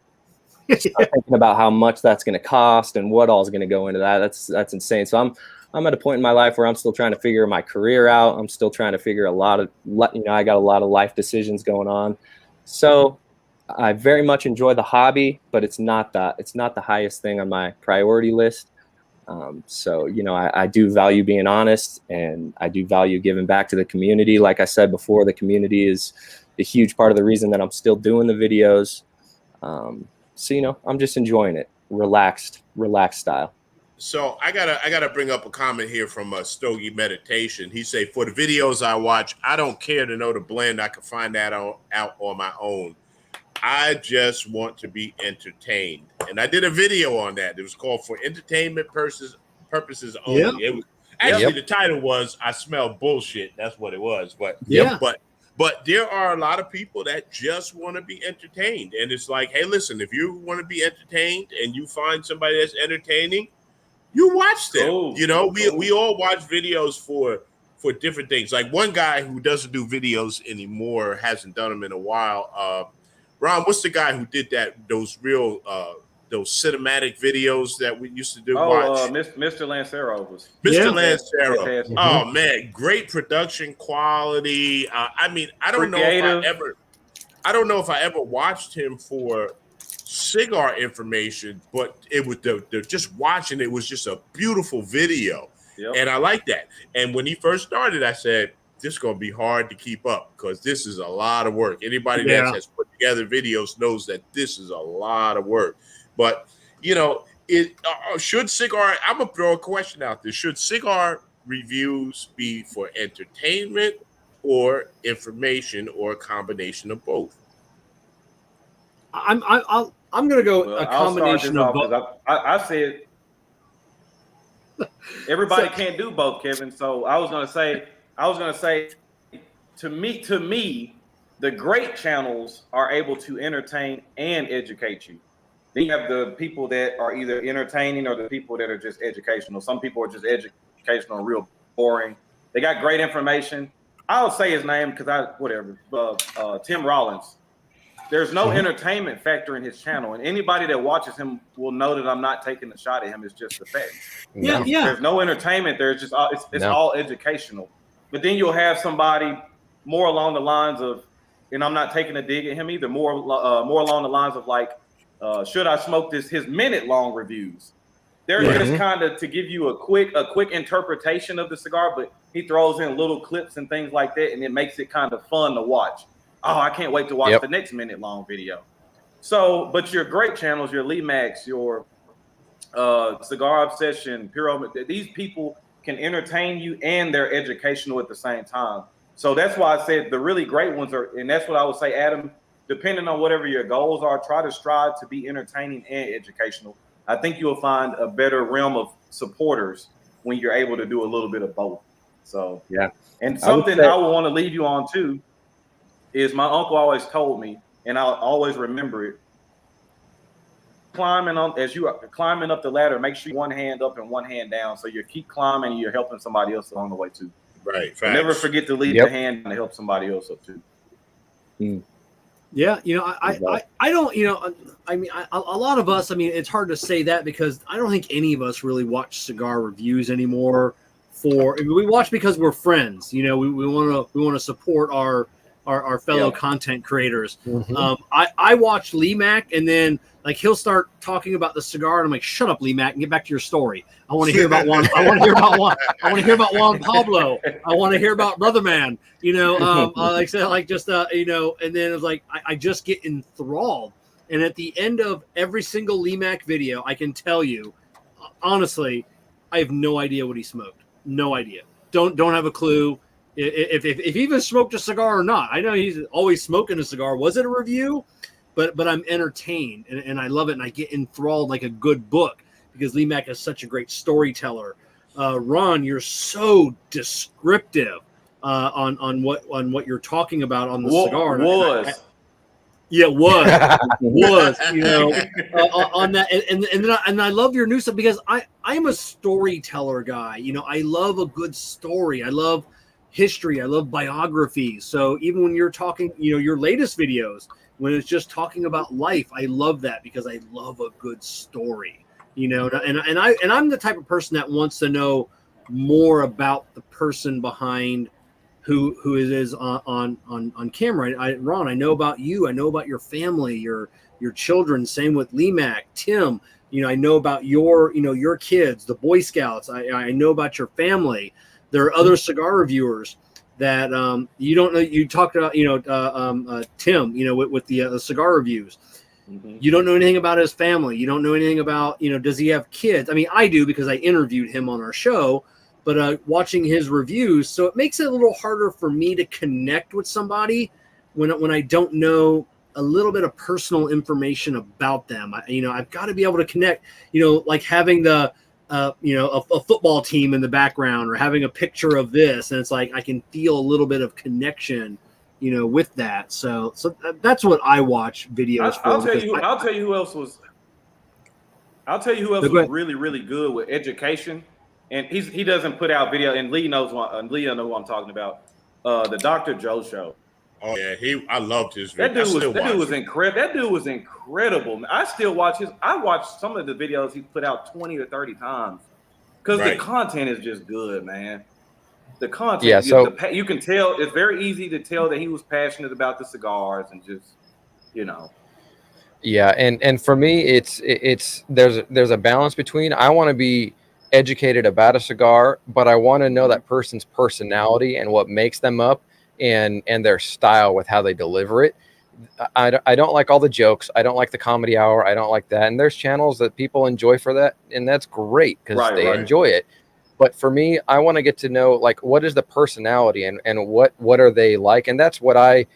to start thinking about how much that's going to cost and what all is going to go into that. That's insane. So I'm at a point in my life where I'm still trying to figure my career out. I'm still trying to figure I got a lot of life decisions going on. So I very much enjoy the hobby, but it's not the highest thing on my priority list. So, I do value being honest, and I do value giving back to the community. Like I said before, the community is a huge part of the reason that I'm still doing the videos. So, I'm just enjoying it. Relaxed style. So I gotta bring up a comment here from Stogie Meditation. He say, for the videos I watch, I don't care to know the blend. I can find that out on my own. I just want to be entertained. And I did a video on that. It was called For Entertainment Purposes Only. Yep. It was actually the title was I Smell Bullshit. That's what it was. But but there are a lot of people that just want to be entertained. And it's like, hey, listen, if you want to be entertained and you find somebody that's entertaining, you watch them. We all watch videos for different things. Like one guy who doesn't do videos anymore, hasn't done them in a while. Ron, what's the guy who did those cinematic videos that we used to do? Mr. Lancero was Mr. Lancero. Oh man, great production quality. I don't know if I ever watched him for cigar information, but it was just watching it was just a beautiful video. And I like that. And when he first started, I said, this is going to be hard to keep up because this is a lot of work. Anybody that has put together videos knows that this is a lot of work. But should cigar, I'm gonna throw a question out there, should cigar reviews be for entertainment or information, or a combination of both? I'm gonna go a combination of both. I said everybody can't do both, Kevin. So I was gonna say, to me, the great channels are able to entertain and educate you. Then you have the people that are either entertaining or the people that are just educational. Some people are just educational and real boring. They got great information. I'll say his name because Tim Rollins. There's no entertainment factor in his channel, and anybody that watches him will know that I'm not taking a shot at him. It's just the fact. Yeah. There's no entertainment. There's just it's all educational. But then you'll have somebody more along the lines of, and I'm not taking a dig at him either. More along the lines of like, should I smoke this? His minute-long reviews. They're just kind of to give you a quick interpretation of the cigar, but he throws in little clips and things like that, and it makes it kind of fun to watch. Oh, I can't wait to watch the next minute-long video. So, but your great channels, your LeeMax, your Cigar Obsession, Puro, these people can entertain you and they're educational at the same time. So that's why I said the really great ones are, and that's what I would say, Adam, depending on whatever your goals are, try to strive to be entertaining and educational. I think you'll find a better realm of supporters when you're able to do a little bit of both. So, and something I would want to leave you on too is my uncle always told me, and I'll always remember it. As you are climbing up the ladder, make sure you one hand up and one hand down, so you keep climbing and you're helping somebody else along the way too. Right. Never forget to leave the hand to help somebody else up too. Yeah, I don't, I mean, a lot of us, I mean, it's hard to say that because I don't think any of us really watch cigar reviews anymore. We watch because we're friends. We want to support our fellow content creators. I watch LeeMack, and then like he'll start talking about the cigar, and I'm like, "Shut up, LeeMack, and get back to your story. I want to hear about Juan. I want to hear about Juan. I want to hear about Juan Pablo. I want to hear about Brother Man. Like I said, like just and then it's like I just get enthralled. And at the end of every single LeeMack video, I can tell you, honestly, I have no idea what he smoked. No idea. Don't have a clue. If he even smoked a cigar or not. I know he's always smoking a cigar. Was it a review? But I'm entertained and I love it, and I get enthralled like a good book because LeeMack is such a great storyteller. Ron, you're so descriptive on what you're talking about on the cigar. Was on that, and I love your new stuff because I'm a storyteller guy. I love a good story. I love history. I love biographies. So even when you're talking, your latest videos, when it's just talking about life, I love that because I love a good story. And I'm the type of person that wants to know more about the person behind who it is on camera. Ron, I know about you. I know about your family, your children. Same with LeeMack, Tim. I know about your kids, the Boy Scouts. I know about your family. There are other cigar reviewers that you don't know. You talked about Tim, with the cigar reviews. You don't know anything about his family. You don't know anything about does he have kids? I mean, I do because I interviewed him on our show. But watching his reviews, so it makes it a little harder for me to connect with somebody when I don't know a little bit of personal information about them. I've got to be able to connect. Like having the a football team in the background or having a picture of this, and it's like I can feel a little bit of connection, with that. So that's what I watch videos for. I'll tell you who else was really, really good with education. And he doesn't put out video, and Lee knows what I'm talking about. The Dr. Joe show. Oh yeah, I loved his video. That dude was incredible. That dude was incredible. I still watch his. I watched some of the videos he put out 20 to 30 times because the content is just good, man. The content, you can tell. It's very easy to tell that he was passionate about the cigars and just, Yeah, and for me, it's there's a balance between I want to be educated about a cigar, but I want to know that person's personality and what makes them up and their style with how they deliver it. I don't like all the jokes. I don't like the comedy hour. I don't like that. And there's channels that people enjoy for that, and that's great because they enjoy it. But for me, I want to get to know like what is the personality and what are they like, and that's what I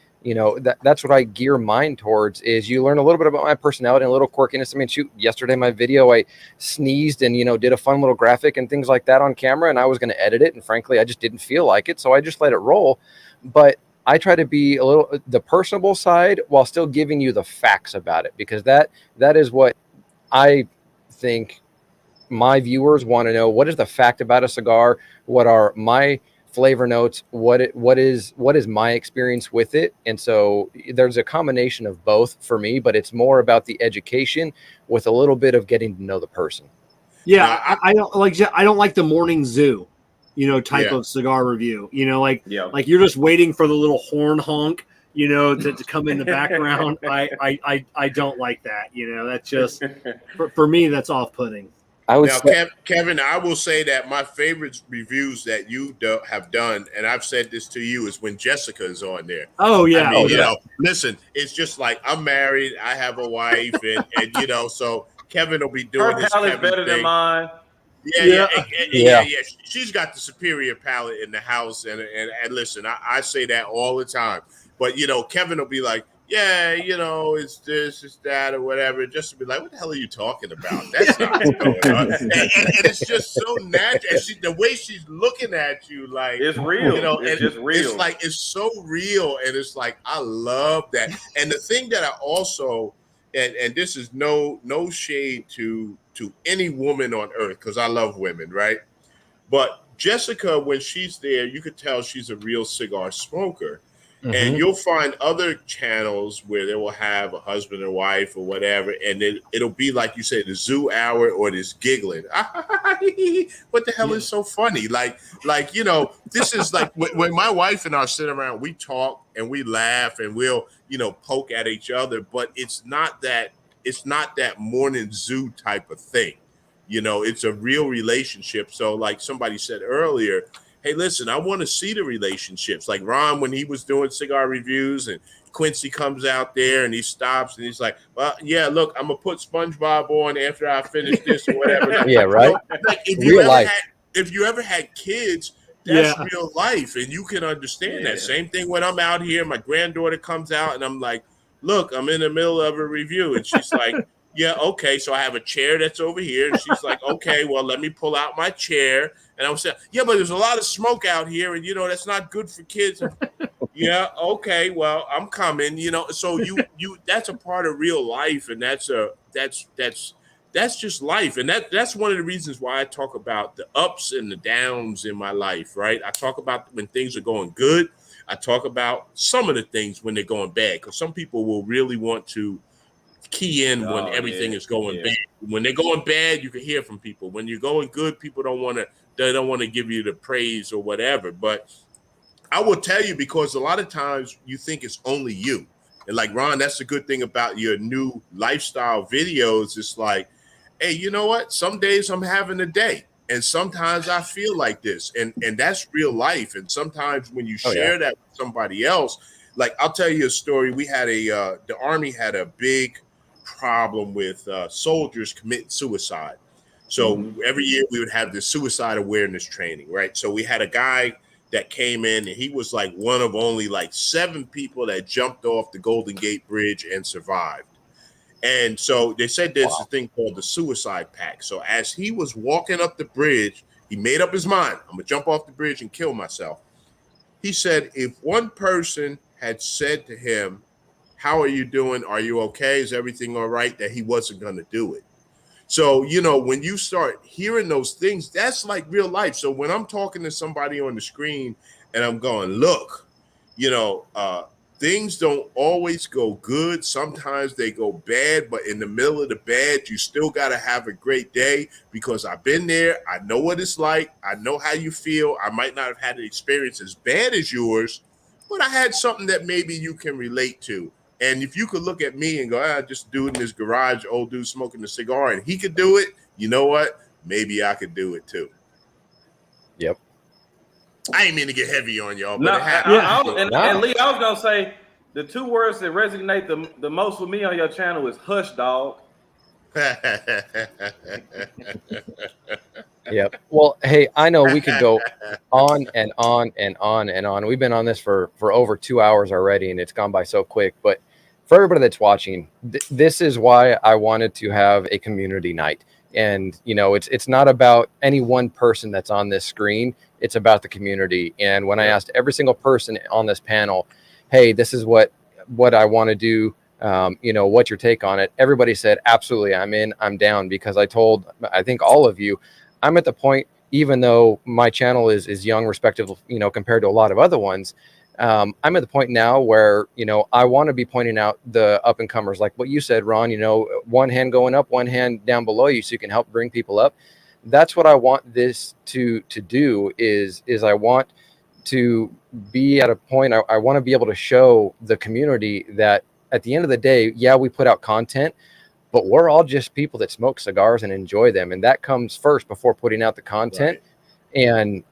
that's what I gear mine towards. Is you learn a little bit about my personality and a little quirkiness. I mean, shoot, yesterday my video I sneezed and did a fun little graphic and things like that on camera, and I was going to edit it, and frankly, I just didn't feel like it, so I just let it roll. But I try to be a little the personable side while still giving you the facts about it, because that is what I think my viewers want to know. What is the fact about a cigar? What are my flavor notes? What is my experience with it? And so there's a combination of both for me, but it's more about the education with a little bit of getting to know the person. Yeah, I don't like the morning zoo, type of cigar review. Like you're just waiting for the little horn honk, to come in the background. I don't like that. That's just for me, that's off-putting. Kevin, I will say that my favorite reviews that you have done, and I've said this to you, is when Jessica is on there. Oh yeah, I mean, listen, it's just like I'm married, I have a wife, and so Kevin will be doing his Kevin better thing. than mine. Yeah. She's got the superior palate in the house, and listen, I say that all the time. But Kevin will be like, yeah, it's this, it's that, or whatever. Just to be like, what the hell are you talking about? That's not what's going on. And it's just so natural. And the way she's looking at you, like, it's real. It's just real. It's like, it's so real. And it's like, I love that. And the thing that I also, and this is no shade to any woman on earth, because I love women, right? But Jessica, when she's there, you could tell she's a real cigar smoker. Mm-hmm. And you'll find other channels where they will have a husband or wife or whatever, and then it'll be like you said, the zoo hour or this giggling. What the hell is so funny? Like this is like when my wife and I sit around, we talk and we laugh and we'll poke at each other, but it's not that morning zoo type of thing. It's a real relationship. So like somebody said earlier, hey, listen, I want to see the relationships. Like Ron, when he was doing cigar reviews, and Quincy comes out there and he stops and he's like, well, yeah, look, I'm going to put SpongeBob on after I finish this or whatever. Like, yeah, right. Like if you ever had kids, that's real life. And you can understand that. Same thing when I'm out here, my granddaughter comes out and I'm like, look, I'm in the middle of a review. And she's like, yeah, okay. So I have a chair that's over here. And she's like, okay, well, let me pull out my chair. And I was saying, yeah, but there's a lot of smoke out here, and that's not good for kids. Yeah, okay, well, I'm coming. So you that's a part of real life, and that's just life, and that's one of the reasons why I talk about the ups and the downs in my life, right? I talk about when things are going good. I talk about some of the things when they're going bad, because some people will really want to key in when everything is going bad. When they're going bad, you can hear from people. When you're going good, people don't want to give you the praise or whatever. But I will tell you, because a lot of times you think it's only you. And like Ron, that's the good thing about your new lifestyle videos. It's like, hey, you know what? Some days I'm having a day. And sometimes I feel like this. And that's real life. And sometimes when you share that with somebody else, like I'll tell you a story. We had the Army had a big problem with soldiers committing suicide. So every year we would have this suicide awareness training, right? So we had a guy that came in, and he was like one of only like 7 people that jumped off the Golden Gate Bridge and survived. And so they said there's a thing called the suicide pact. So as he was walking up the bridge, he made up his mind, I'm gonna jump off the bridge and kill myself. He said if one person had said to him, how are you doing? Are you okay? Is everything all right? That he wasn't going to do it. So, when you start hearing those things, that's like real life. So when I'm talking to somebody on the screen and I'm going, look, things don't always go good. Sometimes they go bad, but in the middle of the bad, you still got to have a great day, because I've been there. I know what it's like. I know how you feel. I might not have had an experience as bad as yours, but I had something that maybe you can relate to. And if you could look at me and go, just dude in his garage, old dude smoking a cigar, and he could do it, you know what? Maybe I could do it too. Yep. I ain't mean to get heavy on y'all, but no, it happened. And Lee, I was gonna say the 2 words that resonate the most with me on your channel is hush, dog. Yep. Well, hey, I know we could go on and on and on and on. We've been on this for over 2 hours already, and it's gone by so quick. But for everybody that's watching, this is why I wanted to have a community night. And you know, it's not about any one person that's on this screen. It's about the community. And when I asked every single person on this panel, "Hey, this is what I want to do. You know, what's your take on it?" Everybody said, "Absolutely, I'm in. I'm down." Because I think all of you, I'm at the point, even though my channel is young, respective, you know, compared to a lot of other ones. I'm at the point now where, you know, I want to be pointing out the up and comers, like what you said, Ron, you know, one hand going up, one hand down below you, so you can help bring people up. That's what I want this to do is I want to be at a point, I want to be able to show the community that at the end of the day, yeah, we put out content, but we're all just people that smoke cigars and enjoy them. And that comes first before putting out the content. Right.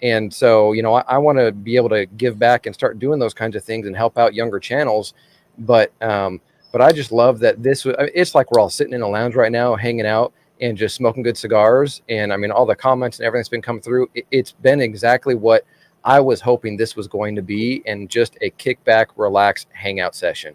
And so, you know, I want to be able to give back and start doing those kinds of things and help out younger channels. But I just love that it's like we're all sitting in a lounge right now, hanging out and just smoking good cigars. And I mean, all the comments and everything's been coming through. It's been exactly what I was hoping this was going to be, and just a kickback, relax, hangout session.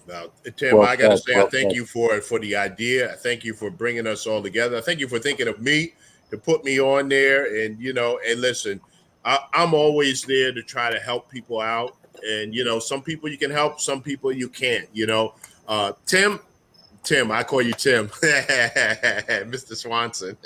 Now, Tim, I got to say, I thank you for the idea. I thank you for bringing us all together. I thank you for thinking of me to put me on there. And, you know, and listen, I'm always there to try to help people out. And, you know, some people you can help, some people you can't, you know. Tim, I call you Tim, Mr. Swanson.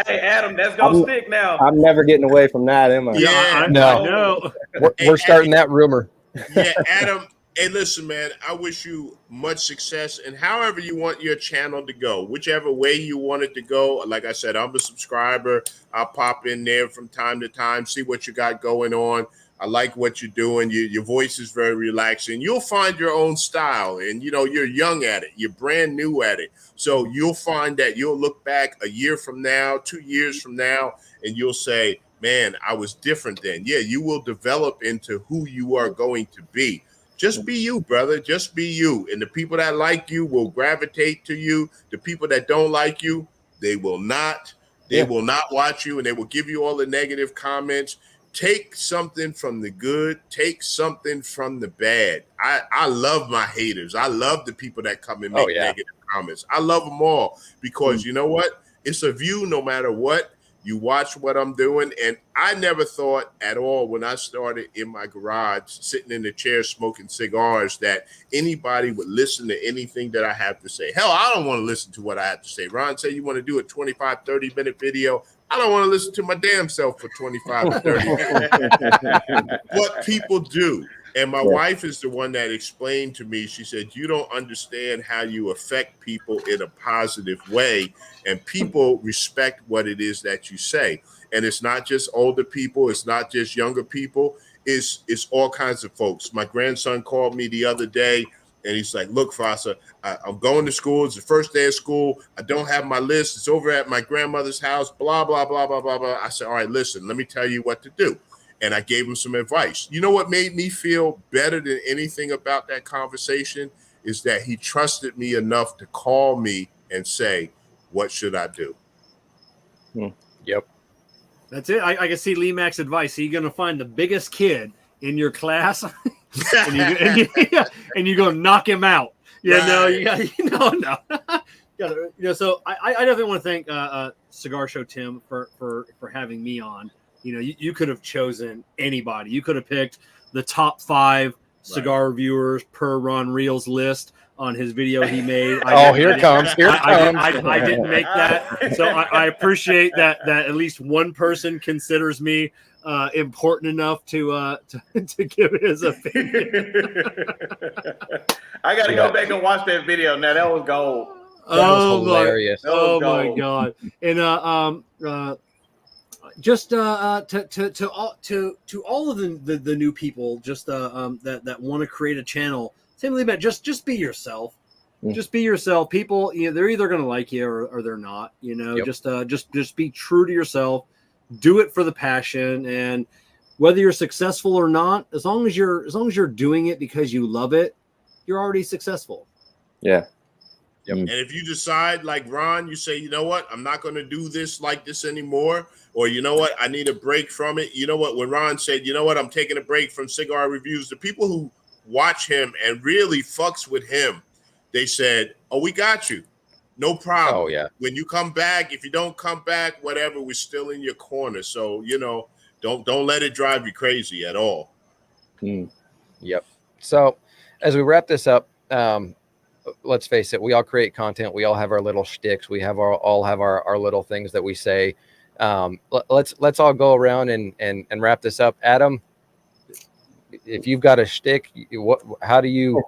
Hey, Adam, that's gonna stick now. I'm never getting away from that, am I? Yeah, no. We're starting that rumor. Yeah, Adam. Hey, listen, man, I wish you much success, and however you want your channel to go, whichever way you want it to go. Like I said, I'm a subscriber. I'll pop in there from time to time, see what you got going on. I like what you're doing. Your voice is very relaxing. You'll find your own style, and you know you're young at it. You're brand new at it, so you'll find that you'll look back a year from now, 2 years from now, and you'll say, "Man, I was different then." Yeah, you will develop into who you are going to be. Just be you, brother. Just be you, and the people that like you will gravitate to you. The people that don't like you, they will not. They will not watch you, and they will give you all the negative comments. Take something from the good, take something from the bad. I love my haters. I love the people that come and make negative comments. I love them all because you know what? It's a view no matter what. You watch what I'm doing. And I never thought at all when I started in my garage, sitting in the chair smoking cigars, that anybody would listen to anything that I have to say. Hell, I don't want to listen to what I have to say. Ron said you want to do a 25, 30-minute video. I don't want to listen to my damn self for 25 to 30 minutes. What people do. And my wife is the one that explained to me, she said, you don't understand how you affect people in a positive way. And people respect what it is that you say. And it's not just older people. It's not just younger people. It's all kinds of folks. My grandson called me the other day. And he's like, look, Fossa, I'm going to school. It's the first day of school. I don't have my list. It's over at my grandmother's house, blah, blah, blah, blah, blah, blah. I said, all right, listen, let me tell you what to do. And I gave him some advice. You know what made me feel better than anything about that conversation is that he trusted me enough to call me and say, what should I do? Yep. That's it. I can see LeeMack's advice. You're going to find the biggest kid in your class and you're going to knock him out. Yeah, no. So I definitely want to thank Cigar Show Tim for having me on. You know, you could have chosen anybody. You could have picked the top 5 cigar reviewers per Ron Reel's list on his video he made. Here it comes. I didn't make that. So I appreciate that at least one person considers me important enough to give his opinion. I got to go back and watch that video. Now, that was gold. That was hilarious. My God. And just to all of the new people just that want to create a channel, same LeeMack, just be yourself. Just be yourself. People, they're either going to like you or they're not. Just be true to yourself. Do it for the passion, and whether you're successful or not, as long as you're doing it because you love it, you're already successful. Yeah. Yep. And if you decide, like Ron, you say, you know what, I'm not going to do this like this anymore, or you know what, I need a break from it. You know what, when Ron said, you know what, I'm taking a break from cigar reviews, the people who watch him and really fucks with him, they said, oh, we got you. No problem. Oh, yeah. When you come back, if you don't come back, whatever, we're still in your corner. So, you know, don't let it drive you crazy at all. Yep. So as we wrap this up, let's face it, we all create content. We all have our little shticks. We have all have our little things that we say. Let's all go around and wrap this up. Adam, if you've got a shtick, how do you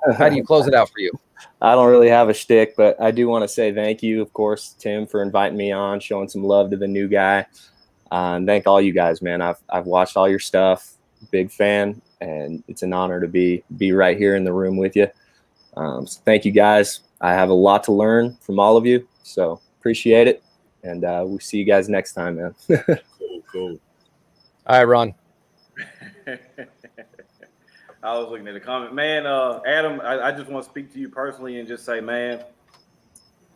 close it out for you? I don't really have a shtick, but I do want to say thank you, of course, Tim, for inviting me on, showing some love to the new guy. And thank all you guys, man. I've watched all your stuff, big fan, and it's an honor to be right here in the room with you. So thank you guys. I have a lot to learn from all of you, so appreciate it. And we'll see you guys next time, man. Cool. All right, Ron. I was looking at the comment, man. Adam, I just want to speak to you personally and just say, man,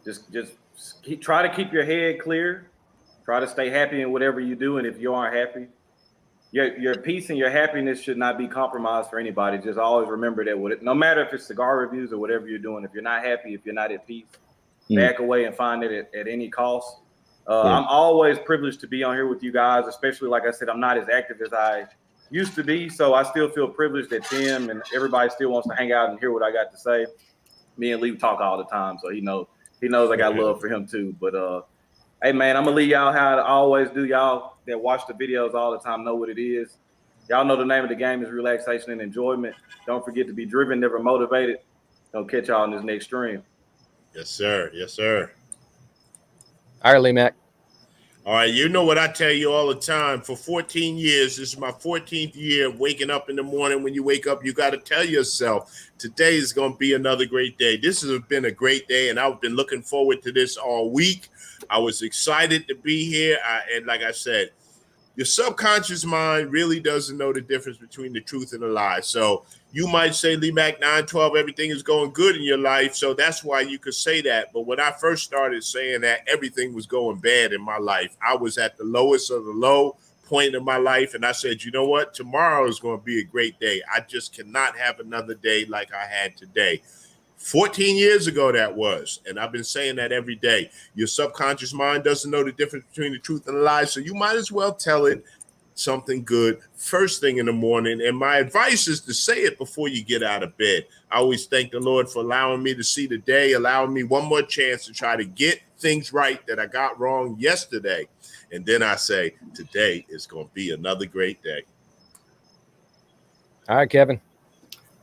just try to keep your head clear. Try to stay happy in whatever you do, and if you aren't happy, your peace and your happiness should not be compromised for anybody. Just always remember that no matter if it's cigar reviews or whatever you're doing, if you're not happy, if you're not at peace, back away and find it at any cost. I'm always privileged to be on here with you guys, especially, like I said, I'm not as active as I used to be, so I still feel privileged that Tim and everybody still wants to hang out and hear what I got to say. Me and Lee talk all the time, so he knows I got love for him too. But hey, man, I'm gonna leave y'all how I always do. Y'all that watch the videos all the time know what it is. Y'all know the name of the game is relaxation and enjoyment. Don't forget to be driven, never motivated. Don't catch y'all in this next stream. Yes, sir. Yes, sir. All right, LeeMack. All right, you know what I tell you all the time. For 14 years, this is my 14th year of waking up in the morning. When you wake up, you got to tell yourself, today is going to be another great day. This has been a great day, and I've been looking forward to this all week. I was excited to be here, and like I said, your subconscious mind really doesn't know the difference between the truth and the lie. So you might say, LeeMack912, everything is going good in your life, so that's why you could say that. But when I first started saying that, everything was going bad in my life. I was at the lowest of the low point in my life, and I said, you know what? Tomorrow is going to be a great day. I just cannot have another day like I had today. 14 years ago that was, and I've been saying that every day. Your subconscious mind doesn't know the difference between the truth and the lie, so you might as well tell it something good first thing in the morning. And my advice is to say it before you get out of bed. I always thank the Lord for allowing me to see the day, allowing me one more chance to try to get things right that I got wrong yesterday. And then I say, today is going to be another great day. All right, Kevin.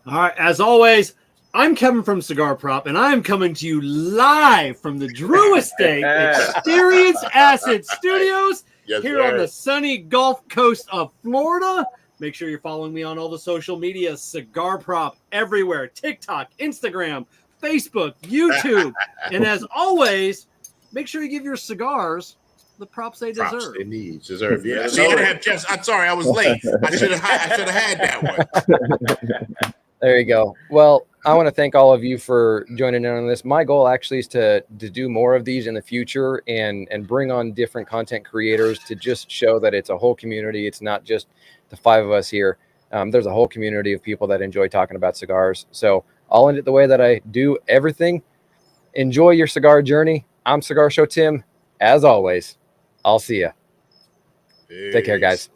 All right, as always, I'm Kevin from Cigar Prop, and I'm coming to you live from the Drew Estate Experience Acid Studios here on the sunny Gulf Coast of Florida. Make sure you're following me on all the social media, Cigar Prop everywhere, TikTok, Instagram, Facebook, YouTube. And as always, make sure you give your cigars the props they deserve. Props they deserve. Yeah. See, I'm sorry, I was late. I should have had that one. There you go. Well, I want to thank all of you for joining in on this. My goal actually is to do more of these in the future and bring on different content creators to just show that it's a whole community. It's not just the five of us here. There's a whole community of people that enjoy talking about cigars. So I'll end it the way that I do everything. Enjoy your cigar journey. I'm Cigar Show Tim. As always, I'll see you. Take care, guys.